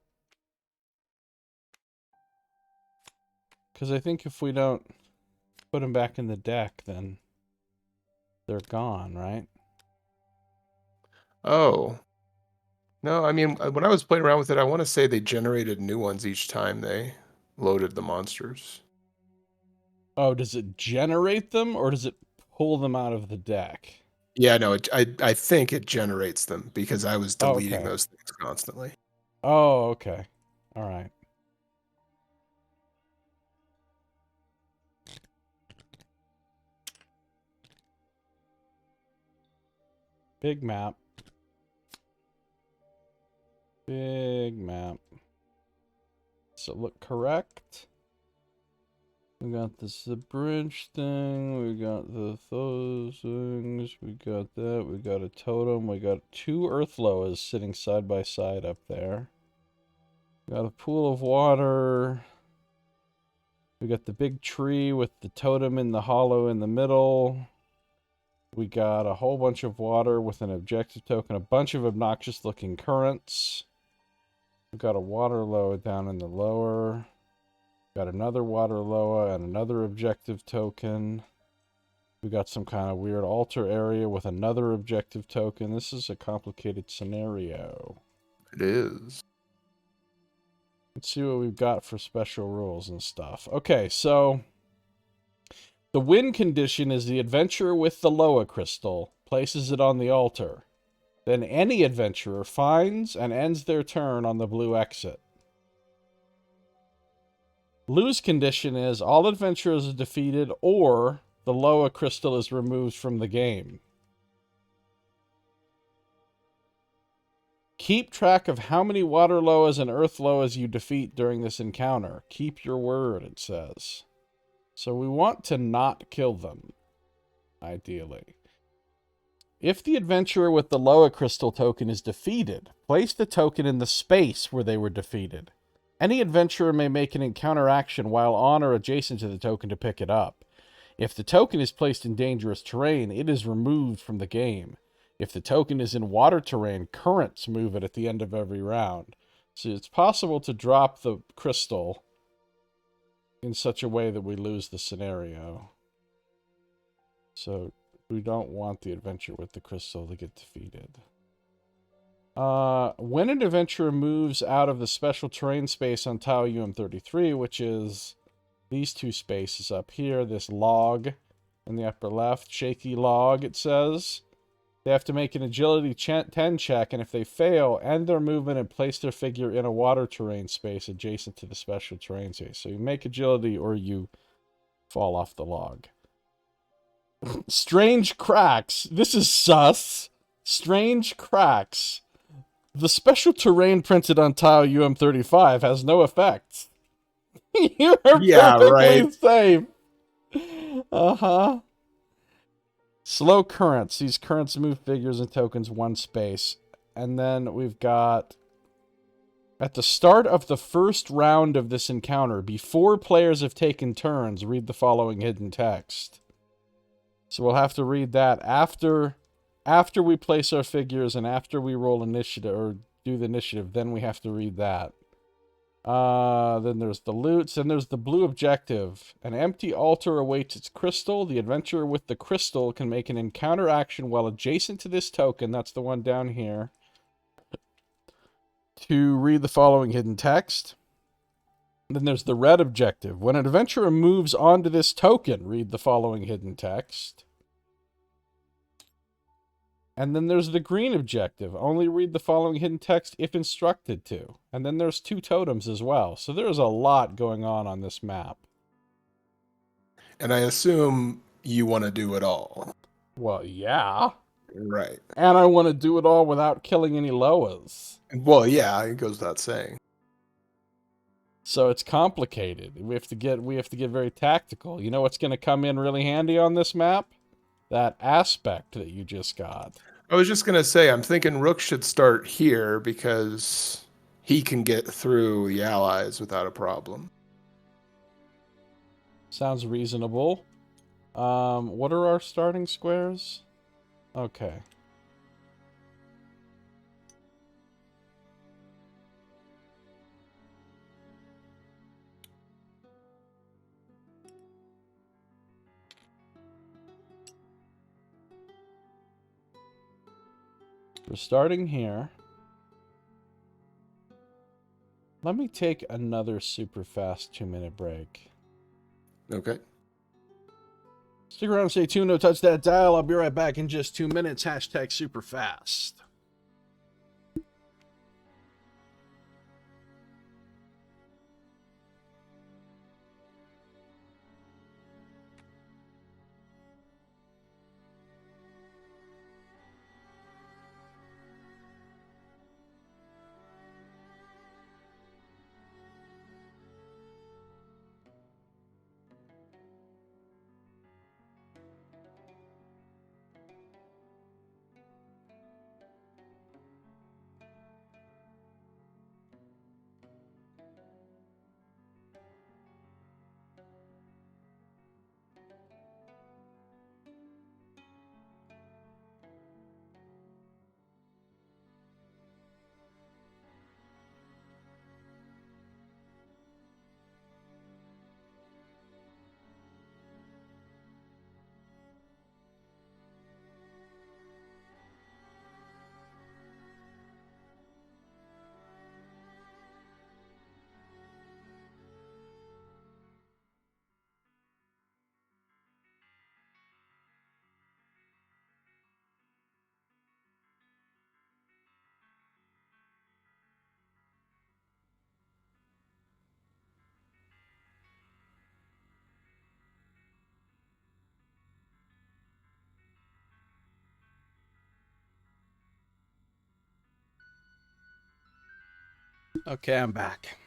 Because I think if we don't put them back in the deck, then they're gone, right? Oh. No, I mean, when I was playing around with it, I want to say they generated new ones each time they loaded the monsters. Oh, does it generate them, or does it pull them out of the deck? Yeah, no, I think it generates them because I was deleting Okay. those things constantly. Oh, okay. All right. Big map. Big map. Does it look correct? We got this the bridge thing. We got those things. We got that. We got a totem. We got 2 earth loas sitting side by side up there. We got a pool of water. We got the big tree with the totem in the hollow in the middle. We got a whole bunch of water with an objective token. A bunch of obnoxious looking currents. We got a water loa down in the lower. Got another water loa and another objective token. We got some kind of weird altar area with another objective token. This is a complicated scenario. It is. Let's see what we've got for special rules and stuff. Okay, so the win condition is the adventurer with the Loa crystal places it on the altar. Then any adventurer finds and ends their turn on the blue exit. Lose condition is all adventurers are defeated or the Loa crystal is removed from the game. Keep track of how many water loas and earth loas you defeat during this encounter. Keep your word, it says. So we want to not kill them, ideally. If the adventurer with the Loa crystal token is defeated, place the token in the space where they were defeated. Any adventurer may make an encounter action while on or adjacent to the token to pick it up. If the token is placed in dangerous terrain, it is removed from the game. If the token is in water terrain, currents move it at the end of every round. So it's possible to drop the crystal in such a way that we lose the scenario. So we don't want the adventurer with the crystal to get defeated. When an adventurer moves out of the special terrain space on tile UM33, which is these 2 spaces up here, this log in the upper left, shaky log, it says, they have to make an agility 10 check, and if they fail, end their movement and place their figure in a water terrain space adjacent to the special terrain space. So you make agility or you fall off the log. Strange cracks. This is sus. Strange cracks. The special terrain printed on tile UM35 has no effect. You are Yeah, perfectly right. safe. Uh-huh. Slow currents. These currents move figures and tokens one space. And then we've got... At the start of the first round of this encounter, before players have taken turns, read the following hidden text. So we'll have to read that after we place our figures and after we roll initiative, or do the initiative, then we have to read that. Then there's the loots, then there's the blue objective. An empty altar awaits its crystal. The adventurer with the crystal can make an encounter action while adjacent to this token, that's the one down here, to read the following hidden text. Then there's the red objective. When an adventurer moves onto this token, read the following hidden text. And then there's the green objective. Only read the following hidden text if instructed to. And then there's 2 totems as well. So there's a lot going on this map. And I assume you want to do it all. Well, yeah. Right. And I want to do it all without killing any Loas. Well, yeah, it goes without saying. So it's complicated. We have to get very tactical. You know what's going to come in really handy on this map? That aspect that you just got. I was just going to say, I'm thinking Rook should start here because he can get through the allies without a problem. Sounds reasonable. What are our starting squares? Okay. We're starting here. Let me take another super fast 2-minute break. Okay. Stick around, stay tuned, no touch that dial. I'll be right back in just 2 minutes. Hashtag super fast. Okay, I'm back.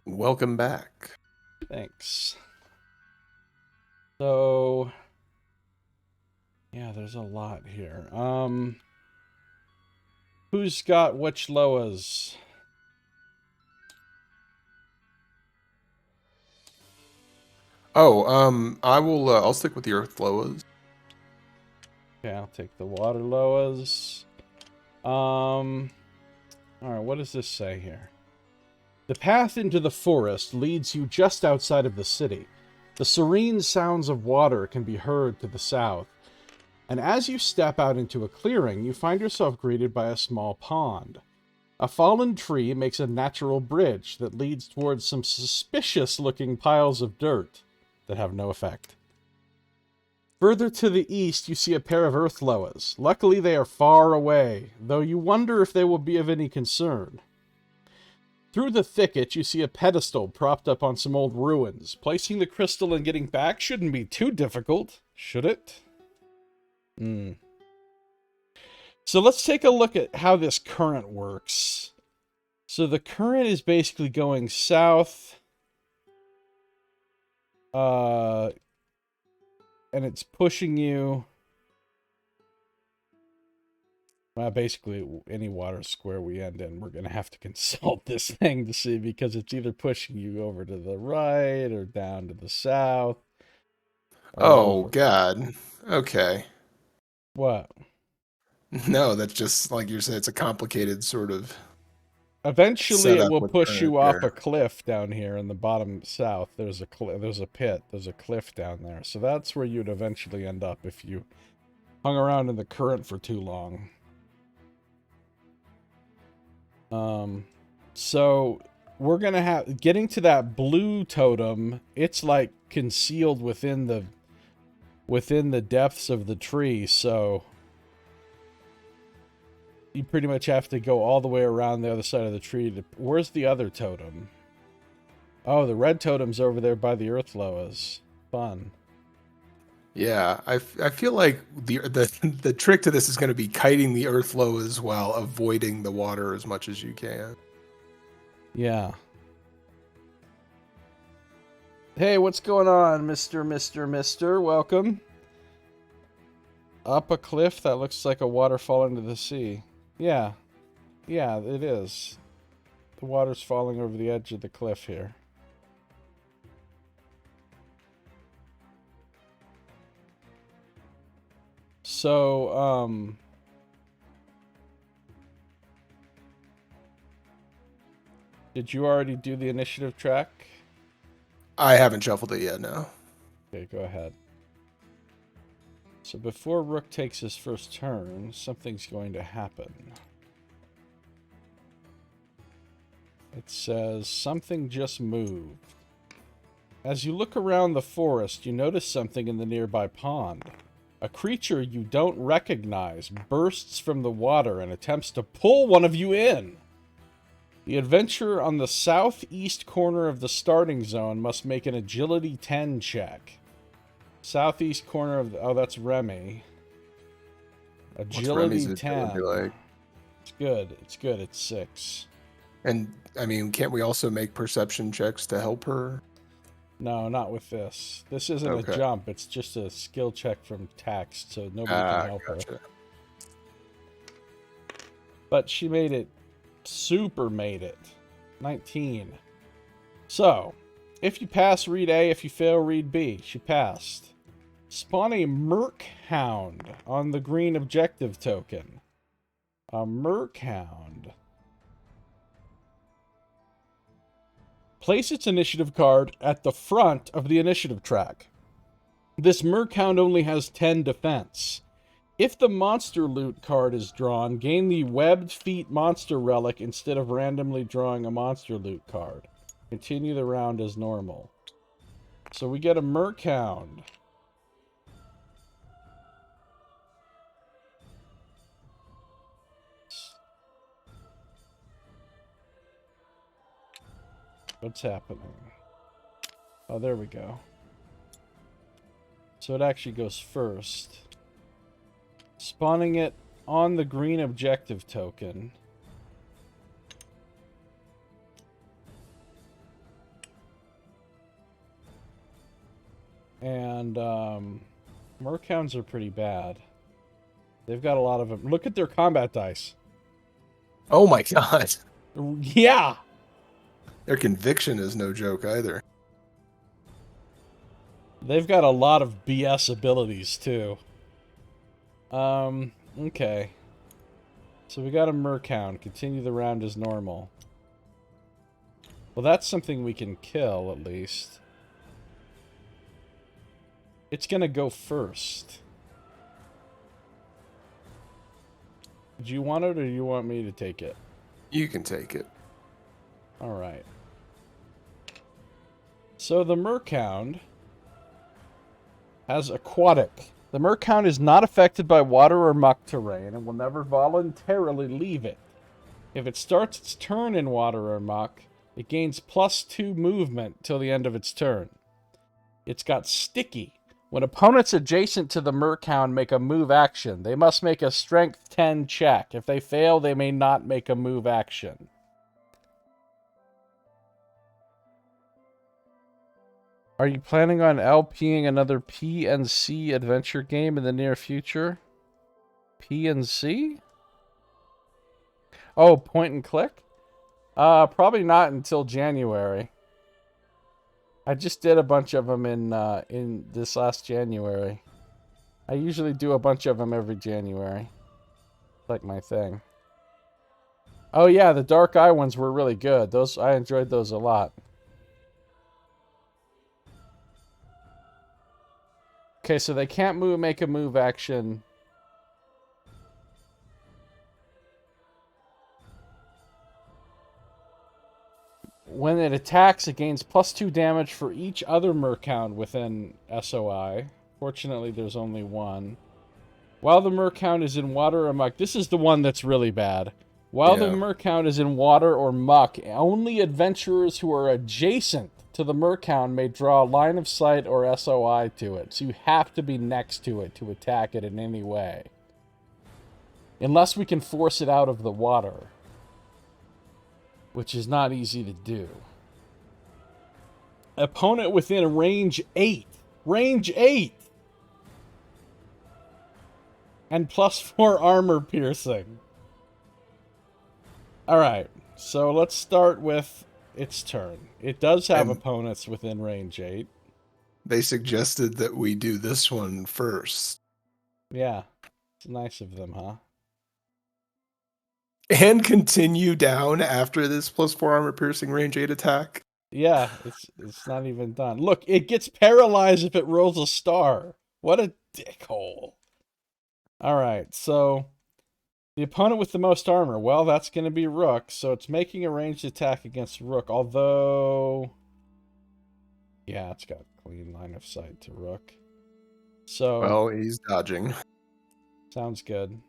Welcome back. Thanks. So, yeah, there's a lot here. Who's got which Loas? Oh, I will. I'll stick with the Earth Loas. Okay, I'll take the water Loas. Alright, what does this say here? The path into the forest leads you just outside of the city. The serene sounds of water can be heard to the south. And as you step out into a clearing, you find yourself greeted by a small pond. A fallen tree makes a natural bridge that leads towards some suspicious-looking piles of dirt that have no effect. Further to the east, you see a pair of earth Loas. Luckily, they are far away, though you wonder if they will be of any concern. Through the thicket, you see a pedestal propped up on some old ruins. Placing the crystal and getting back shouldn't be too difficult, should it? So let's take a look at how this current works. So the current is basically going south. And it's pushing you. Well, basically, any water square we end in, we're going to have to consult this thing to see, because it's either pushing you over to the right or down to the south. Oh, God. Okay. What? No, that's just, like you said, it's a complicated sort of... Eventually, it setup will with push you current off there. a cliff down here in the bottom south. There's a pit. There's a cliff down there. So that's where you'd eventually end up if you hung around in the current for too long. So we're gonna have getting to that blue totem. It's like concealed within the depths of the tree. So you pretty much have to go all the way around the other side of the tree to... Where's the other totem? Oh, the red totem's over there by the earth loas. Fun. Yeah, I feel like the trick to this is going to be kiting the earth low as well, avoiding the water as much as you can. Yeah. Hey, what's going on, Mr.? Welcome. Up a cliff that looks like a waterfall into the sea. Yeah. Yeah, it is. The water's falling over the edge of the cliff here. So, did you already do the initiative track? I haven't shuffled it yet, no. Okay, go ahead. So before Rook takes his first turn, something's going to happen. It says, something just moved. As you look around the forest, you notice something in the nearby pond. A creature you don't recognize bursts from the water and attempts to pull one of you in. The adventurer on the southeast corner of the starting zone must make an agility 10 check. Southeast corner of the... Oh, that's Remy. Agility 10. Like? It's good. It's good. It's 6. And, I mean, can't we also make perception checks to help her? No, not with this. This isn't a jump. It's just a skill check from text, so nobody can help her. But she made it. Super made it. 19. So, if you pass, read A. If you fail, read B. She passed. Spawn a Merc Hound on the green objective token. A Merc Hound. Place its initiative card at the front of the initiative track. This Merc Hound only has 10 defense. If the monster loot card is drawn, gain the webbed feet monster relic instead of randomly drawing a monster loot card. Continue the round as normal. So we get a Merc Hound. What's happening? Oh, there we go. So it actually goes first. Spawning it on the green objective token. And Merc Hounds are pretty bad. They've got a lot of them. Look at their combat dice. Oh my god. Yeah! Their conviction is no joke either. They've got a lot of BS abilities, too. Okay. So we got a Merc Hound. Continue the round as normal. Well, that's something we can kill, at least. It's gonna go first. Do you want it, or do you want me to take it? You can take it. Alright. So the Merc Hound has aquatic. The Merc Hound is not affected by water or muck terrain and will never voluntarily leave it. If it starts its turn in water or muck, it gains +2 movement till the end of its turn. It's got sticky. When opponents adjacent to the Merchound make a move action, they must make a Strength 10 check. If they fail, they may not make a move action. Are you planning on LPing another P&C adventure game in the near future? P&C? Oh, point and click? Probably not until January. I just did a bunch of them in this last January. I usually do a bunch of them every January. Like my thing. Oh yeah, the Dark Eye ones were really good. I enjoyed those a lot. Okay, so they can't make a move action. When it attacks, it gains +2 damage for each other Merchound within SOI. Fortunately, there's only one. While the Merchound is in water or muck, this is the one that's really bad. While the Merchound is in water or muck, only adventurers who are adjacent to the Merchound may draw line of sight or SOI to it. So you have to be next to it to attack it in any way. Unless we can force it out of the water. Which is not easy to do. Opponent within range 8. Range 8! And +4 armor piercing. Alright, so let's start with its turn. It does have opponents within range 8. They suggested that we do this one first. Yeah, it's nice of them, huh? And continue down after this +4 armor piercing range 8 attack. Yeah, it's not even done. Look, it gets paralyzed if it rolls a star. What a dickhole. Alright, so the opponent with the most armor, well, that's going to be Rook, so it's making a ranged attack against Rook, although... Yeah, it's got clean line of sight to Rook. So... Well, he's dodging. Sounds good.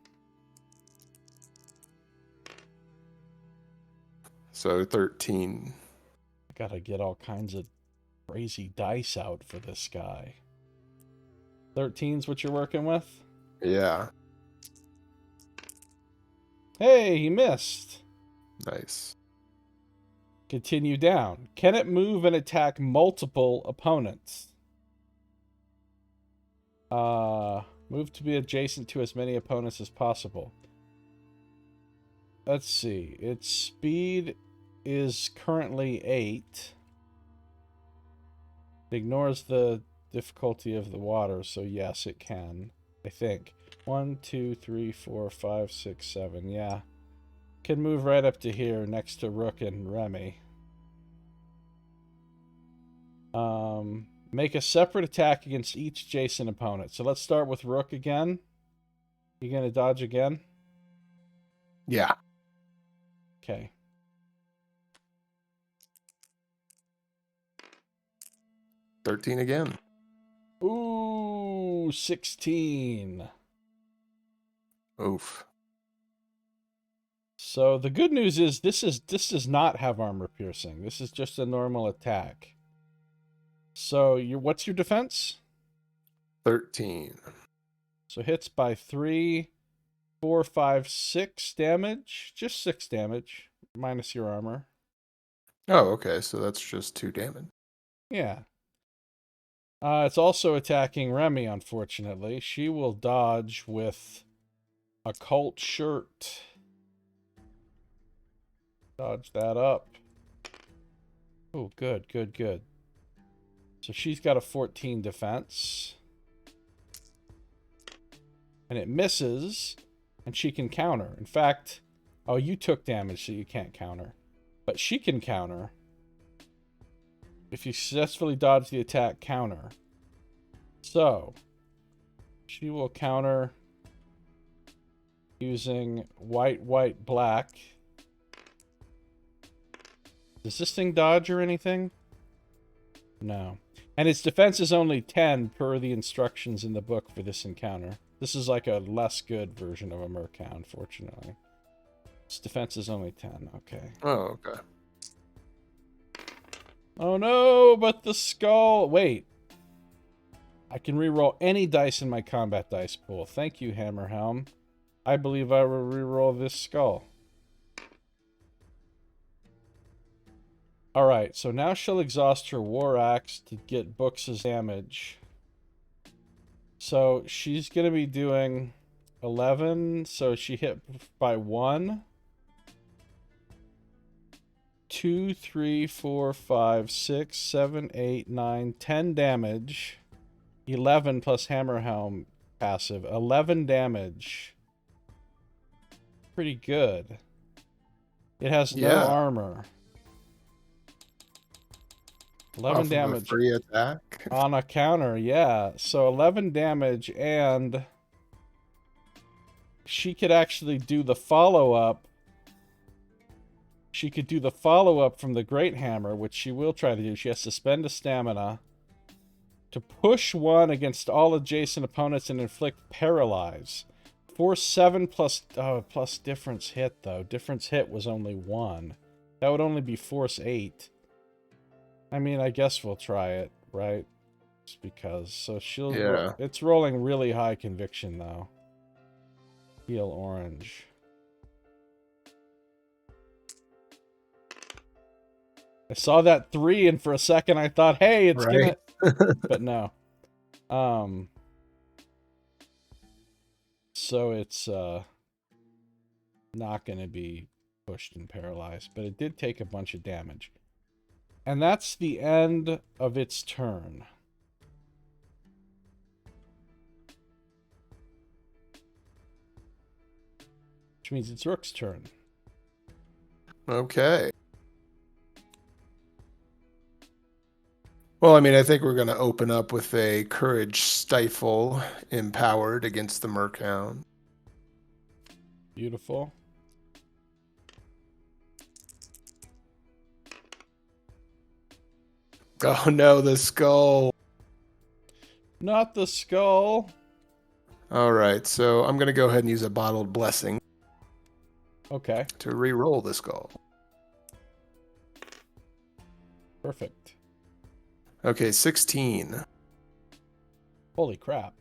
So 13. Gotta get all kinds of crazy dice out for this guy. 13's what you're working with? Yeah. Hey, he missed. Nice. Continue down. Can it move and attack multiple opponents? Move to be adjacent to as many opponents as possible. Let's see. Its speed is currently 8. It ignores the difficulty of the water, so yes, it can. I think. 1, 2, 3, 4, 5, 6, 7. Yeah. Can move right up to here next to Rook and Remy. Make a separate attack against each adjacent opponent. So let's start with Rook again. You gonna dodge again? Yeah. Okay. $13 again. Ooh, 16. Oof. So the good news is this does not have armor piercing. This is just a normal attack. So what's your defense? 13. So hits by 3, 4, 5, 6 damage. Just 6 damage minus your armor. Oh, okay. So that's just 2 damage. Yeah. It's also attacking Remy, unfortunately. She will dodge with Occult Shirt. Dodge that up. Oh, good, good, good. So she's got a 14 defense. And it misses, and she can counter. In fact, oh, you took damage, so you can't counter. But she can counter. If you successfully dodge the attack, counter. So, she will counter using white, white, black. Does this thing dodge or anything? No. And its defense is only 10 per the instructions in the book for this encounter. This is like a less good version of a Merchound, unfortunately. Its defense is only 10. Okay. Oh, okay. Oh no, but the skull. Wait. I can reroll any dice in my combat dice pool. Thank you, Hammerhelm. I believe I will reroll this skull. Alright, so now she'll exhaust her War Axe to get Books' damage. So she's going to be doing 11, so she hit by 1. 2, 3, 4, 5, 6, 7, 8, 9, 10 damage. 11 plus Hammerhelm passive. 11 damage. Pretty good. It has no armor. 11 Off damage. Of a free attack. On a counter, yeah. So 11 damage, and she could actually do the follow-up. She could do the follow-up from the Great Hammer, which she will try to do. She has to spend a stamina to push 1 against all adjacent opponents and inflict paralyze. Force 7 plus difference hit, though. Difference hit was only 1. That would only be force 8. I mean, I guess we'll try it, right? Just because. So she'll... Yeah. It's rolling really high conviction, though. Heal orange. I saw that 3, and for a second I thought, hey, it's right. gonna... But no. So it's not gonna be pushed and paralyzed, but it did take a bunch of damage. And that's the end of its turn. Which means it's Rook's turn. Okay. Well, I mean, I think we're going to open up with a Courage Stifle empowered against the Merchound. Beautiful. Oh no, the skull. Not the skull. All right, so I'm going to go ahead and use a Bottled Blessing. Okay. To re-roll the skull. Perfect. Okay, 16. Holy crap.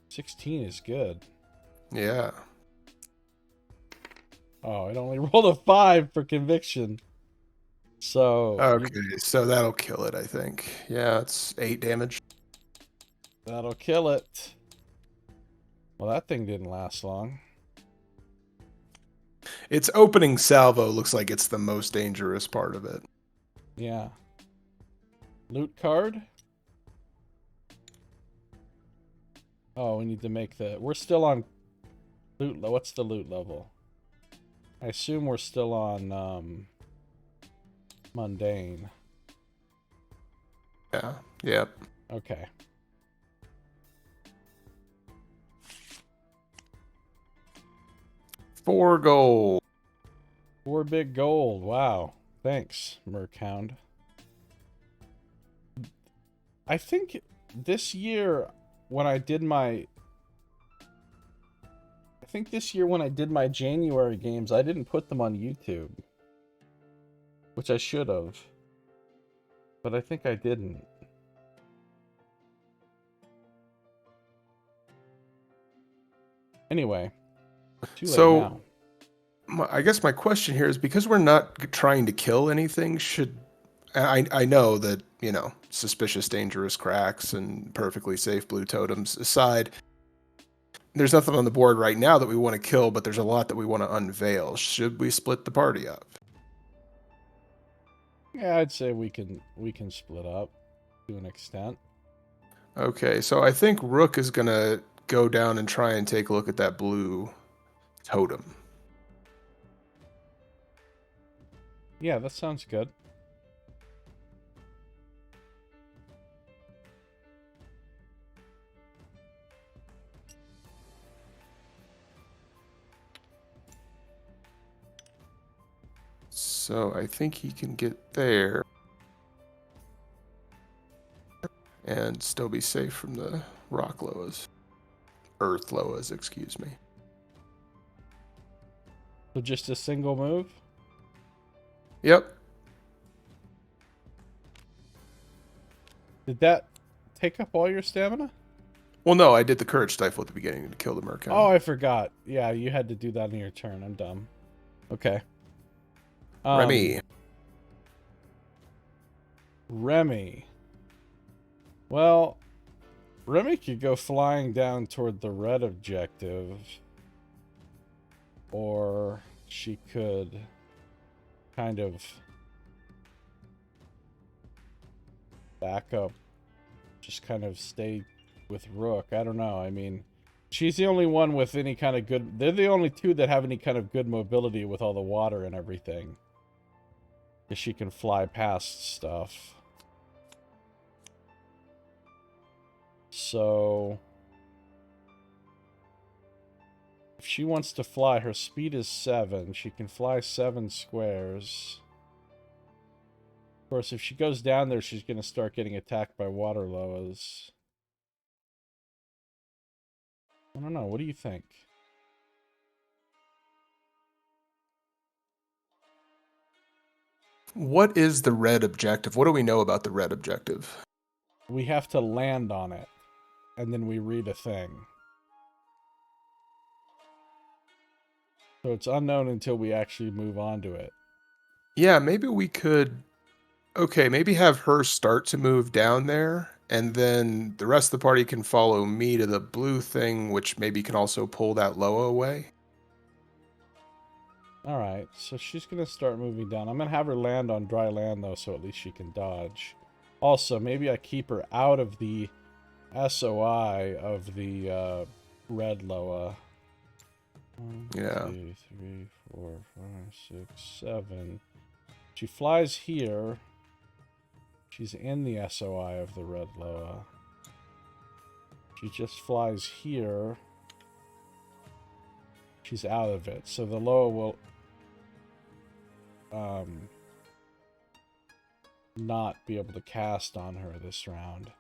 16 is good. Yeah. Oh, it only rolled a 5 for conviction. So... Okay, so that'll kill it, I think. Yeah, it's 8 damage. That'll kill it. Well, that thing didn't last long. Its opening salvo looks like it's the most dangerous part of it. Yeah. Loot card? Oh, we need to make the... We're still on... Loot. What's the loot level? I assume we're still on, mundane. Yeah. Yep. Okay. $4 gold. 4 big gold. Wow. Thanks, Merchound. I think this year when I did my... January games, I didn't put them on YouTube. Which I should have. But I think I didn't. Anyway. Too late now. I guess my question here is, because we're not trying to kill anything, should... I know that, you know, suspicious, dangerous cracks and perfectly safe blue totems aside, there's nothing on the board right now that we want to kill, but there's a lot that we want to unveil. Should we split the party up? Yeah, I'd say we can split up to an extent. Okay, so I think Rook is going to go down and try and take a look at that blue totem. Yeah, that sounds good. So I think he can get there and still be safe from the rock loas. Earth loas, excuse me. So just a single move? Yep. Did that take up all your stamina? Well, no, I did the courage stifle at the beginning to kill the merkin. Oh, I forgot. Yeah, you had to do that on your turn. I'm dumb. Okay. Remy. Remy. Well, Remy could go flying down toward the red objective. Or she could kind of back up. Just kind of stay with Rook. I don't know. I mean, she's the only one with any kind of good... They're the only two that have any kind of good mobility with all the water and everything. Because she can fly past stuff. So... if she wants to fly, her speed is 7. She can fly 7 squares. Of course, if she goes down there, she's going to start getting attacked by water loas. I don't know. What do you think? What is the red objective? What do we know about the red objective? We have to land on it, and then we read a thing. So it's unknown until we actually move on to it. Yeah, maybe we could... okay, maybe have her start to move down there, and then the rest of the party can follow me to the blue thing, which maybe can also pull that Loa away. Alright, so she's going to start moving down. I'm going to have her land on dry land, though, so at least she can dodge. Also, maybe I keep her out of the SOI of the red Loa. 1, Yeah. 2, 3, 4, 5, 6, 7. She flies here. She's in the SOI of the red Loa. She just flies here. She's out of it. So the Loa will not be able to cast on her this round.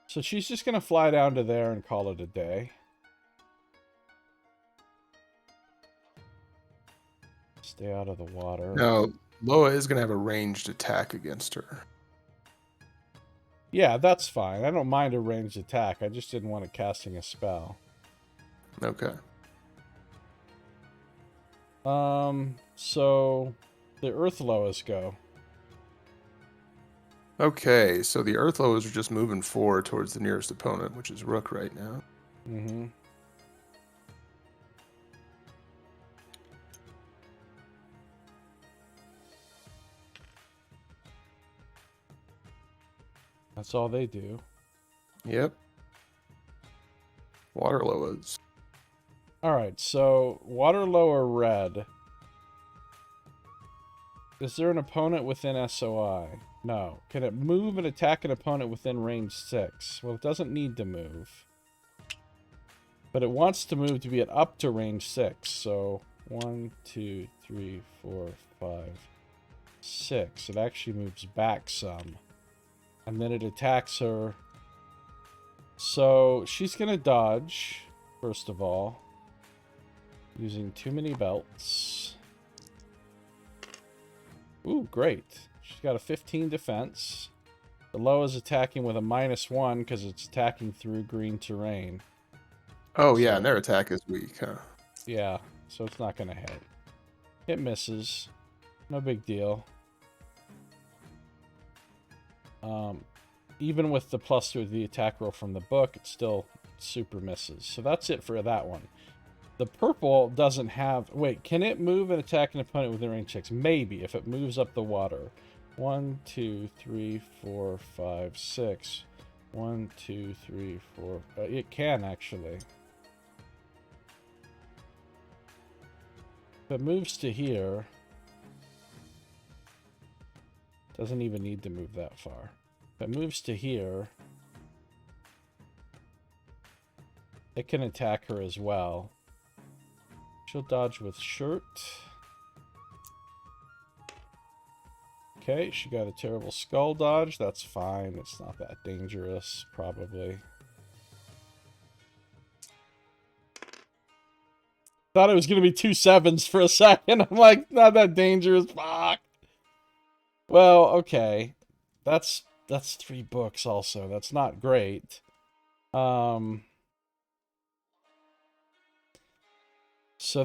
So she's just going to fly down to there and call it a day. Stay out of the water. Now, Loa is going to have a ranged attack against her. Yeah, that's fine. I don't mind a ranged attack. I just didn't want it casting a spell. Okay. So the Earth Loas go. Okay, so the Earth Loas are just moving forward towards the nearest opponent, which is Rook right now. Mm-hmm. That's all they do. Yep. Water Loas. Alright, so Water Loa red. Is there an opponent within SOI? No. Can it move and attack an opponent within range 6? Well, it doesn't need to move. But it wants to move to get up to range 6. So 1, 2, 3, 4, 5, 6. It actually moves back some. And then it attacks her. So she's going to dodge, first of all. Using too many belts. Ooh, great. She's got a 15 defense. The Loa is attacking with a -1 because it's attacking through green terrain. Oh, yeah, and their attack is weak, huh? Yeah, so it's not going to hit. It misses. No big deal. Even with the +2 of the attack roll from the book, it still super misses. So that's it for that one. The purple doesn't have... wait, can it move and attack an opponent within range 6? Maybe, if it moves up the water. 1, 2, 3, 4, 5, 6. 1, 2, 3, 4... it can, actually. If it moves to here... doesn't even need to move that far. If it moves to here... it can attack her as well. She'll dodge with shirt. Okay, she got a terrible skull dodge. That's fine. It's not that dangerous, probably. Thought it was going to be 2 7s for a second. I'm like, not that dangerous. Fuck. Well, okay. That's 3 books also. That's not great. So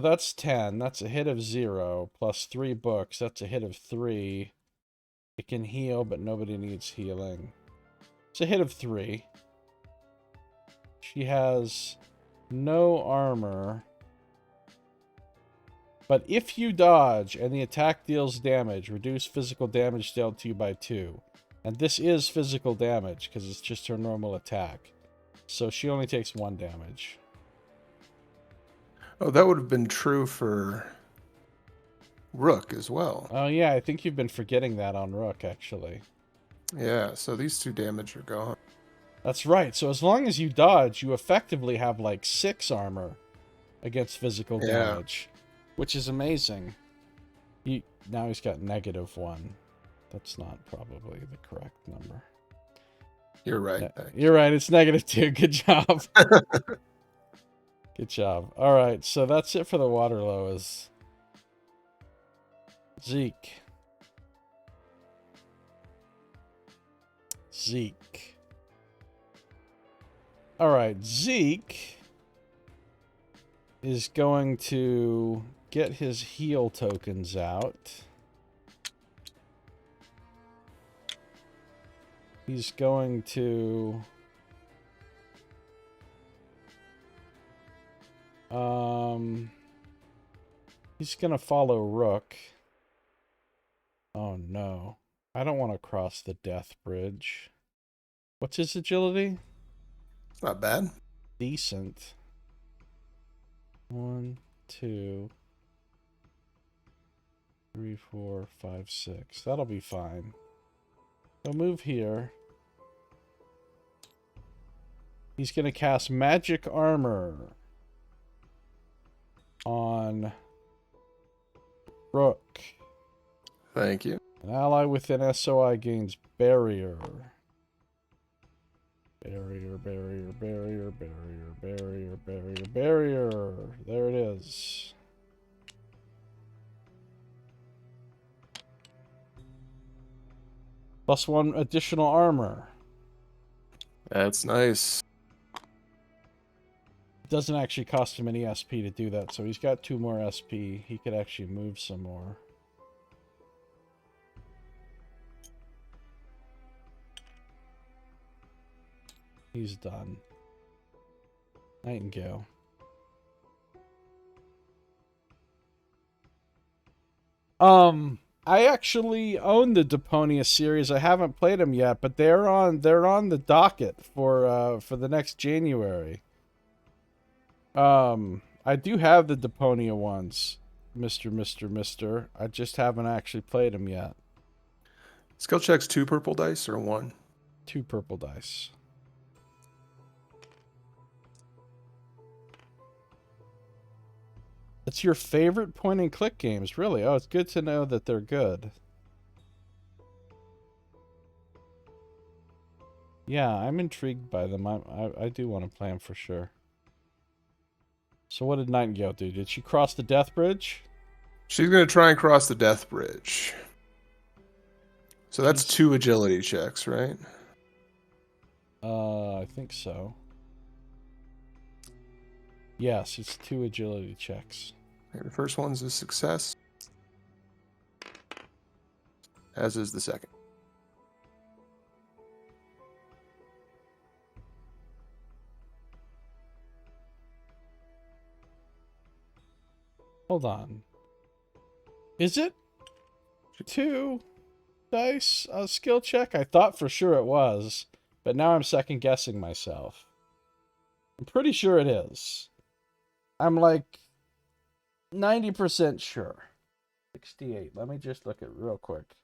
that's 10. That's a hit of 0 plus 3 books. That's a hit of 3. It can heal, but nobody needs healing. It's a hit of 3. She has no armor. But if you dodge and the attack deals damage, reduce physical damage dealt to you by 2. And this is physical damage because it's just her normal attack. So she only takes 1 damage. Oh, that would have been true for Rook as well. Oh yeah, I think you've been forgetting that on Rook, actually. Yeah, so these 2 damage are gone. That's right. So as long as you dodge, you effectively have like 6 armor against physical damage, which is amazing. Now he's got -1. That's not probably the correct number. You're right. You're right. It's -2. Good job. Good job. All right. So that's it for the Waterloas. Zeke. All right. Zeke is going to get his heal tokens out. He's going to he's gonna follow Rook. Oh no. I don't want to cross the death bridge. What's his agility? It's not bad. Decent. 1, 2, 3, 4, 5, 6. That'll be fine. So move here. He's going to cast Magic Armor on Rook. Thank you. An ally within SOI gains Barrier. Barrier. There it is. +1 additional armor. That's nice. It doesn't actually cost him any SP to do that, so he's got 2 more SP. He could actually move some more. He's done. Nightingale. I actually own the Deponia series. I haven't played them yet, but they're on the docket for the next January. I do have the Deponia ones, Mr. I just haven't actually played them yet. Skill checks 2 purple dice or 1? 2 purple dice. It's your favorite point-and-click games, really? Oh, it's good to know that they're good. Yeah, I'm intrigued by them. I do want to play them for sure. So what did Nightingale do? Did she cross the death bridge? She's going to try and cross the death bridge. So that's 2 agility checks, right? I think so. Yes, it's 2 agility checks. Okay, the first one's a success, as is the second. Hold on. Is it 2 dice a skill check? I thought for sure it was, but now I'm second guessing myself. I'm pretty sure it is. I'm like 90% sure. 68. Let me just look at it real quick.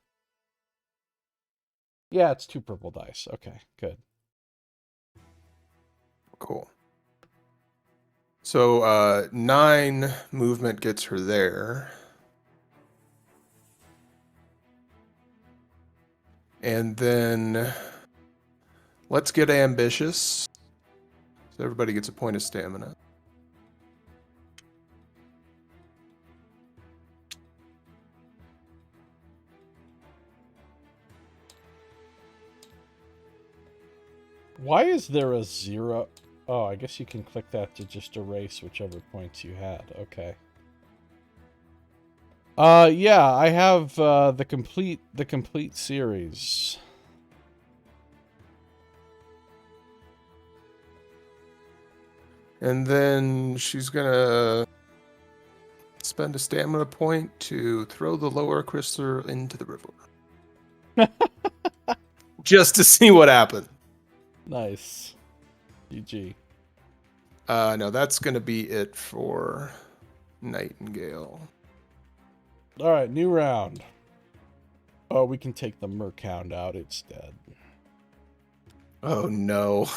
Yeah, it's 2 purple dice. Okay, good. Cool. So 9 movement gets her there. And then let's get ambitious. So everybody gets a point of stamina. Why is there a 0? Oh, I guess you can click that to just erase whichever points you had. Okay. Yeah, I have the complete series. And then she's gonna spend a stamina point to throw the lower crystal into the river. Just to see what happened. Nice. GG. No, that's gonna be it for Nightingale. All right, new round. Oh, we can take the Merchound out. It's dead. Oh no.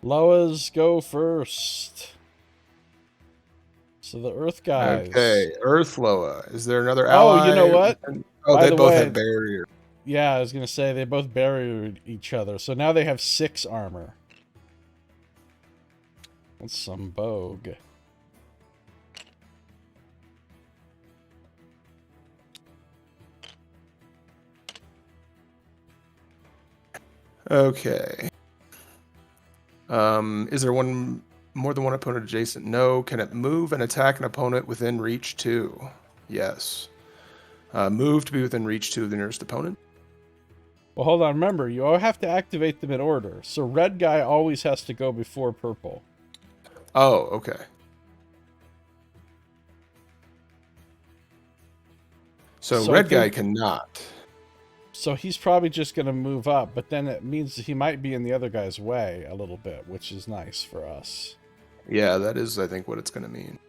Loas go first. So the Earth guys. Okay, Earth Loa. Is there another Oh, ally? you know what? Oh, By they the both way, have barrier. Yeah, I was going to say they both buried each other. So now they have 6 armor. That's some bogue. Okay. Is there more than one opponent adjacent? No. Can it move and attack an opponent within reach 2? Yes. Move to be within reach 2 of the nearest opponent. Well, hold on. Remember, you all have to activate them in order. So red guy always has to go before purple. Oh, okay. So red guy cannot. So he's probably just going to move up, but then it means he might be in the other guy's way a little bit, which is nice for us. Yeah, that is, I think, what it's going to mean.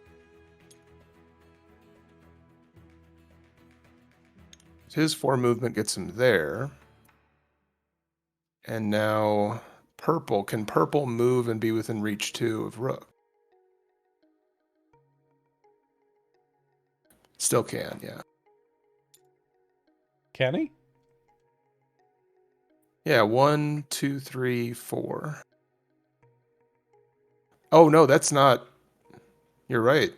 His 4 movement gets him there. And now purple. Can purple move and be within reach 2 of rook? Still can, yeah. Can he? Yeah, 1, 2, 3, 4. Oh, no, that's not... You're right.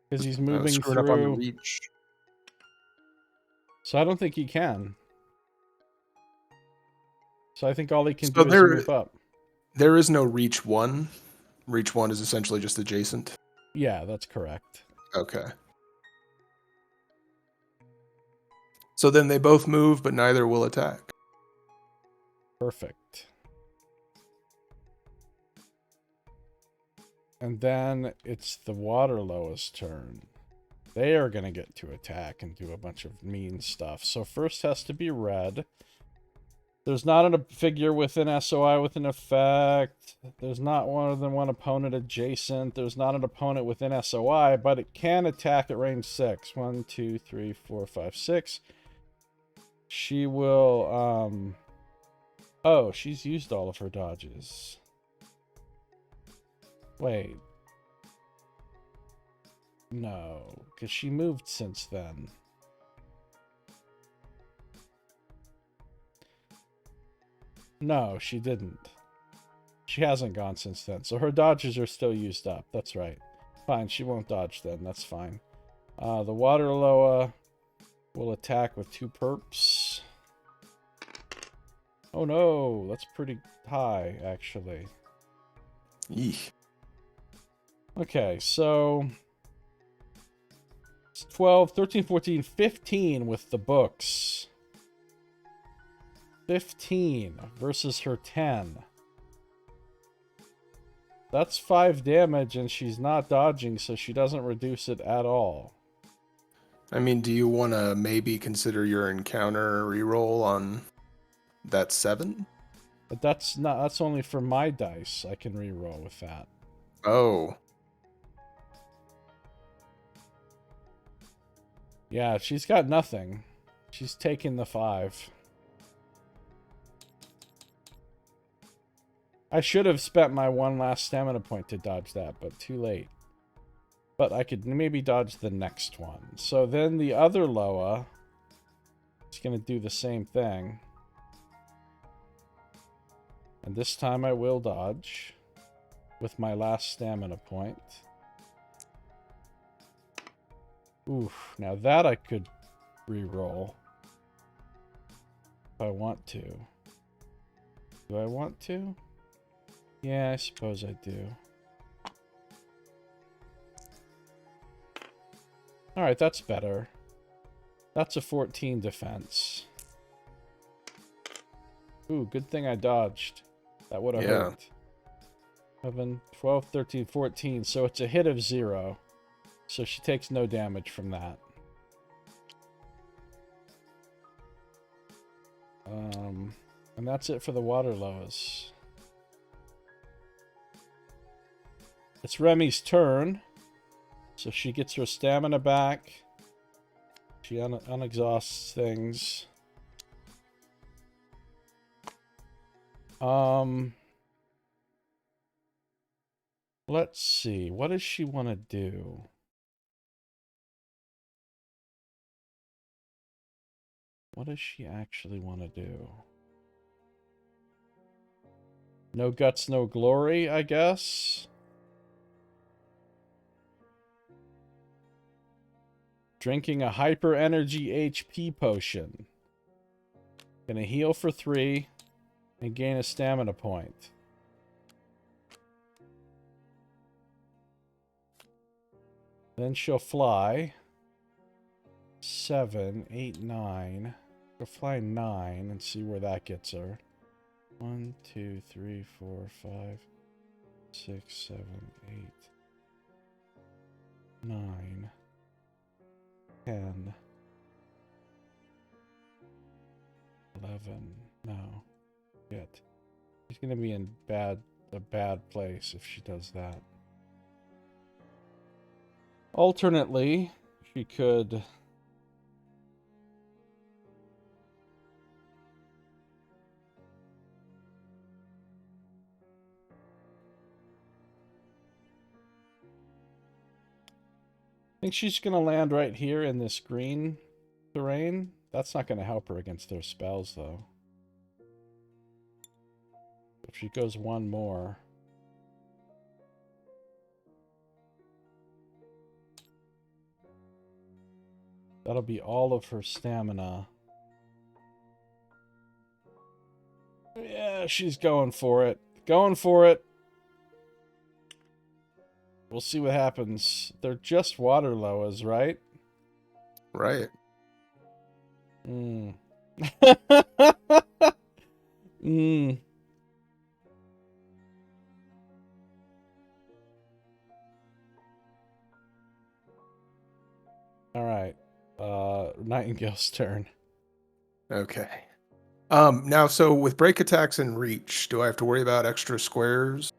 Because he's I was moving screwing up on the through. reach. So I don't think he can. So I think all he can So do is move up. There is no reach 1. Reach 1 is essentially just adjacent. Yeah, that's correct. Okay. So then they both move, but neither will attack. Perfect. And then it's the Waterlow's turn. They are going to get to attack and do a bunch of mean stuff. So first has to be red. There's not a figure within SOI with an effect. There's not more than one opponent adjacent. There's not an opponent within SOI, but it can attack at range 6. 1, 2, 3, 4, 5, 6. She will, Oh, she's used all of her dodges. Wait. No, because she moved since then. No, she didn't. She hasn't gone since then. So her dodges are still used up. That's right. Fine, she won't dodge then. That's fine. The Waterloa will attack with 2 perps. Oh no, that's pretty high, actually. Eek. Okay, so 12, 13, 14, 15 with the books. 15 versus her 10. That's 5 damage, and she's not dodging, so she doesn't reduce it at all. I mean, do you want to maybe consider your encounter reroll on that 7? But that's only for my dice. I can reroll with that. Oh. Yeah, she's got nothing. She's taking the 5. I should have spent my one last stamina point to dodge that, but too late. But I could maybe dodge the next one. So then the other Loa is going to do the same thing. And this time I will dodge with my last stamina point. Oof, now that I could re-roll if I want to. Do I want to? Yeah, I suppose I do. Alright, that's better. That's a 14 defense. Ooh, good thing I dodged. That would have hurt. 11, 12, 13, 14. So it's a hit of 0. So she takes no damage from that. And that's it for the Waterloas. It's Remy's turn. So she gets her stamina back. She unexhausts things. Let's see. What does she want to do? What does she actually want to do? No guts, no glory, I guess. Drinking a hyper energy HP potion. Gonna heal for 3 and gain a stamina point. Then she'll fly. 7, 8, 9. She'll fly 9 and see where that gets her. 1, 2, 3, 4, 5, 6, 7, 8, 9, 10, 11. No. Shit. She's gonna be in a bad place if she does that. Alternately, she could I think she's going to land right here in this green terrain. That's not going to help her against their spells, though. If she goes one more... that'll be all of her stamina. Yeah, she's going for it. Going for it. We'll see what happens. They're just water loas, right? Right. Hmm. Hmm. All right. Nightingale's turn. Okay. Now, so with break attacks and reach, do I have to worry about extra squares?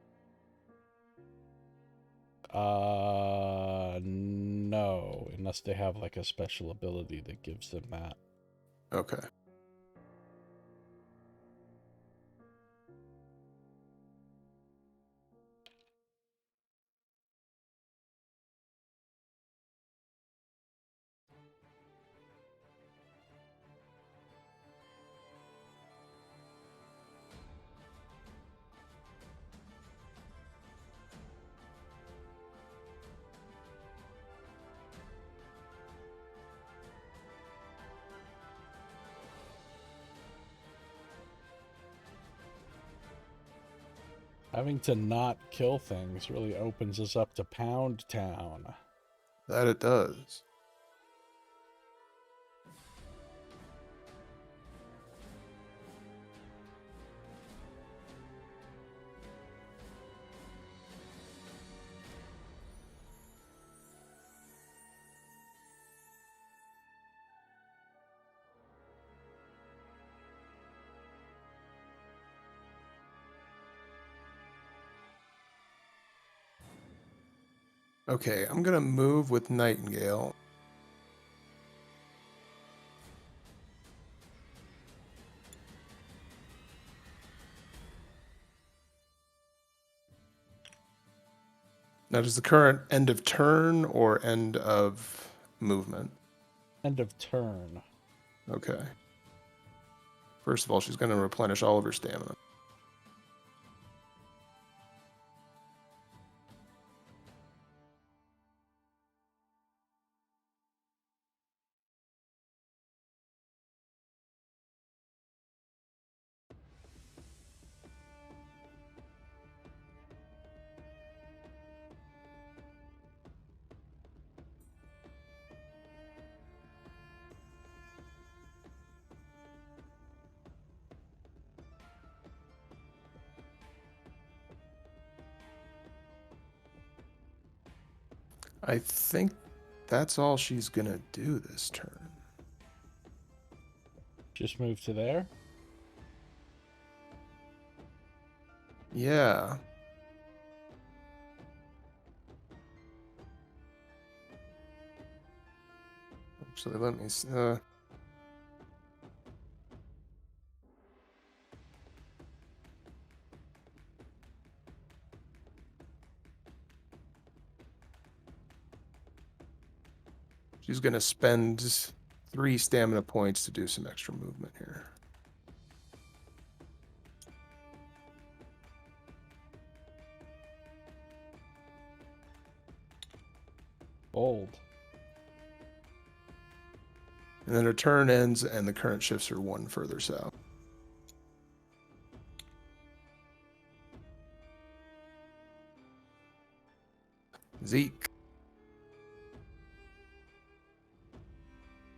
No, unless they have like a special ability that gives them that. Okay. Having to not kill things really opens us up to Pound Town. That it does. Okay, I'm going to move with Nightingale. Now, does the current end of turn or end of movement? End of turn. Okay. First of all, she's going to replenish all of her stamina. I think that's all she's gonna do this turn. Just move to there. Yeah. Actually, let me. She's gonna spend 3 stamina points to do some extra movement here. Bold. And then her turn ends, and the current shifts her 1 further south. Zeke.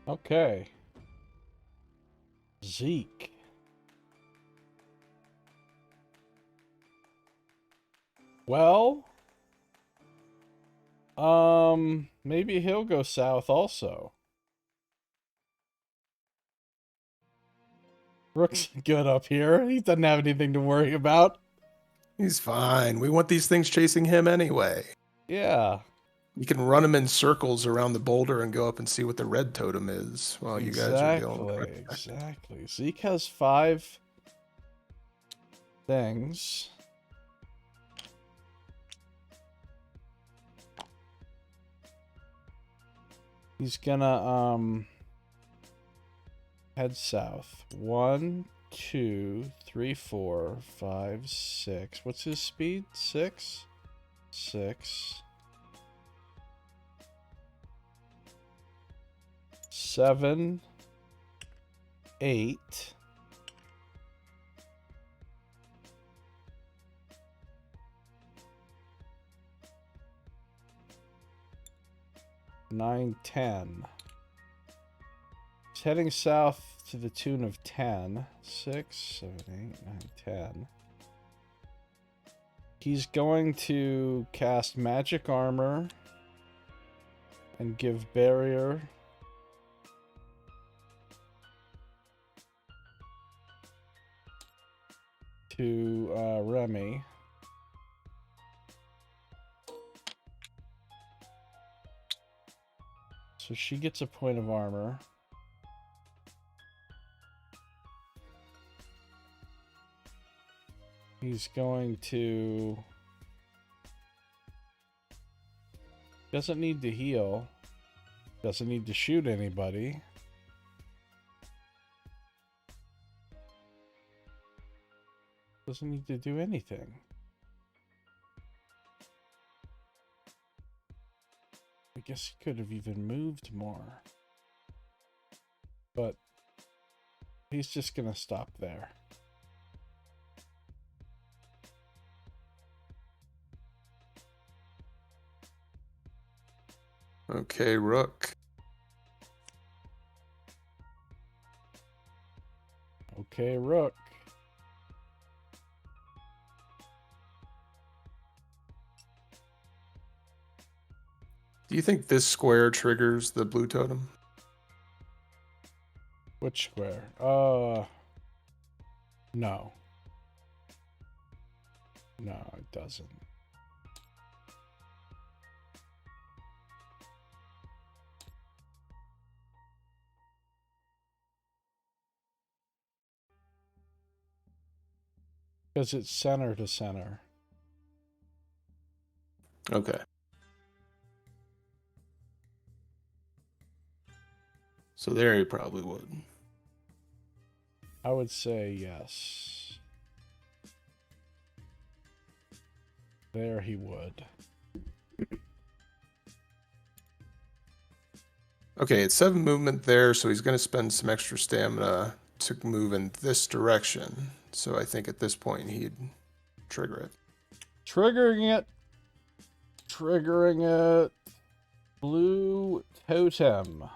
Okay. Zeke. Well, maybe he'll go south also. Rook's good up here. He doesn't have anything to worry about. He's fine. We want these things chasing him anyway. Yeah. You can run him in circles around the boulder and go up and see what the red totem is while you guys are dealing with it. Exactly. Zeke has 5 things. He's gonna head south. 1, 2, 3, 4, 5, 6. What's his speed? 6? 6. 7, 8. 9, 10. He's heading south to the tune of 10. 6, 7, 8, 9, 10. He's going to cast Magic Armor and give Barrier to Remy. So she gets a point of armor. He's going to... Doesn't need to heal. Doesn't need to shoot anybody. Doesn't need to do anything. I guess he could have even moved more. But he's just gonna stop there. Okay, Rook. Okay, Rook. Do you think this square triggers the blue totem? Which square? No. No, it doesn't. Because it's center to center. Okay. So there he probably would. I would say yes. There he would. Okay, it's 7 movement there, so he's going to spend some extra stamina to move in this direction. So I think at this point he'd trigger it. Triggering it. Triggering it. Blue Totem.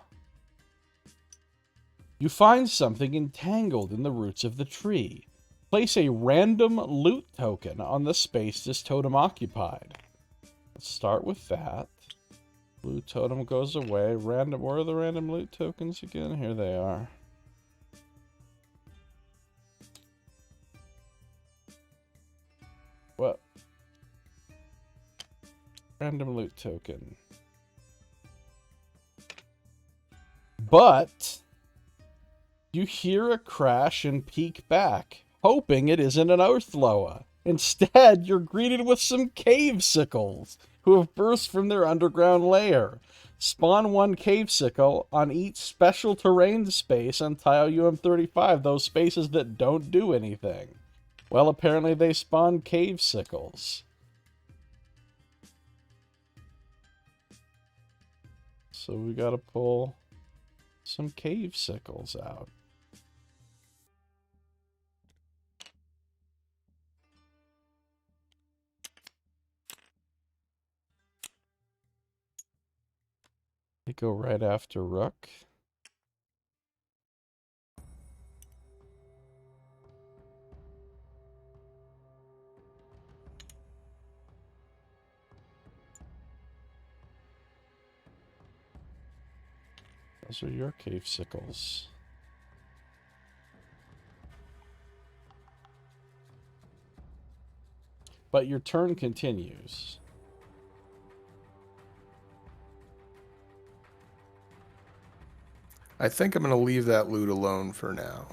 You find something entangled in the roots of the tree. Place a random loot token on the space this totem occupied. Let's start with that. Blue totem goes away. Random. Where are the random loot tokens again? Here they are. What? Random loot token. But you hear a crash and peek back, hoping it isn't an Oathloa. Instead, you're greeted with some cave sickles who have burst from their underground lair. Spawn one cave sickle on each special terrain space on tile UM35, those spaces that don't do anything. Well, apparently they spawn cave sickles. So we gotta pull some cave sickles out. They go right after Rook. Those are your cave sickles. But your turn continues. I think I'm going to leave that loot alone for now.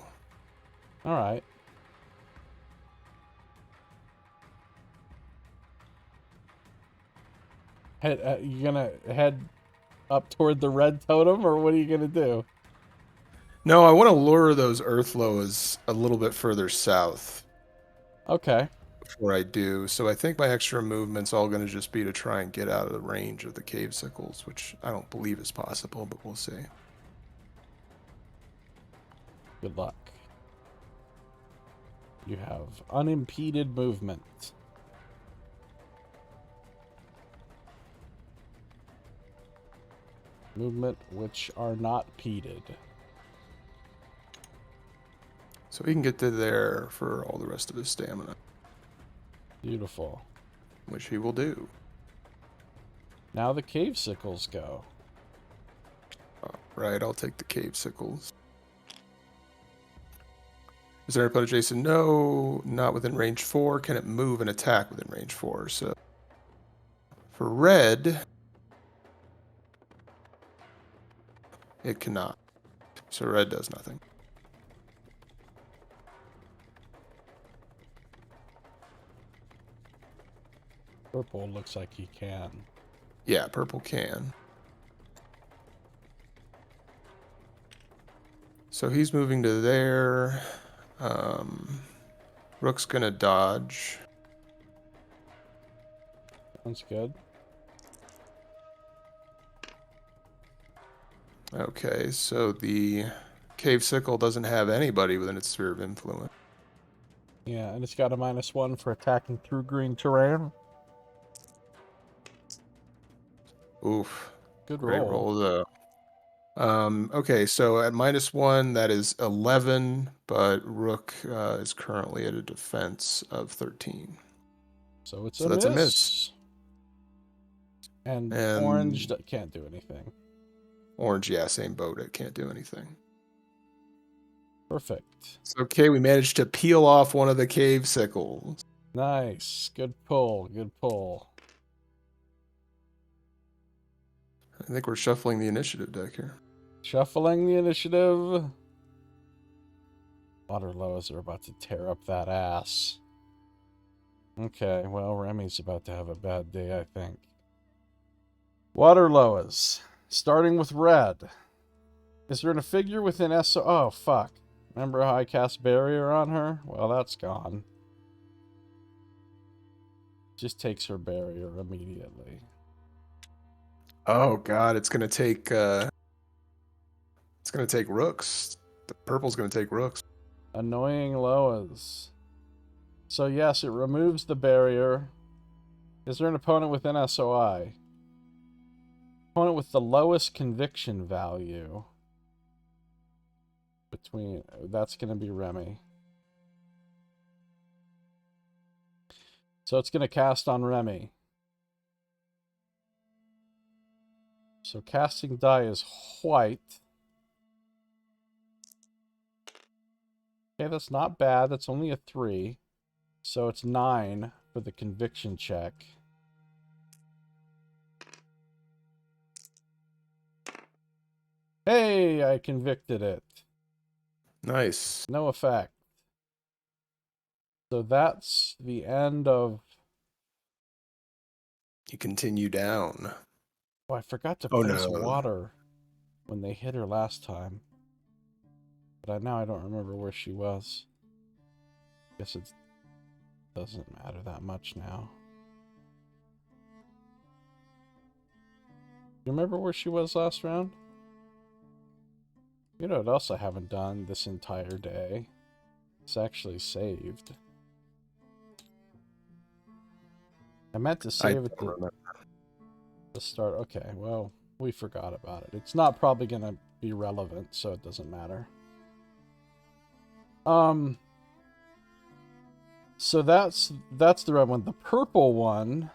All right. You gonna head up toward the red totem, or what are you gonna do? No, I want to lure those Earthloas a little bit further south. Okay. Before I do. So I think my extra movement's all going to just be to try and get out of the range of the cave sickles, which I don't believe is possible, but we'll see. Good luck. You have unimpeded movement. Movement which are not peded. So he can get to there for all the rest of his stamina. Beautiful. Which he will do. Now the cave sickles go. Right, I'll take the cave sickles. Is there an opponent, Jason? No, not within range 4. Can it move and attack within range 4? So for red, it cannot. So red does nothing. Purple looks like he can. Yeah, purple can. So he's moving to there. Rook's gonna dodge. Sounds good. Okay, so the cave sickle doesn't have anybody within its sphere of influence. Yeah, and it's got a -1 for attacking through green terrain. Oof. Good Great roll. roll though. Okay, so at -1, that is 11, but Rook is currently at a defense of 13. So it's So a that's a miss. miss. And And orange can't do anything. orange, yeah, same boat. It can't do anything. Perfect. So, okay, we managed to peel off one of the cave sickles. Nice. Good pull. Good pull. I think we're shuffling the initiative deck here. Shuffling the initiative. Waterlows are about to tear up that ass. Okay, well, Remy's about to have a bad day, I think. Waterloas. Starting with red. Is there a figure within SO? Oh, fuck. Remember how I cast barrier on her? Well, that's gone. Just takes her barrier immediately. Oh god, it's gonna take Rooks. The purple's gonna take Rooks. Annoying Loas. So yes, it removes the barrier. Is there an opponent within SOI? Opponent with the lowest conviction value. That's going to be Remy. So it's going to cast on Remy. So casting die is white. Okay, that's not bad. That's only a 3. So it's 9 for the conviction check. Hey, I convicted it. Nice. No effect. So that's the end of... You continue down. Oh, I forgot to Oh, place no. water when they hit her last time. But now I don't remember where she was. Guess it doesn't matter that much now. You remember where she was last round? You know what else I haven't done this entire day? It's actually saved. I meant to save it to start. Okay, well, we forgot about it. It's not probably going to be relevant, so it doesn't matter. So that's the red one. The purple one,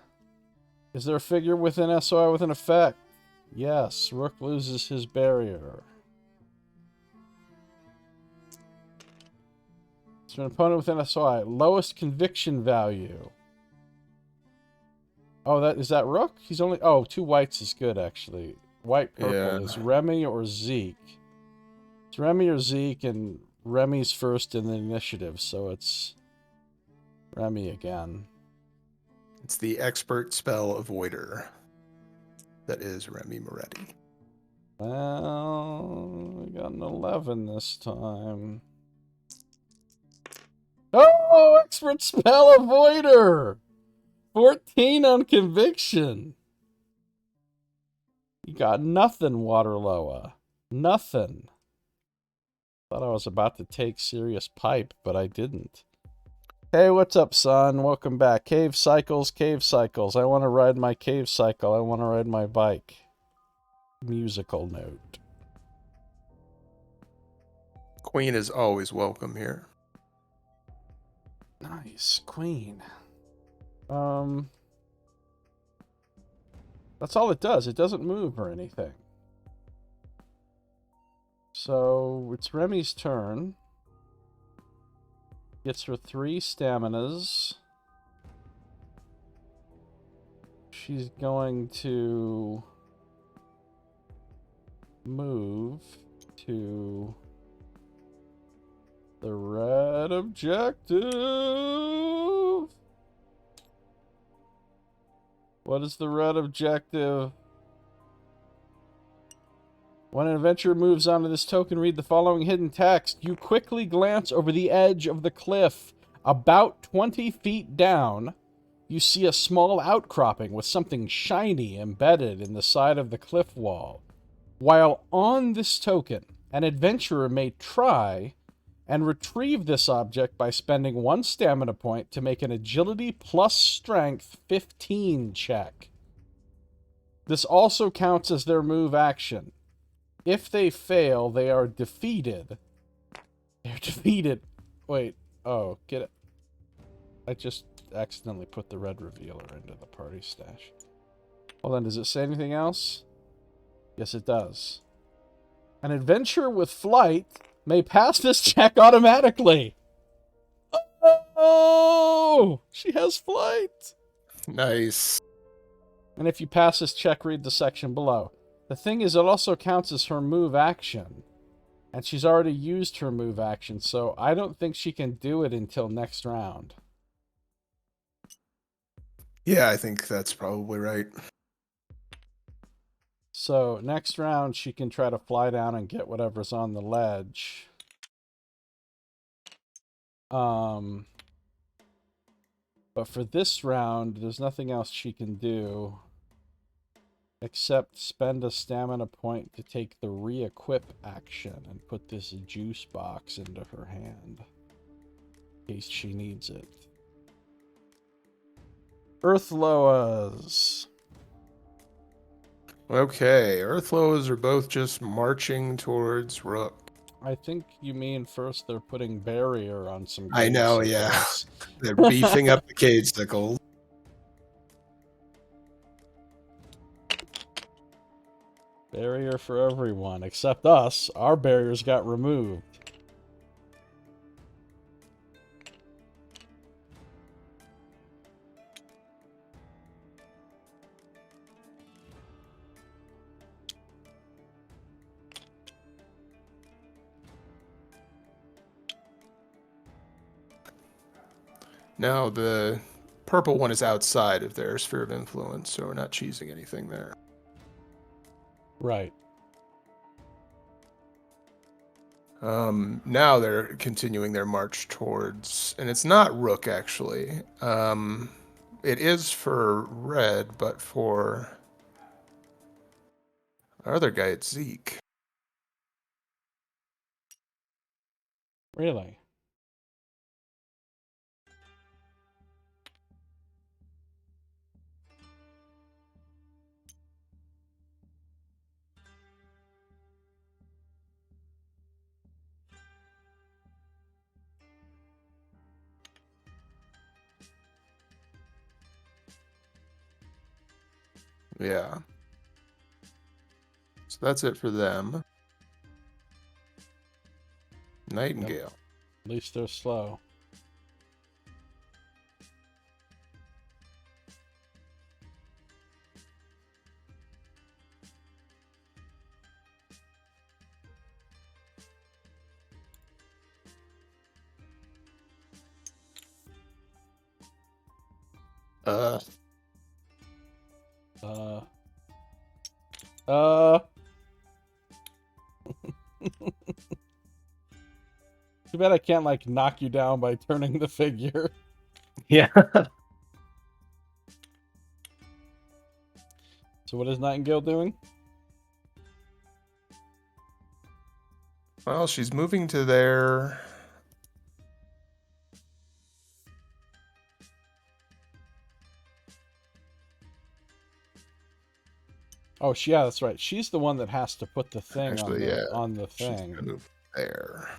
is there a figure within SOI with an effect? Yes, Rook loses his barrier. So an opponent within SOI, lowest conviction value. Oh, is that Rook? He's only... Oh, 2 whites is good, actually. White-purple is Remy or Zeke. It's Remy or Zeke, and Remy's first in the initiative, so it's Remy again. It's the expert spell avoider. That is Remy Moretti. Well, we got an 11 this time. Oh, expert spell avoider! 14 on conviction. You got nothing, Waterloa. Nothing. Thought I was about to take serious pipe, but I didn't. Hey, what's up, son? Welcome back. Cave cycles, cave cycles. I want to ride my cave cycle. I want to ride my bike. Musical note. Queen is always welcome here. Nice. Queen. That's all it does. It doesn't move or anything. So, it's Remy's turn. Gets her 3 staminas. She's going to move to the red objective. What is the red objective? When an adventurer moves onto this token, read the following hidden text. You quickly glance over the edge of the cliff. About 20 feet down, you see a small outcropping with something shiny embedded in the side of the cliff wall. While on this token, an adventurer may try and retrieve this object by spending 1 stamina point to make an agility plus strength 15 check. This also counts as their move action. If they fail, they are defeated. They're defeated. Wait. Oh, get it. I just accidentally put the red revealer into the party stash. Hold on, does it say anything else? Yes, it does. An adventurer with flight may pass this check automatically. Oh! She has flight! Nice. And if you pass this check, read the section below. The thing is, it also counts as her move action. And she's already used her move action, so I don't think she can do it until next round. Yeah, I think that's probably right. So, next round, she can try to fly down and get whatever's on the ledge. But for this round, there's nothing else she can do. Except spend a stamina point to take the re-equip action and put this juice box into her hand. In case she needs it. Earthloas. Okay, Earthloas are both just marching towards Rook. I think you mean first they're putting barrier on some I know, yeah. They're beefing up the cave sickle. Barrier for everyone, except us. Our barriers got removed. Now, the purple one is outside of their sphere of influence, so we're not cheesing anything there. Right. Now they're continuing their march towards, and it's not Rook, actually. It is for red, but for our other guy, it's Zeke. Really? Yeah. So that's it for them. Nightingale. At least they're slow. Uh, Too bad I can't, like, knock you down by turning the figure. yeah. So what is Nightingale doing? Well, she's moving to their... Oh, yeah, that's right. She's the one that has to put the thing Actually, on the she's thing. gonna move there.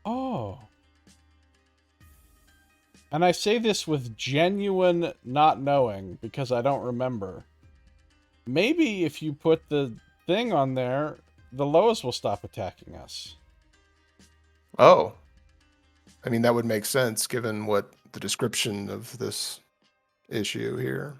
Oh. And I say this with genuine not knowing, because I don't remember. Maybe if you put the thing on there, the Lois will stop attacking us. Oh. I mean, that would make sense given what the description of this issue here.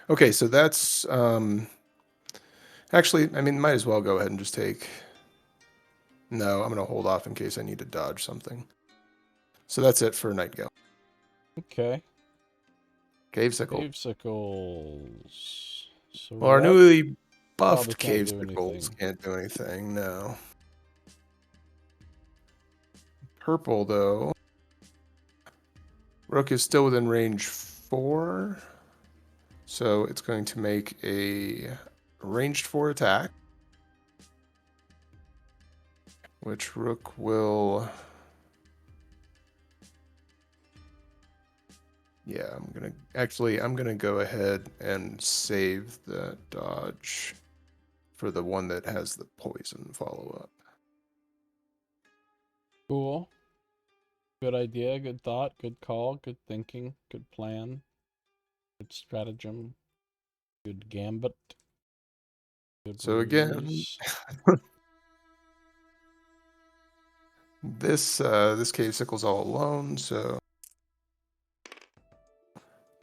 Okay, so that's actually, I mean, might as well go ahead and just take... No, I'm going to hold off in case I need to dodge something. So that's it for Nightingale. Okay. Cave Sickle. Cave Sickles. So Well, our red newly probably buffed can't Cave do Sickles anything. can't do anything, no. Purple, though. Rook is still within range 4. So it's going to make a ranged 4 attack. Which Rook will... Yeah, I'm gonna go ahead and save the dodge for the one that has the poison follow-up. Cool. Good idea, good thought, good call, good thinking, good plan, good stratagem, good gambit. Good So again, ruse. this Cave Sickle's all alone, so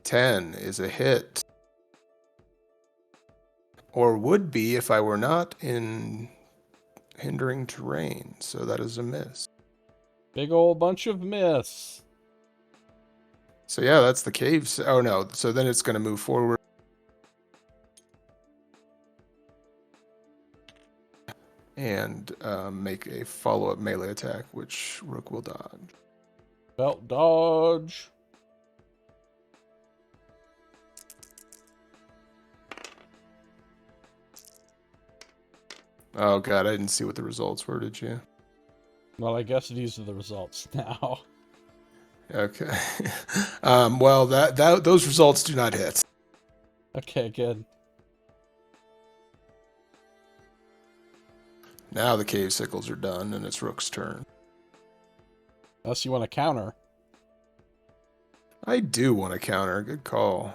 10 is a hit. Or would be if I were not in hindering terrain, so that is a miss. Big old bunch of miss. So yeah, that's the caves. Oh no, so then it's going to move forward. And make a follow-up melee attack, which Rook will dodge. Belt dodge. Oh god, I didn't see what the results were, did you? Well, I guess these are the results now. Okay. Well, those results do not hit. Okay, good. Now the cave sickles are done, and it's Rook's turn. Unless you want to counter. I do want to counter. Good call.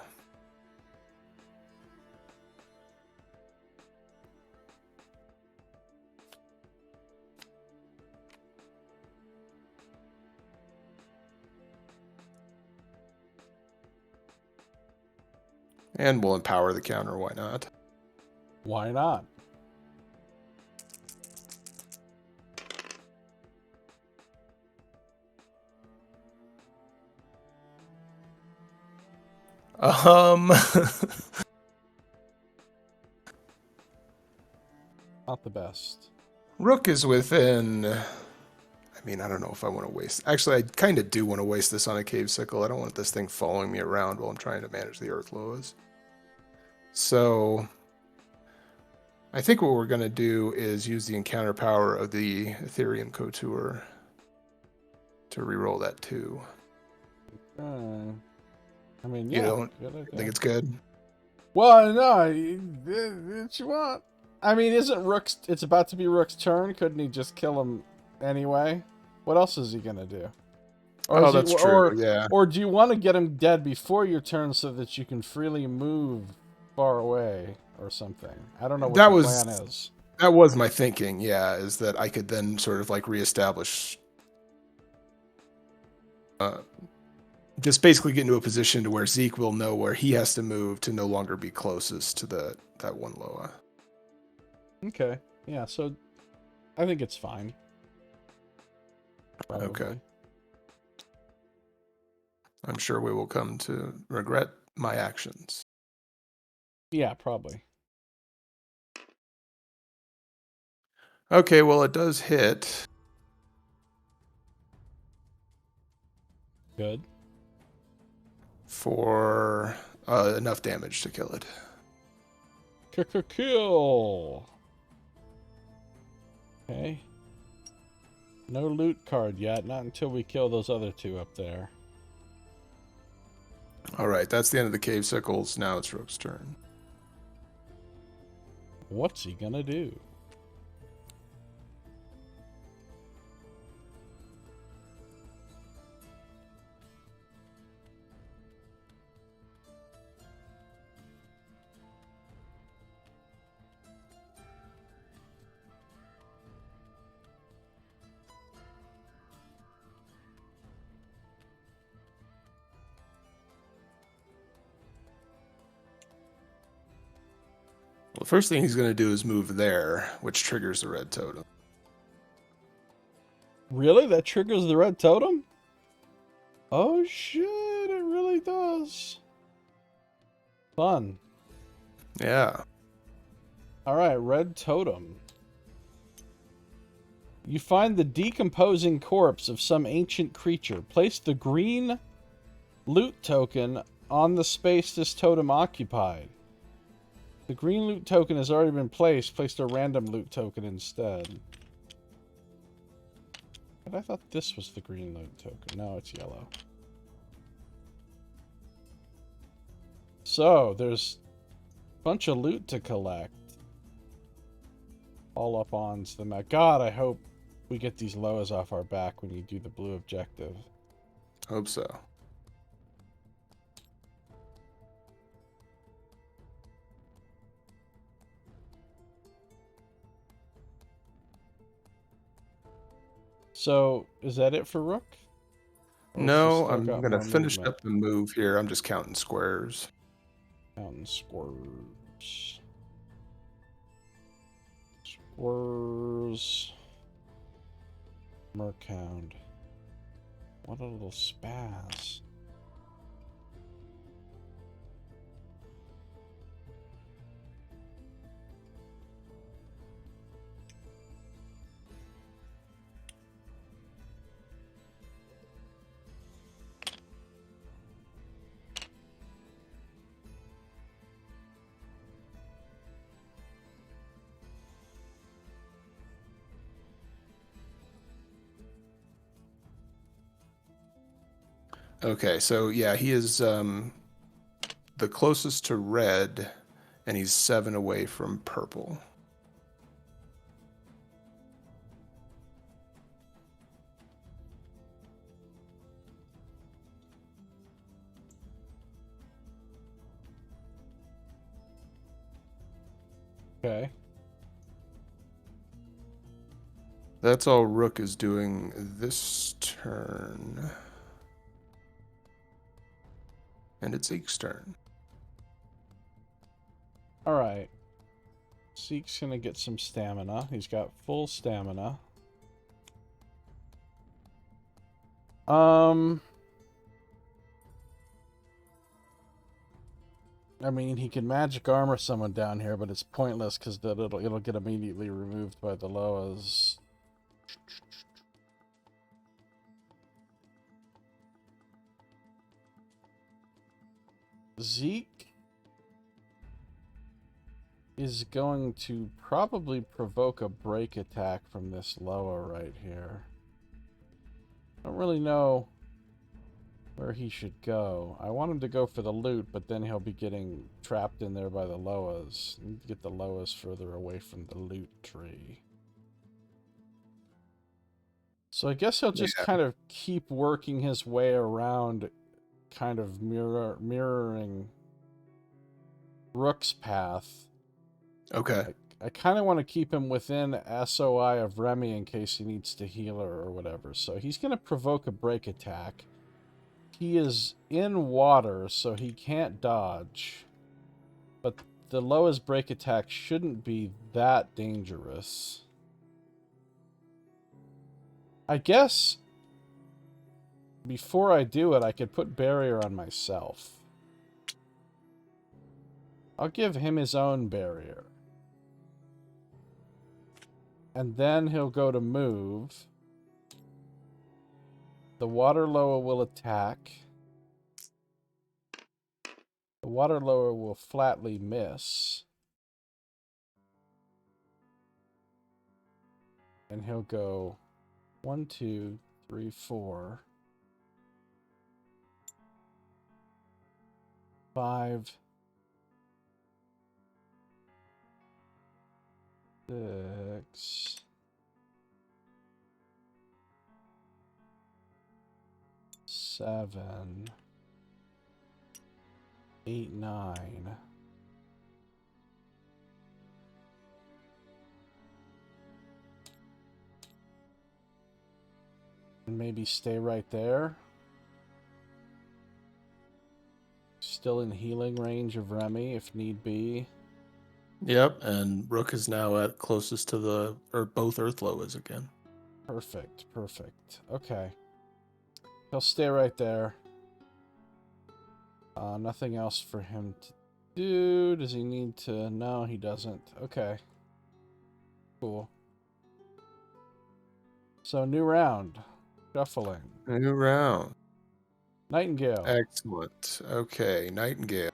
And we'll empower the counter. Why not? Why not? Not the best. Rook is within. I mean, I don't know if I want to waste. Actually, I kind of do want to waste this on a cave sickle. I don't want this thing following me around while I'm trying to manage the earth loas. So, I think what we're going to do is use the encounter power of the Ethereum Couture to reroll that too. I mean, You yeah. don't think it's good? Well, no. What you want? I mean, isn't Rook's... It's about to be Rook's turn. Couldn't he just kill him anyway? What else is he going to do? Or That's true, yeah. Or do you want to get him dead before your turn so that you can freely move far away or something? I don't know what the plan is. That was my thinking, yeah, is that I could then sort of like reestablish... just basically get into a position to where Zeke will know where he has to move to no longer be closest to that one Loa. Okay. Yeah, so I think it's fine. Probably. Okay. I'm sure we will come to regret my actions. Yeah, probably. Okay, well, it does hit. Good. For enough damage to kill it. Kill. Okay. No loot card yet, not until we kill those other two up there. Alright, that's the end of the cave sickles. Now it's Rook's turn. What's he gonna do? Well, the first thing he's going to do is move there, which triggers the red totem. Really? That triggers the red totem? Oh shit, it really does. Fun. Yeah. Alright, red totem. You find the decomposing corpse of some ancient creature. Place the green loot token on the space this totem occupied. The green loot token has already been placed. Placed a random loot token instead. But I thought this was the green loot token. No, it's yellow. So, there's a bunch of loot to collect. All up on the map. God, I hope we get these Loas off our back when you do the blue objective. Hope so. So, is that it for Rook? Or No, has he I'm still got going to more finish movement? up the move here. I'm just counting squares. Counting squares. Squares. Merkhound. What a little spaz. Okay, so yeah, he is the closest to red, and he's 7 away from purple. Okay. That's all Rook is doing this turn. And it's Zeke's turn. Alright. Zeke's gonna get some stamina. He's got full stamina. I mean, he can magic armor someone down here, but it's pointless because it'll get immediately removed by the Loas. Zeke is going to probably provoke a break attack from this Loa right here. I don't really know where he should go. I want him to go for the loot, but then he'll be getting trapped in there by the Loas. Need to get the Loas further away from the loot tree. So I guess he'll just kind of keep working his way around, kind of mirroring Rook's path. Okay. I kind of want to keep him within SOI of Remy in case he needs to heal her or whatever. So he's going to provoke a break attack. He is in water, so he can't dodge. But the lowest break attack shouldn't be that dangerous. I guess before I do it, I could put barrier on myself. I'll give him his own barrier. And then he'll go to move. The water lower will attack. The water lower will flatly miss. And he'll go 1, 2, 3, 4, 5, 6, 7, 8, 9. And maybe stay right there. Still in healing range of Remy if need be. Yep, and Rook is now at closest to the, or both Earth Loas again. Perfect, perfect. Okay. He'll stay right there. Nothing else for him to do. Does he need to? No, he doesn't. Okay. Cool. So, new round. Shuffling. New round. Nightingale. Excellent. Okay, Nightingale.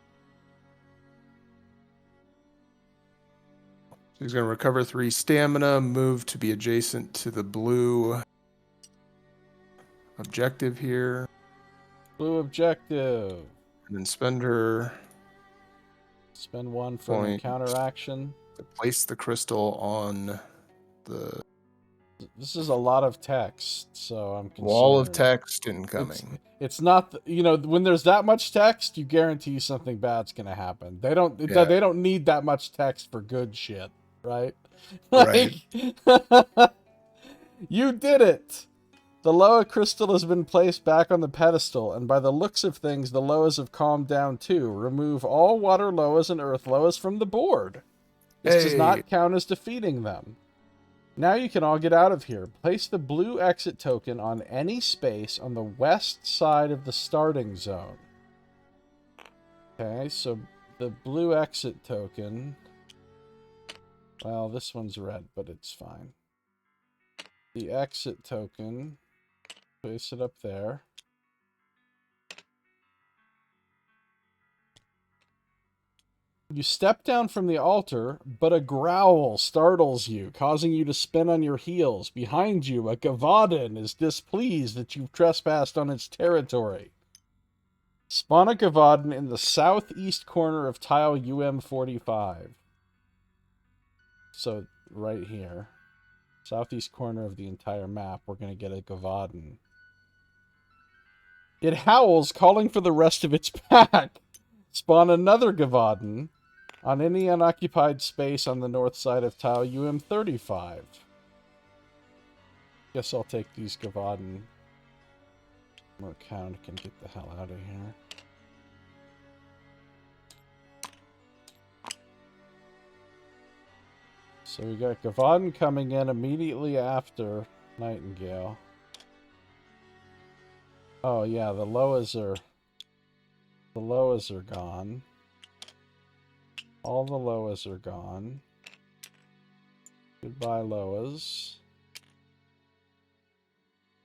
So he's going to recover 3 stamina, move to be adjacent to the blue objective here. Blue objective. And then spend her Spend 1 for an encounter action. to place the crystal on the This is a lot of text, so I'm concerned. wall of text incoming. It's not, you know, when there's that much text, you guarantee something bad's gonna happen. They don't need that much text for good shit, right? Right. You did it. The Loa crystal has been placed back on the pedestal, and by the looks of things, the Loas have calmed down too. Remove all water Loas and earth Loas from the board. This does not count as defeating them. Now you can all get out of here. Place the blue exit token on any space on the west side of the starting zone. Okay, so the blue exit token... Well, this one's red, but it's fine. The exit token... Place it up there. You step down from the altar, but a growl startles you, causing you to spin on your heels. Behind you, a Gavadan is displeased that you've trespassed on its territory. Spawn a Gavaden in the southeast corner of tile UM45. So, right here. Southeast corner of the entire map, we're going to get a Gavaden. It howls, calling for the rest of its pack. Spawn another Gavaden on any unoccupied space on the north side of tile UM35. Guess I'll take these Gavaden. Mercount can get the hell out of here. So we got Gavaden coming in immediately after Nightingale. Oh yeah, the Loas are gone. All the Loas are gone. Goodbye, Loas.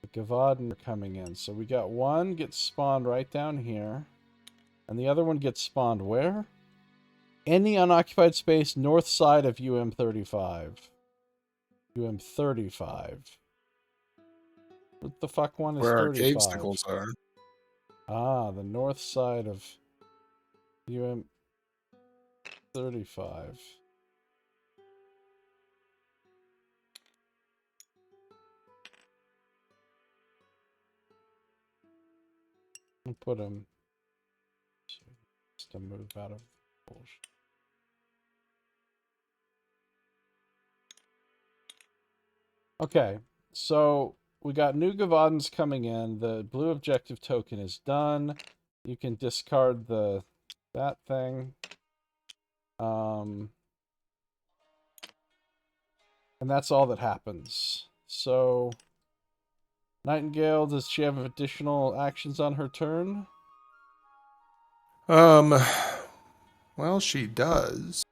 The Gavaden are coming in. So we got one gets spawned right down here. And the other one gets spawned where? Any unoccupied space north side of UM35. UM35. What the fuck one is Where our 35? cave sickles are. Ah, the north side of UM35. I'll put him just to move out of bullshit. Okay, so we got new Gavadens coming in. The blue objective token is done. You can discard that thing. And that's all that happens. So, Nightingale, does she have additional actions on her turn? Well, she does.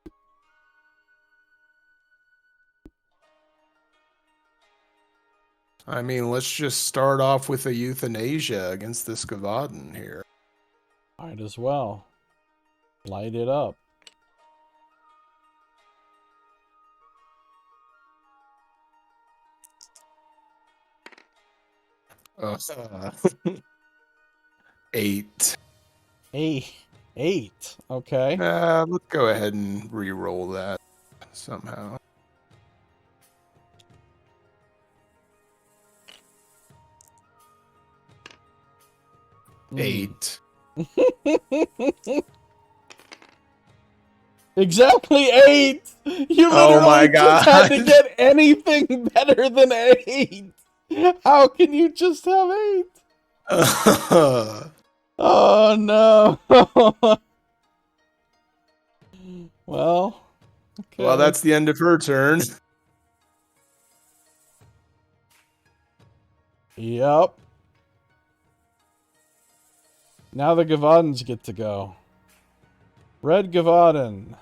I mean, let's just start off with a euthanasia against this Gavaden here. Might as well. Light it up. Eight. Eight. Okay. Let's go ahead and re-roll that somehow. Eight. Exactly 8. You literally just had to get anything better than 8. How can you just have 8? Oh no. Well, okay. Well, that's the end of her turn. Yep. Now the Gavadens get to go. Red Gavaden.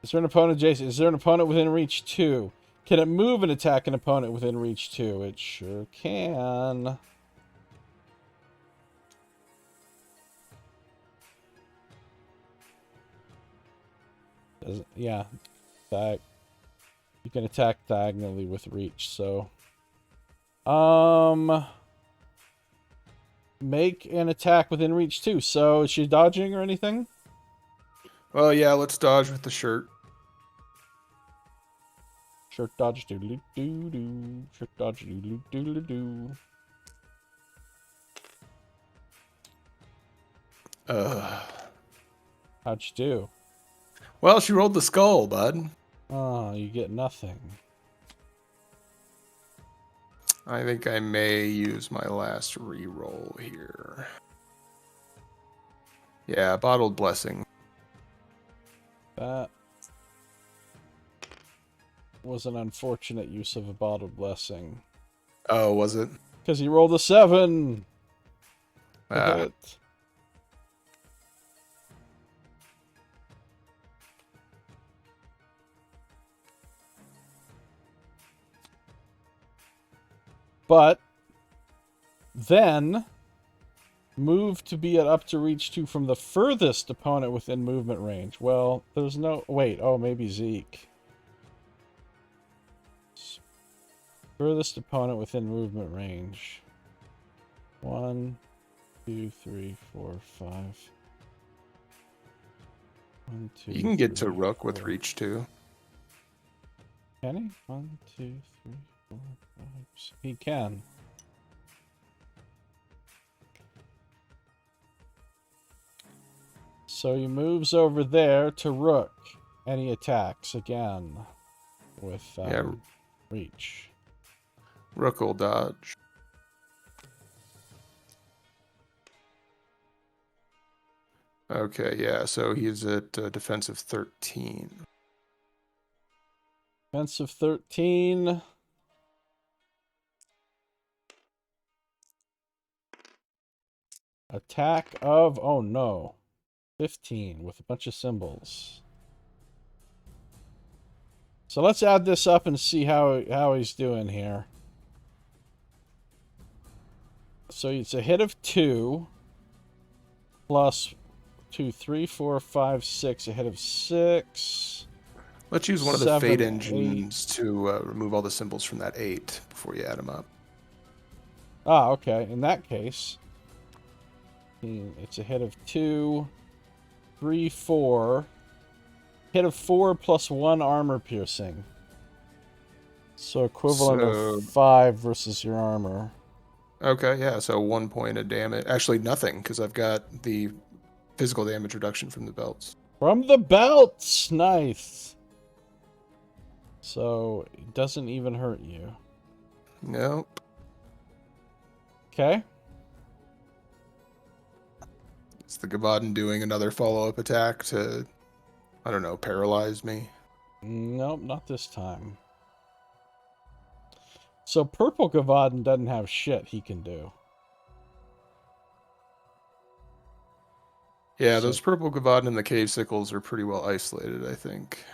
Is there an opponent, Jason? Is there an opponent within reach 2? Can it move and attack an opponent within reach 2? It sure can. Yeah. That you can attack diagonally with reach, so make an attack within reach 2. So is she dodging or anything? Well, yeah, let's dodge with the shirt. Shirt dodge doodly doo doo. Shirt dodge doodly doodly doo. How'd you do? Well, she rolled the skull, bud. Oh, you get nothing. I think I may use my last re-roll here. Yeah, bottled blessing. That was an unfortunate use of a bottled blessing. Oh, was it? Because he rolled a 7. Ah. But then move to be at up to reach 2 from the furthest opponent within movement range. Well, there's no... Wait, oh, maybe Zeke. Furthest opponent within movement range. 1, 2, 3, 4, 5. 1, 2. You can get to 3, Rook with 4. reach too. Can he? 1, 2, 3, 4, 5. He can. So he moves over there to Rook, and he attacks again with reach. Rook will dodge. Okay, yeah, so he's at defensive 13. Defensive 13. Attack of, oh no, 15 with a bunch of symbols. So let's add this up and see how he's doing here. So it's a hit of 2 plus 2, 3, 4, 5, 6. A hit of 6. Let's use one of the 7, fate 8. engines to remove all the symbols from that 8 before you add them up. Ah, okay. In that case, it's a hit of 2, 3, 4. Hit of 4 plus 1 armor piercing. So equivalent of 5 versus your armor. Okay, yeah, so 1 point of damage. Actually, nothing, because I've got the physical damage reduction from the belts. From the belts! Nice. So it doesn't even hurt you. Nope. Okay. Is the Gavadan doing another follow-up attack to, I don't know, paralyze me? Nope, not this time. So Purple Gavadan doesn't have shit he can do. Yeah, those purple Gavadan and the cave sickles are pretty well isolated, I think.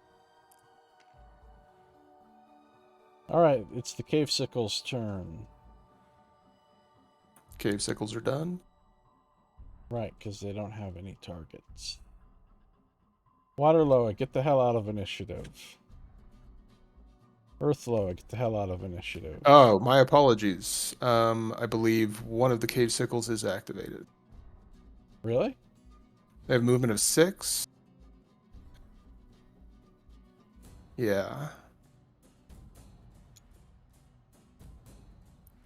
Alright, it's the Cave Sickle's turn. Cave sickles are done. Right, because they don't have any targets. Waterloa, get the hell out of initiative. Earthloa, get the hell out of initiative. Oh, my apologies. I believe one of the cave sickles is activated. Really? They have movement of 6. Yeah.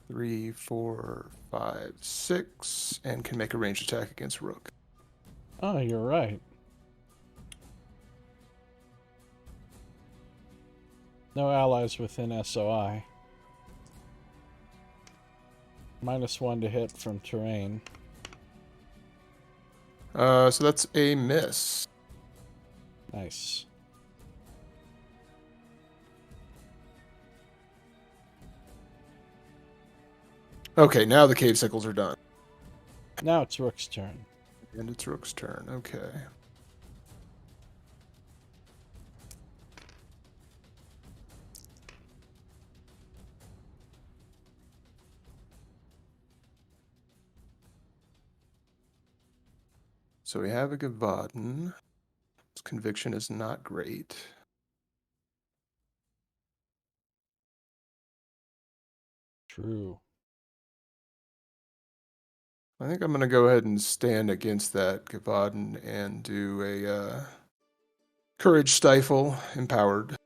3, 4, 5, 6, and can make a ranged attack against Rook. Oh, you're right. No allies within SOI. -1 to hit from terrain. So that's a miss. Nice. Okay, now the cave sickles are done. Now it's Rook's turn. And it's Rook's turn. Okay. So we have a Gavadan. His conviction is not great. True. I think I'm going to go ahead and stand against that Gavadan and do a Courage Stifle, Empowered.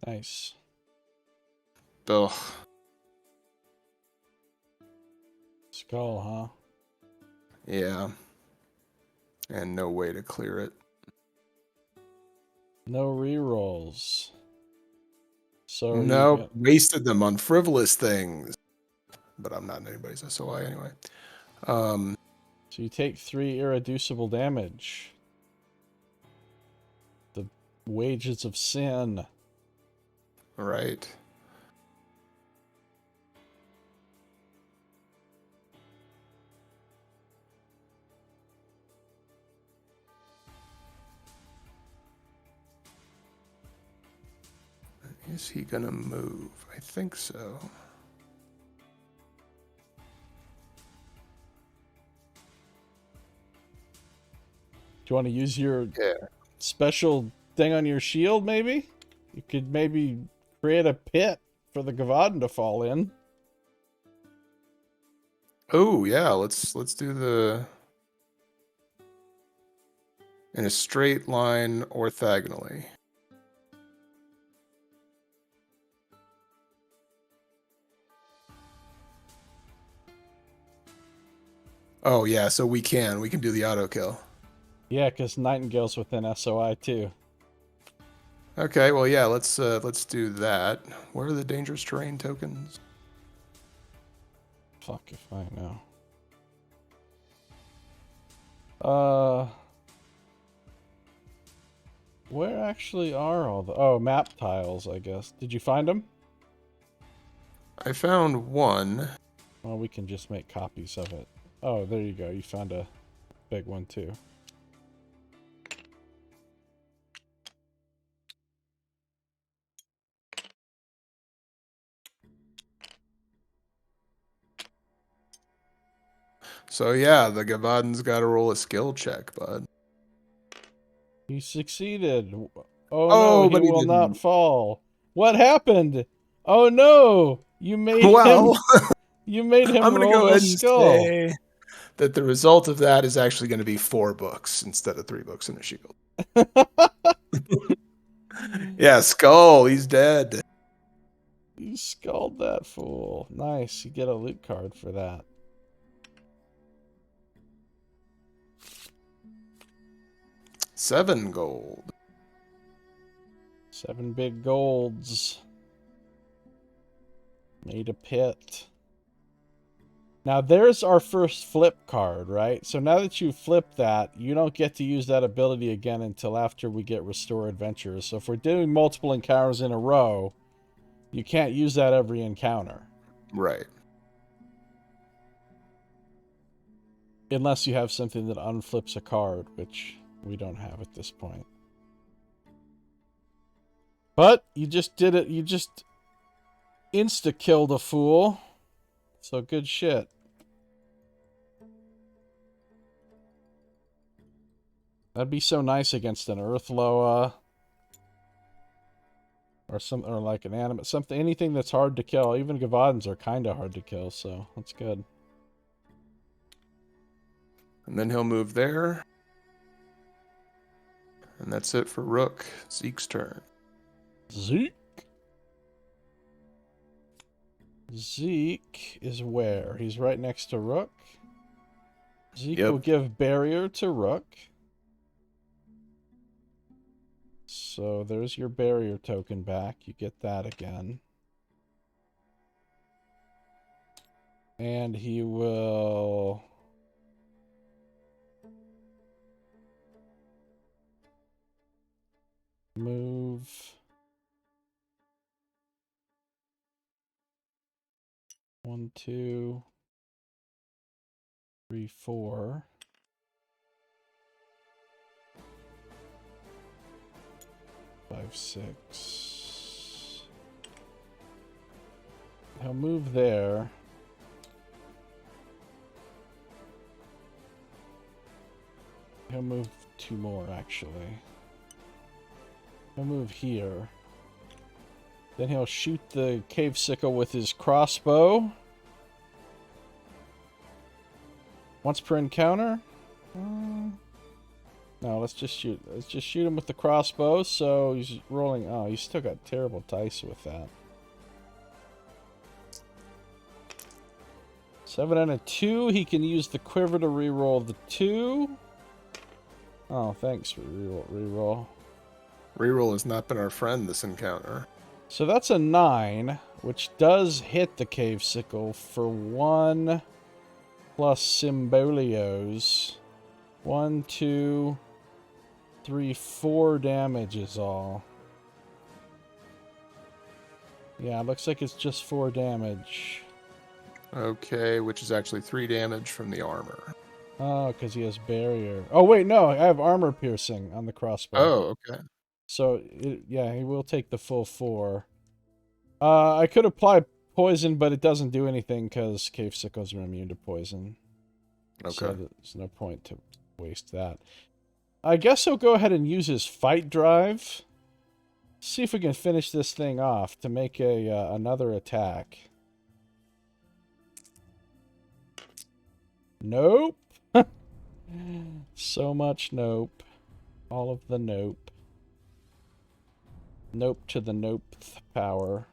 Nice. Ugh. Skull, huh? Yeah. And no way to clear it. No rerolls. So No, wasted them on frivolous things. But I'm not in anybody's SOI anyway. So you take 3 irreducible damage. The wages of sin. Right. Is he gonna move? I think so. Do you want to use your special thing on your shield, maybe? You could maybe create a pit for the Gavadan to fall in. Oh yeah, let's do the in a straight line orthogonally. Oh yeah, so we can do the auto kill. Yeah, because Nightingale's within SOI too. Okay, well yeah, let's do that. Where are the dangerous terrain tokens? Fuck if I know. Where actually are all the... Oh, map tiles, I guess. Did you find them? I found one. Well, we can just make copies of it. Oh, there you go. You found a big one, too. So yeah, the Gavadan's got to roll a skill check, bud. He succeeded. Oh no, Oh, he but he will not didn't. fall. What happened? Oh no, you made Well, him. You made him I'm gonna go roll a ahead and skull. say that the result of that is actually going to be 4 books instead of 3 books in a shield. Yeah, skull. He's dead. You skulled that fool. Nice. You get a loot card for that. $7 gold. 7 big golds. Made a pit. Now there's our first flip card, right? So now that you flip that, you don't get to use that ability again until after we get Restore Adventures. So if we're doing multiple encounters in a row, you can't use that every encounter. Right. Unless you have something that unflips a card, which we don't have at this point. But you just did it. You just insta-killed a fool. So good shit. That'd be so nice against an Earth Loa. Or like an animate. Something, anything that's hard to kill. Even Gavadans are kind of hard to kill, so that's good. And then he'll move there. And that's it for Rook. Zeke's turn. Zeke. Zeke is where? He's right next to Rook. Zeke will give barrier to Rook. So there's your barrier token back. You get that again. And he will... move... 1, 2, 3, 4. 5, 6. He'll move there. He'll move 2 more, actually. He'll move here. Then he'll shoot the cave sickle with his crossbow. Once per encounter. No, let's just shoot. Let's just shoot him with the crossbow. So he's rolling. Oh, he's still got terrible dice with that. 7 and a 2. He can use the quiver to reroll the 2. Oh, thanks for reroll. Reroll has not been our friend this encounter. So that's a 9, which does hit the cave sickle for 1 plus Symbolios. 1, 2, 3, 4 damage is all. Yeah, it looks like it's just 4 damage. Okay, which is actually 3 damage from the armor. Oh, because he has barrier. Oh, wait, no, I have armor piercing on the crossbow. Oh, okay. So, yeah, he will take the full 4. I could apply poison, but it doesn't do anything because cave sickles are immune to poison. Okay. So there's no point to waste that. I guess he'll go ahead and use his fight drive. See if we can finish this thing off to make a another attack. Nope. So much nope. All of the nope. Nope to the nopeth power.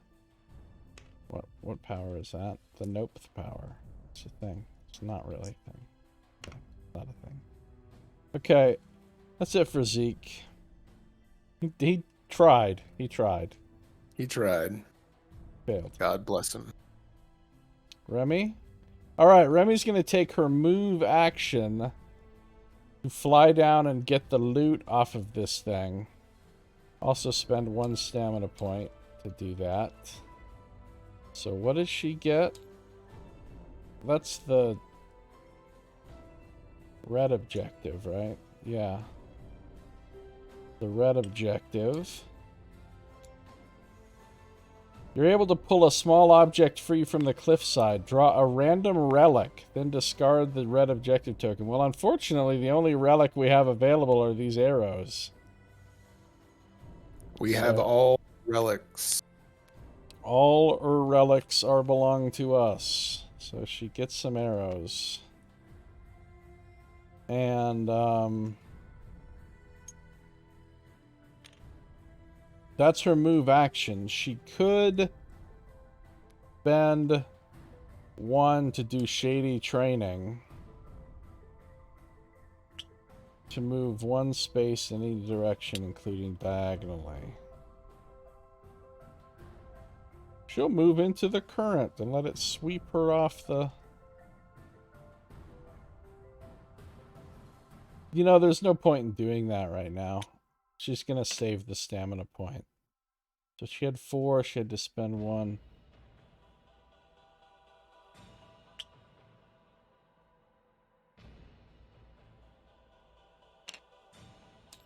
What power is that? The nopeth power. It's a thing. It's not really a thing. Okay. Not a thing. Okay. That's it for Zeke. He tried. He tried. He tried. Failed. God bless him. Remy? Alright, Remy's gonna take her move action to fly down and get the loot off of this thing. Also spend 1 stamina point to do that. So what does she get? That's the red objective, right? Yeah. The red objective. You're able to pull a small object free from the cliffside. Draw a random relic, then discard the red objective token. Well, unfortunately, the only relic we have available are these arrows. We have all relics. All her relics are belong to us. So she gets some arrows. And, that's her move action. She could spend 1 to do shady training. To move 1 space in any direction, including diagonally. She'll move into the current and let it sweep her off the... You know, there's no point in doing that right now. She's gonna save the stamina point. So she had 4, she had to spend 1.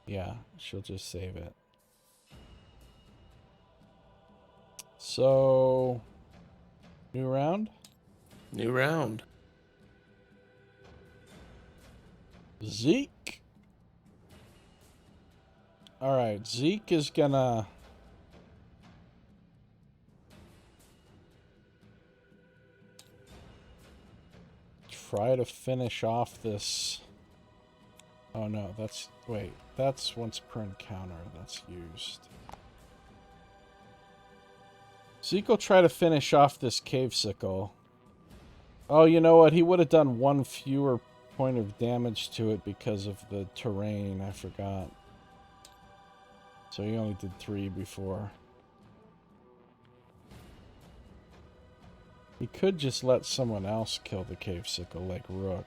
Yeah, she'll just save it. So, new round? New round. Zeke. Alright, Zeke is gonna... try to finish off this... Oh no, that's... Wait, that's once per encounter. That's used. Zeke will try to finish off this cave sickle. Oh, you know what? He would have done 1 fewer point of damage to it because of the terrain. I forgot. So he only did 3 before. He could just let someone else kill the cave sickle, like Rook.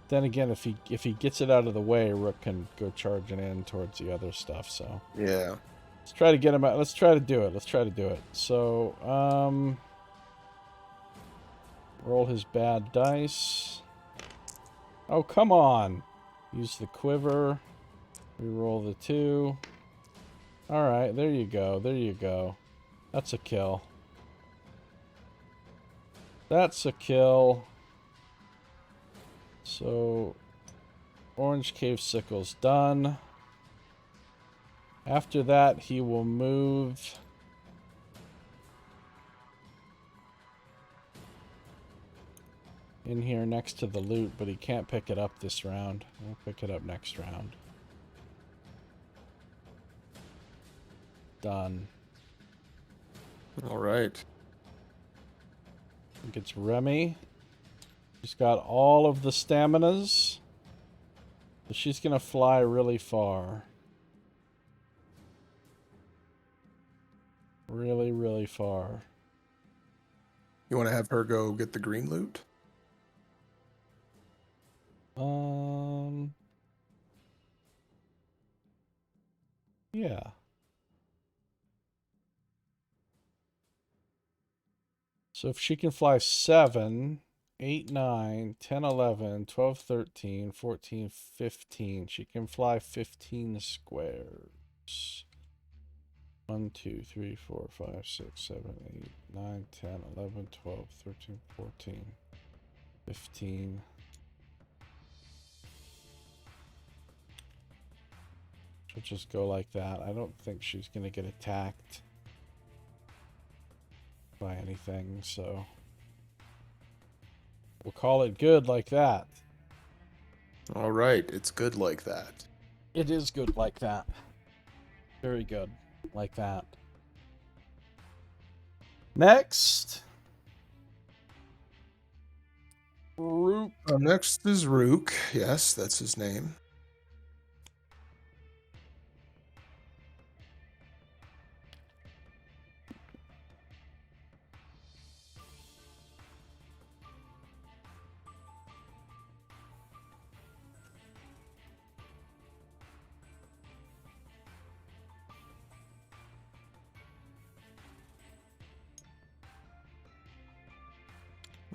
Then again, if he gets it out of the way, Rook can go charging in towards the other stuff. So Yeah. let's try to get him out. Let's try to do it. Let's try to do it. So roll his bad dice. Oh, come on! Use the quiver. Reroll the 2. All right, there you go. There you go. That's a kill. That's a kill. So, Orange Cave Sickle's done. After that, he will move... in here next to the loot, but he can't pick it up this round. He'll pick it up next round. Done. All right. I think it's Remy. She's got all of the staminas. So she's going to fly really far. Really, really far. You want to have her go get the green loot? Yeah. So if she can fly 7, 8, 9, 10, 11, 12, 13, 14, 15. She can fly 15 squares. 1, 2, 3, 4, 5, 6, 7, 8, 9, 10, 11, 12, 13, 14, 15. She'll just go like that. I don't think she's going to get attacked by anything, so... We'll call it good like that. All right, it's good like that. It is good like that. Very good like that. Next. Rook. Next is Rook. Yes, that's his name.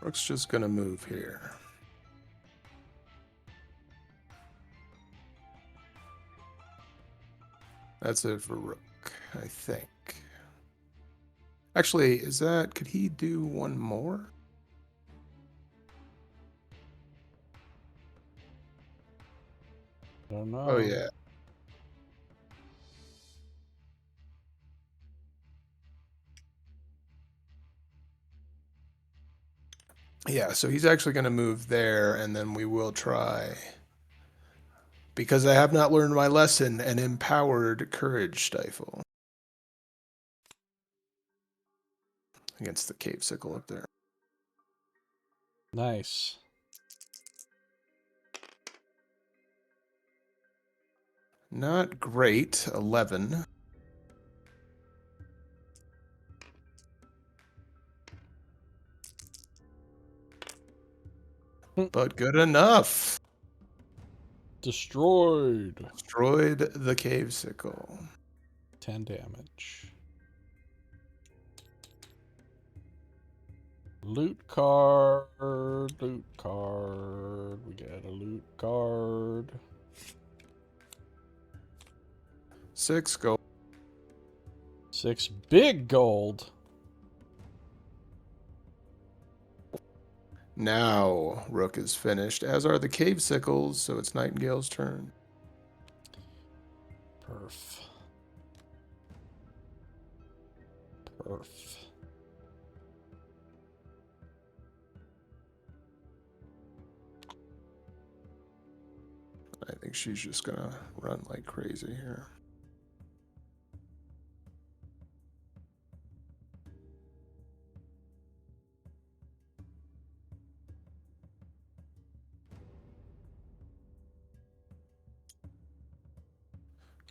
Rook's just gonna move here. That's it for Rook, I think. Actually, could he do one more? I don't know. Oh, yeah. Yeah, so he's actually going to move there, and then we will try. Because I have not learned my lesson, an empowered courage stifle. Against the cave sickle up there. Nice. Not great. 11. But good enough. Destroyed. Destroyed the cave sickle. 10 damage. Loot card. Loot card. We get a loot card. 6 gold. 6 big gold. Now Rook is finished, as are the cave sickles, so it's Nightingale's turn. Perf. Perf. I think she's just gonna run like crazy here.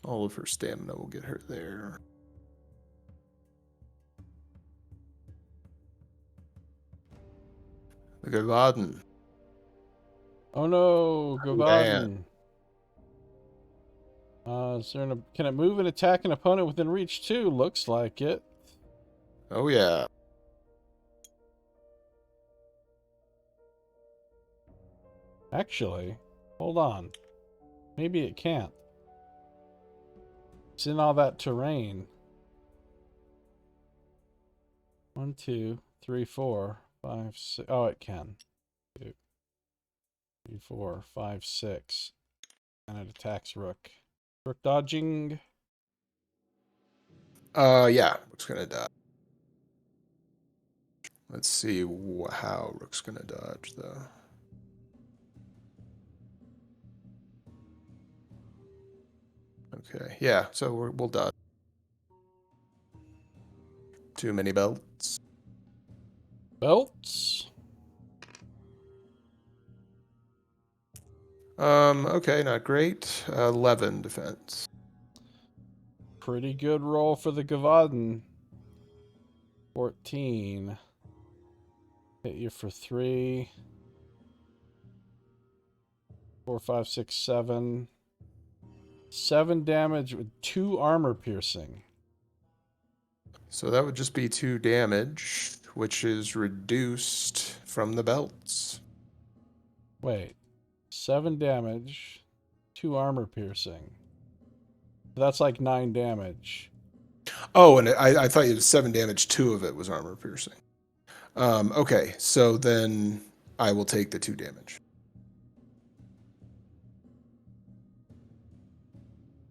All of her stamina will get her there. The Gavaden. Oh no, Man. Gavaden. Can it move and attack an opponent within reach too? Looks like it. Oh yeah. Actually, hold on. Maybe it can't. It's in all that terrain. 1, 2, 3, 4, 5, 6. Oh, it can. 2, 3, 4, 5, 6. And it attacks Rook. Rook dodging. Yeah. Rook's gonna dodge. Let's see how Rook's gonna dodge though. Okay. Yeah. So we'll dodge. Too many belts. Belts. Okay, not great. 11 defense. Pretty good roll for the Gavaden. 14. Hit you for 3. 4, 5, 6, 7. 7 damage with 2 armor piercing. So that would just be 2 damage, which is reduced from the belts. Wait. 7 damage. 2 armor piercing. That's like 9 damage. Oh, and I thought you did 7 damage. 2 of it was armor piercing. Okay, so then I will take the 2 damage.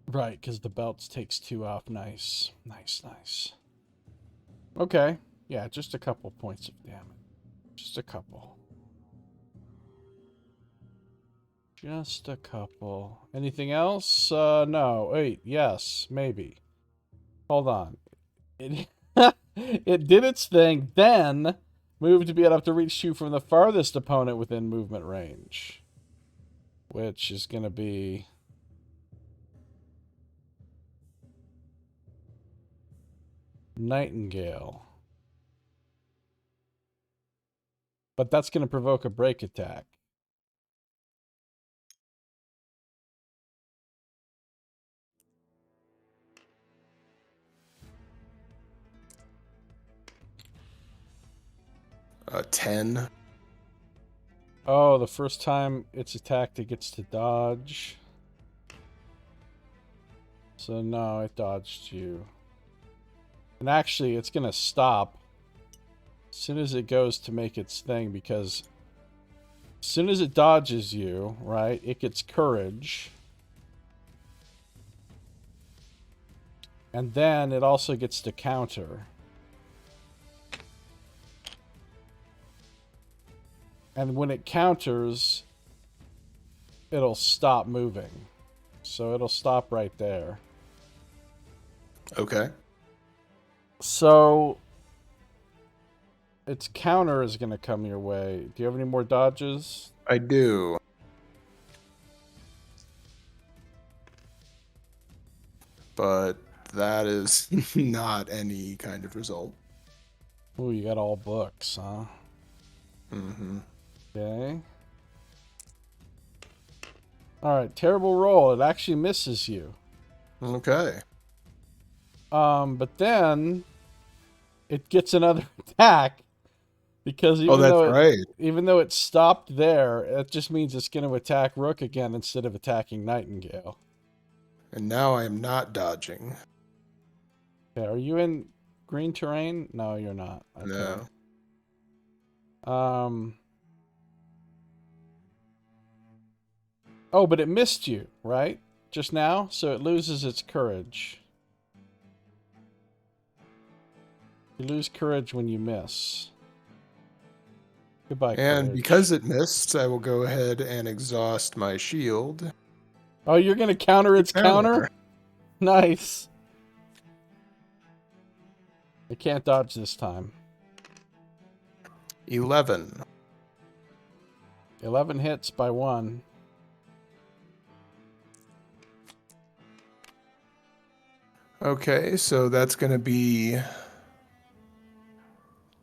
Right, because the belts takes 2 off. Nice. Nice, nice. Okay. Yeah, just a couple points of damage. Just a couple. Just a couple. Anything else? No. Wait, yes, maybe. Hold on. It, it did its thing, then moved to be able to reach you from the farthest opponent within movement range. Which is going to be... Nightingale. But that's going to provoke a break attack. 10. Oh, the first time it's attacked, it gets to dodge. So no, it dodged you. And actually, it's going to stop as soon as it goes to make its thing, because as soon as it dodges you, right, it gets courage. And then it also gets to counter. And when it counters, it'll stop moving. So it'll stop right there. Okay. So its counter is going to come your way. Do you have any more dodges? I do. But that is not any kind of result. Ooh, you got all books, huh? Mm-hmm. Okay. Alright, terrible roll. It actually misses you. Okay. But then it gets another attack because even though it stopped there, it just means it's going to attack Rook again instead of attacking Nightingale. And now I am not dodging. Okay, are you in green terrain? No, you're not. Okay. No. Oh, but it missed you, right? Just now? So it loses its courage. You lose courage when you miss. Goodbye, And courage. because it missed, I will go ahead and exhaust my shield. Oh, you're going to counter its counter? Nice. I can't dodge this time. 11. 11 hits by 1. Okay, so that's going to be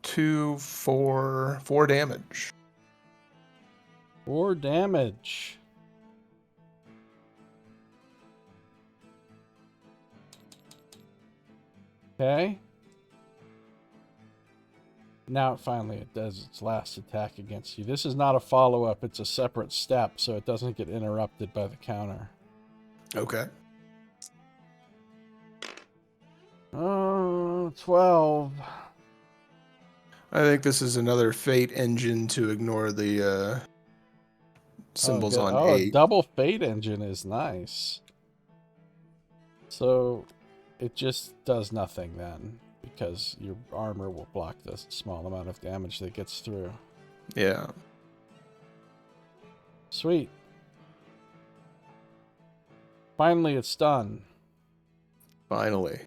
4 damage. 4 damage. Okay. Now finally it does its last attack against you. This is not a follow-up, it's a separate step, so it doesn't get interrupted by the counter. Okay. 12. I think this is another fate engine to ignore the symbols on 8. Double fate engine is nice. So it just does nothing then, because your armor will block the small amount of damage that gets through. Yeah. Sweet. Finally, it's done. Finally.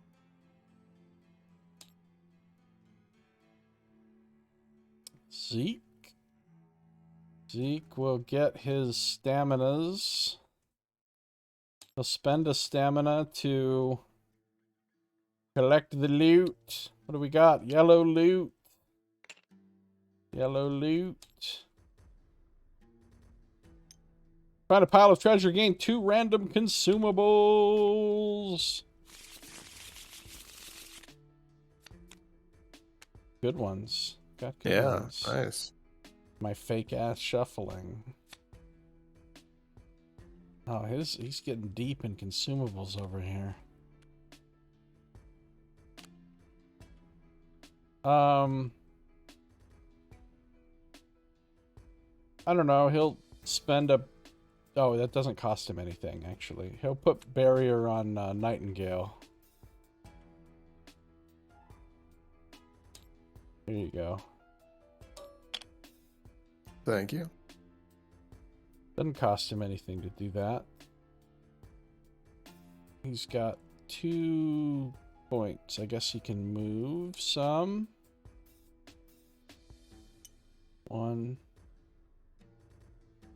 Zeke will get his staminas. He'll spend a stamina to collect the loot. What do we got? Yellow loot. Yellow loot. Find a pile of treasure. Gain 2 random consumables. Good ones. Got good ones. Nice. My fake ass shuffling. Oh, he's getting deep in consumables over here. I don't know. He'll spend a... Oh, that doesn't cost him anything, actually. He'll put barrier on Nightingale. Here you go. Thank you. Doesn't cost him anything to do that. He's got 2 points. I guess he can move some. 1,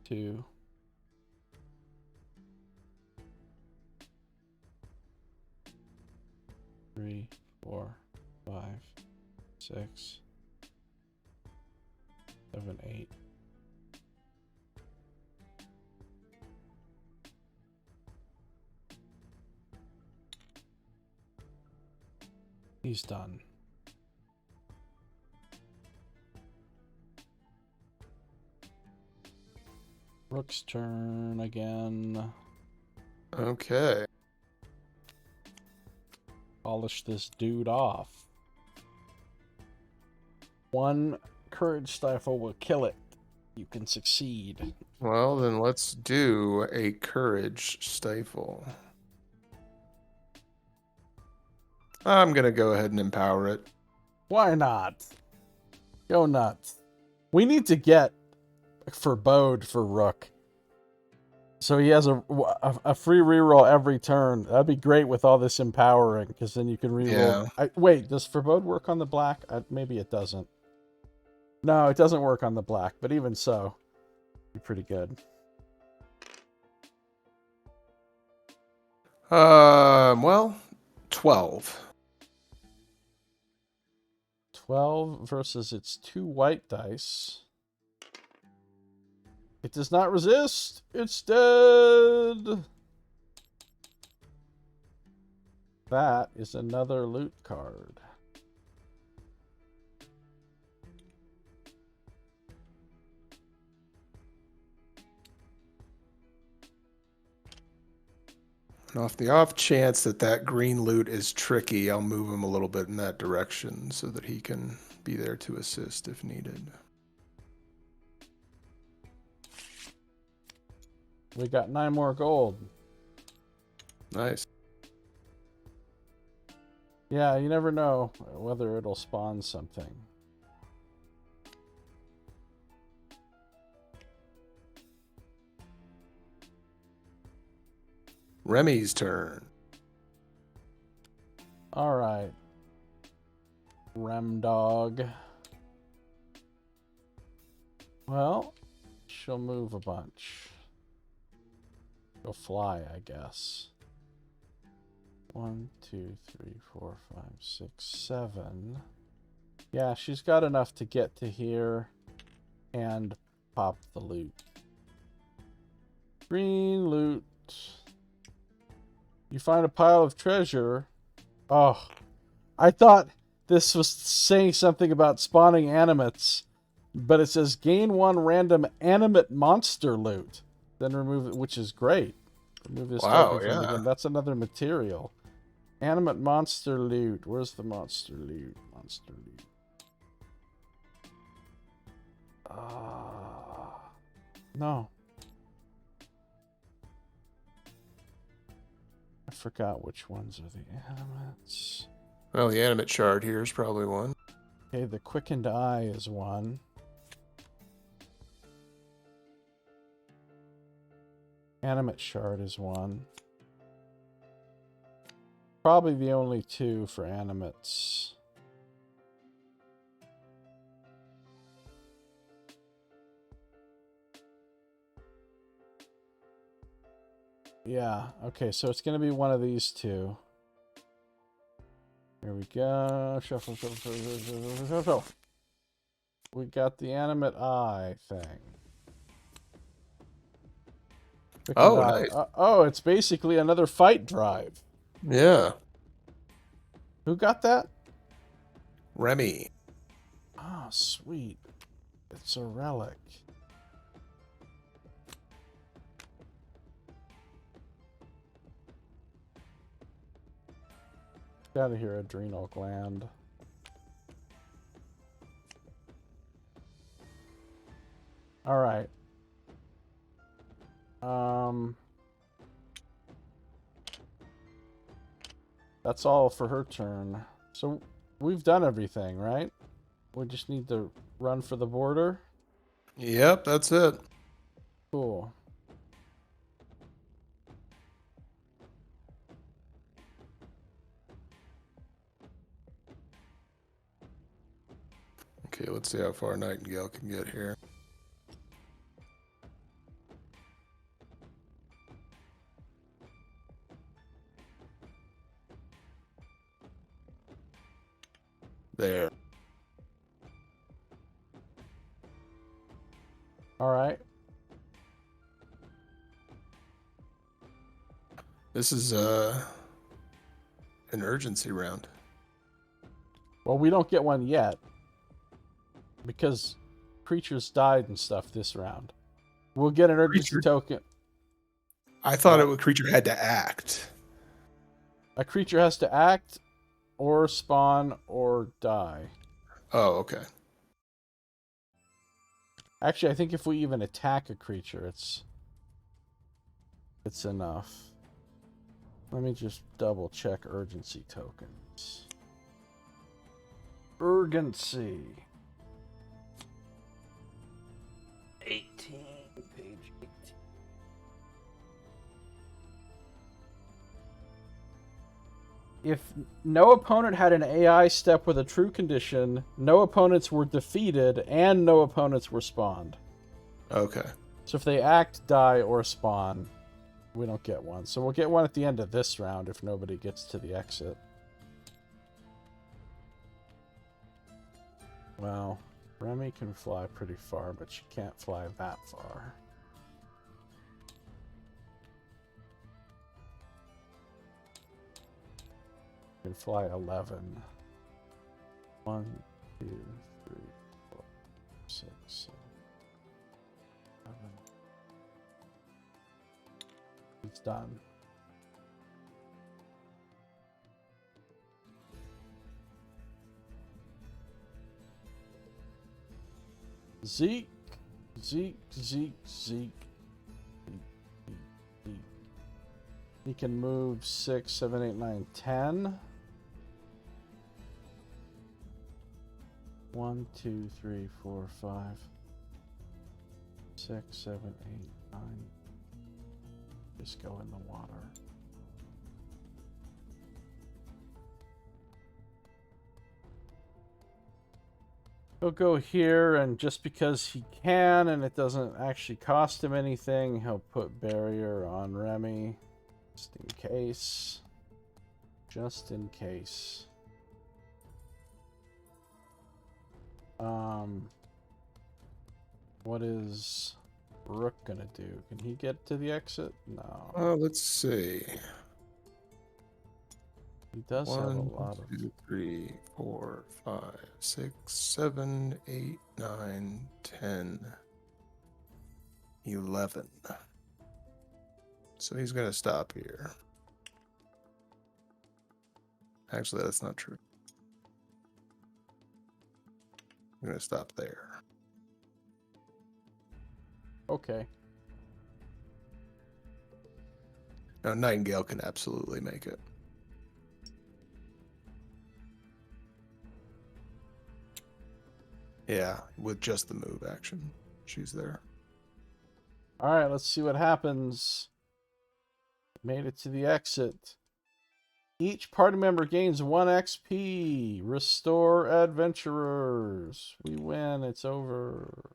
2. 3, 4, 5, 6, 7, 8. He's done. Rook's turn again. Okay. Polish this dude off. 1 courage stifle will kill it. You can succeed. Well, then let's do a courage stifle. I'm going to go ahead and empower it. Why not? Go nuts. We need to get forebode for Rook. So he has a free reroll every turn. That'd be great with all this empowering, because then you can reroll. Yeah. Wait, does forebode work on the black? Maybe it doesn't. No, it doesn't work on the black, but even so, it'd be pretty good. Well, 12. 12 versus its 2 white dice. It does not resist. It's dead. That is another loot card. And off the off chance that green loot is tricky, I'll move him a little bit in that direction so that he can be there to assist if needed. We got 9 more gold. Nice. Yeah, you never know whether it'll spawn something. Remy's turn. All right. Rem dog. Well, she'll move a bunch. She'll fly, I guess. 1, 2, 3, 4, 5, 6, 7. Yeah, she's got enough to get to here and pop the loot. Green loot. You find a pile of treasure. Oh, I thought this was saying something about spawning animates, but it says gain 1 random animate monster loot. Then remove it, which is great. Remove this token from the game. That's another material. Animate monster loot. Where's the monster loot? Monster loot. No. I forgot which ones are the animates. Well, the animate shard here is probably one. Okay, the quickened eye is one. Animate shard is one. Probably the only 2 for animates. Yeah, okay, so it's going to be one of these 2. Here we go. Shuffle, shuffle, shuffle, shuffle, shuffle. We got the animate eye thing. Oh, nice. Oh, it's basically another fight drive. Yeah. Who got that? Remy. Oh, sweet. It's a relic. Get out of here, adrenal gland. All right. That's all for her turn. So we've done everything, right? We just need to run for the border. Yep, that's it. Cool. Okay, let's see how far Nightingale can get here. There. All right. This is an urgency round. Well, we don't get one yet because creatures died and stuff this round. We'll get an urgency token. I thought a creature had to act. A creature has to act or spawn or die. Oh, okay. Actually, I think if we even attack a creature, it's enough. Let me just double check urgency tokens. Urgency. 18, page 18. If no opponent had an AI step with a true condition, no opponents were defeated, and no opponents were spawned. Okay. So if they act, die, or spawn, we don't get one. So we'll get one at the end of this round if nobody gets to the exit. Well, Remy can fly pretty far, but she can't fly that far. Can fly 11. 1, 2, 3, 4, 6, 7, 8. It's done. Zeke. He can move 6, 7, 8, 9, 10. 1, 2, 3, 4, 5, 6, 7, 8, 9. Just go in the water. He'll go here, and just because he can and it doesn't actually cost him anything, he'll put barrier on Remy. Just in case. Just in case. What is Rook gonna do? Can he get to the exit? No. Let's see. He does have a lot of... 2, 3, 4, 5, 6, 7, 8, 9, 10, 11. So he's going to stop here. Actually, that's not true. I'm going to stop there. Okay. Now, Nightingale can absolutely make it. Yeah, with just the move action. She's there. Alright, let's see what happens. Made it to the exit. Each party member gains 1 XP. Restore adventurers. We win. It's over.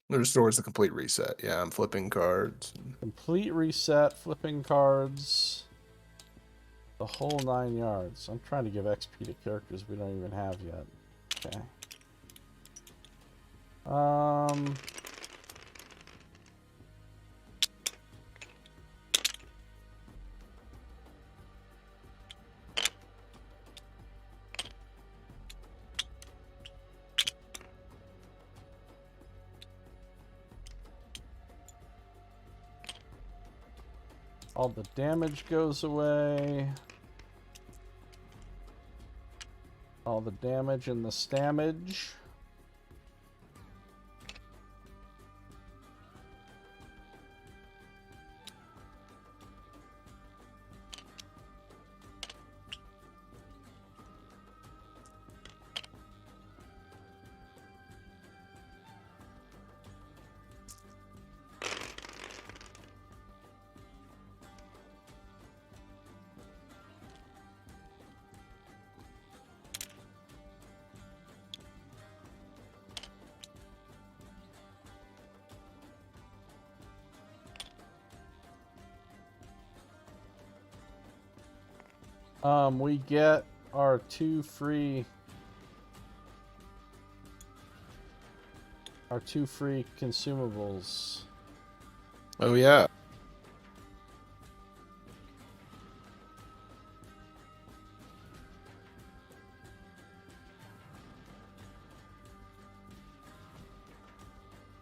The restore is the complete reset. Yeah, I'm flipping cards. Complete reset. Flipping cards. The whole 9 yards. I'm trying to give XP to characters we don't even have yet. Okay. All the damage goes away. All the damage and the stamage. We get our 2 free consumables. Oh yeah.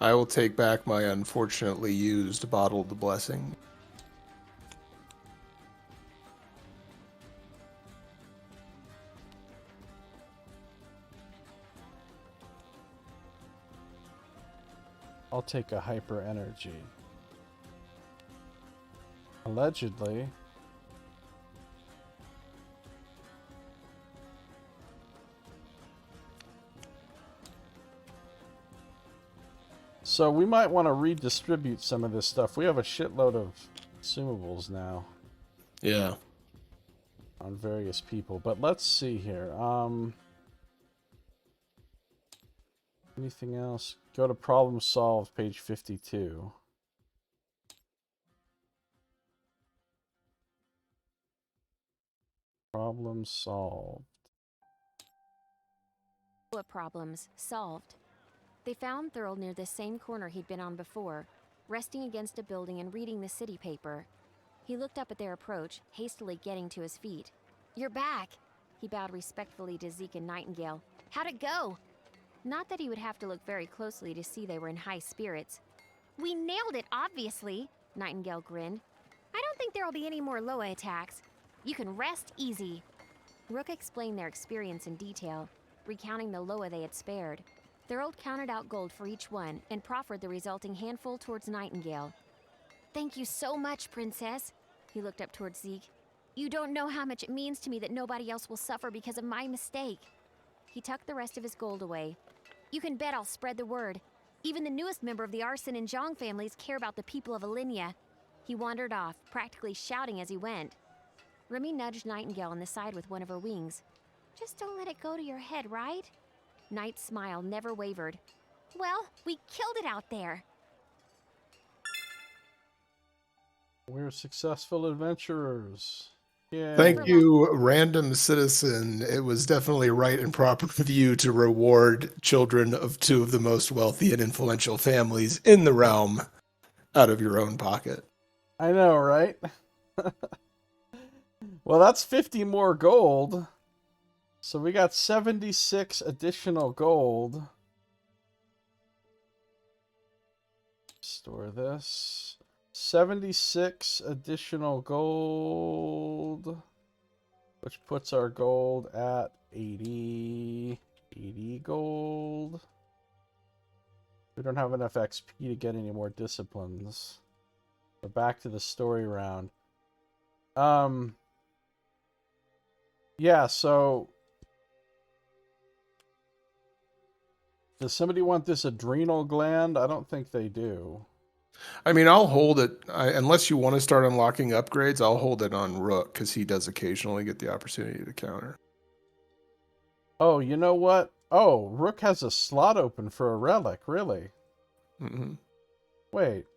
I will take back my unfortunately used bottled blessing. I'll take a hyper energy. Allegedly. So we might want to redistribute some of this stuff. We have a shitload of consumables now. Yeah. On various people. But let's see here. Anything else? Go to problem solved, page 52. Problem solved. Problems solved. They found Thurl near the same corner he'd been on before, resting against a building and reading the city paper. He looked up at their approach, hastily getting to his feet. "You're back!" He bowed respectfully to Zeke and Nightingale. "How'd it go?" Not that he would have to look very closely to see they were in high spirits. "We nailed it, obviously," Nightingale grinned. "I don't think there'll be any more Loa attacks. You can rest easy." Rook explained their experience in detail, recounting the Loa they had spared. Thurl counted out gold for each one and proffered the resulting handful towards Nightingale. "Thank you so much, Princess." He looked up towards Zeke. "You don't know how much it means to me that nobody else will suffer because of my mistake." He tucked the rest of his gold away. "You can bet I'll spread the word. Even the newest member of the Arson and Zhang families care about the people of Alinea." He wandered off, practically shouting as he went. Remy nudged Nightingale on the side with one of her wings. "Just don't let it go to your head, right?" Knight's smile never wavered. "Well, we killed it out there." We're successful adventurers. Yay. Thank you, random citizen. It was definitely right and proper of you to reward children of 2 of the most wealthy and influential families in the realm out of your own pocket. I know, right? Well, that's 50 more gold. So we got 76 additional gold. Store this. 76 additional gold. Which puts our gold at 80. 80 gold. We don't have enough XP to get any more disciplines. But back to the story round. Yeah, so does somebody want this adrenal gland? I don't think they do. I mean, I'll hold it. Unless you want to start unlocking upgrades, I'll hold it on Rook because he does occasionally get the opportunity to counter. Oh, you know what? Oh, Rook has a slot open for a relic, really? Mm-hmm. Wait.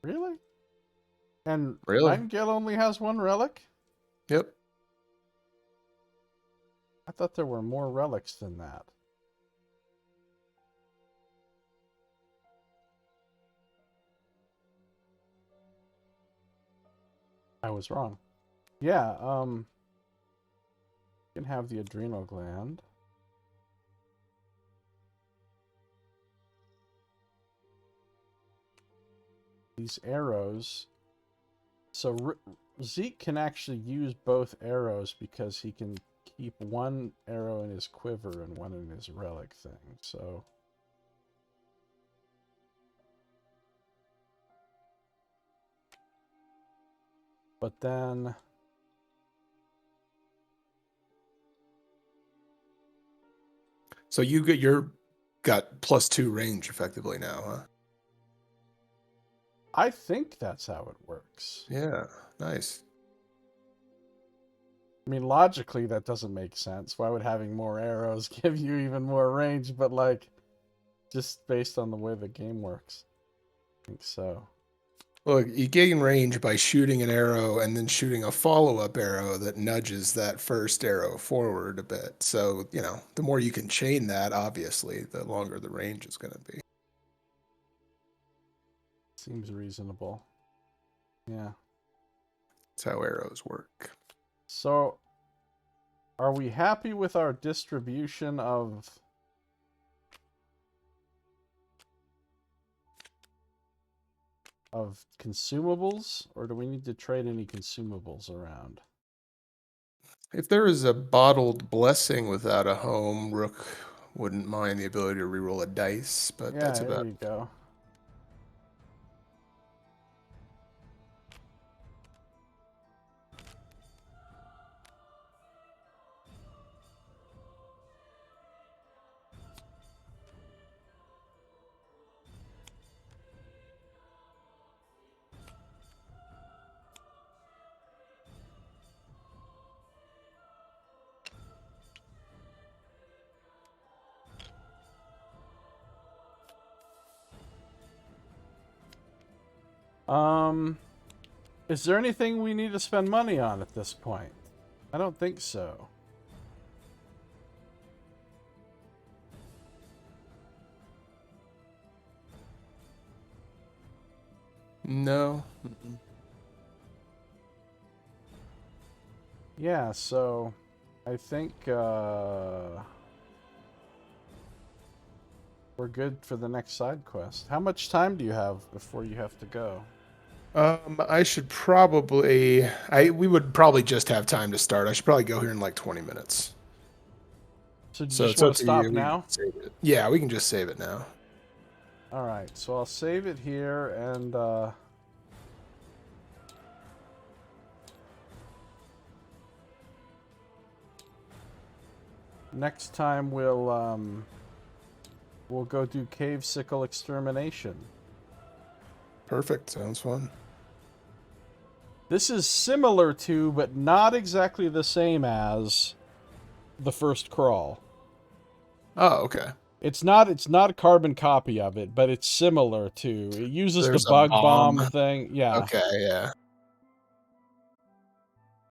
Really? And Really? Nightingale only has 1 relic? Yep. I thought there were more relics than that. I was wrong. Yeah, you can have the adrenal gland. These arrows. So Zeke can actually use both arrows because he can keep 1 arrow in his quiver and 1 in his relic thing. So but then So you're got +2 range effectively now, huh? I think that's how it works. Yeah, nice. I mean, logically, that doesn't make sense. Why would having more arrows give you even more range? But, like, just based on the way the game works. I think so. Look, you gain range by shooting an arrow and then shooting a follow-up arrow that nudges that first arrow forward a bit. So, the more you can chain that, obviously, the longer the range is going to be. Seems reasonable. Yeah. That's how arrows work. So, are we happy with our distribution of consumables, or do we need to trade any consumables around? If there is a bottled blessing without a home, Rook wouldn't mind the ability to reroll a dice, but Yeah, that's there about you go. Is there anything we need to spend money on at this point? I don't think so. No. Mm-mm. Yeah, so I think we're good for the next side quest. How much time do you have before you have to go? I should probably... we would probably just have time to start. I should probably go here in like 20 minutes. So do you So just it's want up to to stop you. now? Save it. Yeah, we can just save it now. Alright, so I'll save it here, and next time we'll go do cave sickle extermination. Perfect. Sounds fun. This is similar to, but not exactly the same as, the first crawl. Oh, okay. It's not a carbon copy of it, but it's similar to. It uses There's the a bug bomb. bomb thing. Yeah. Okay, yeah.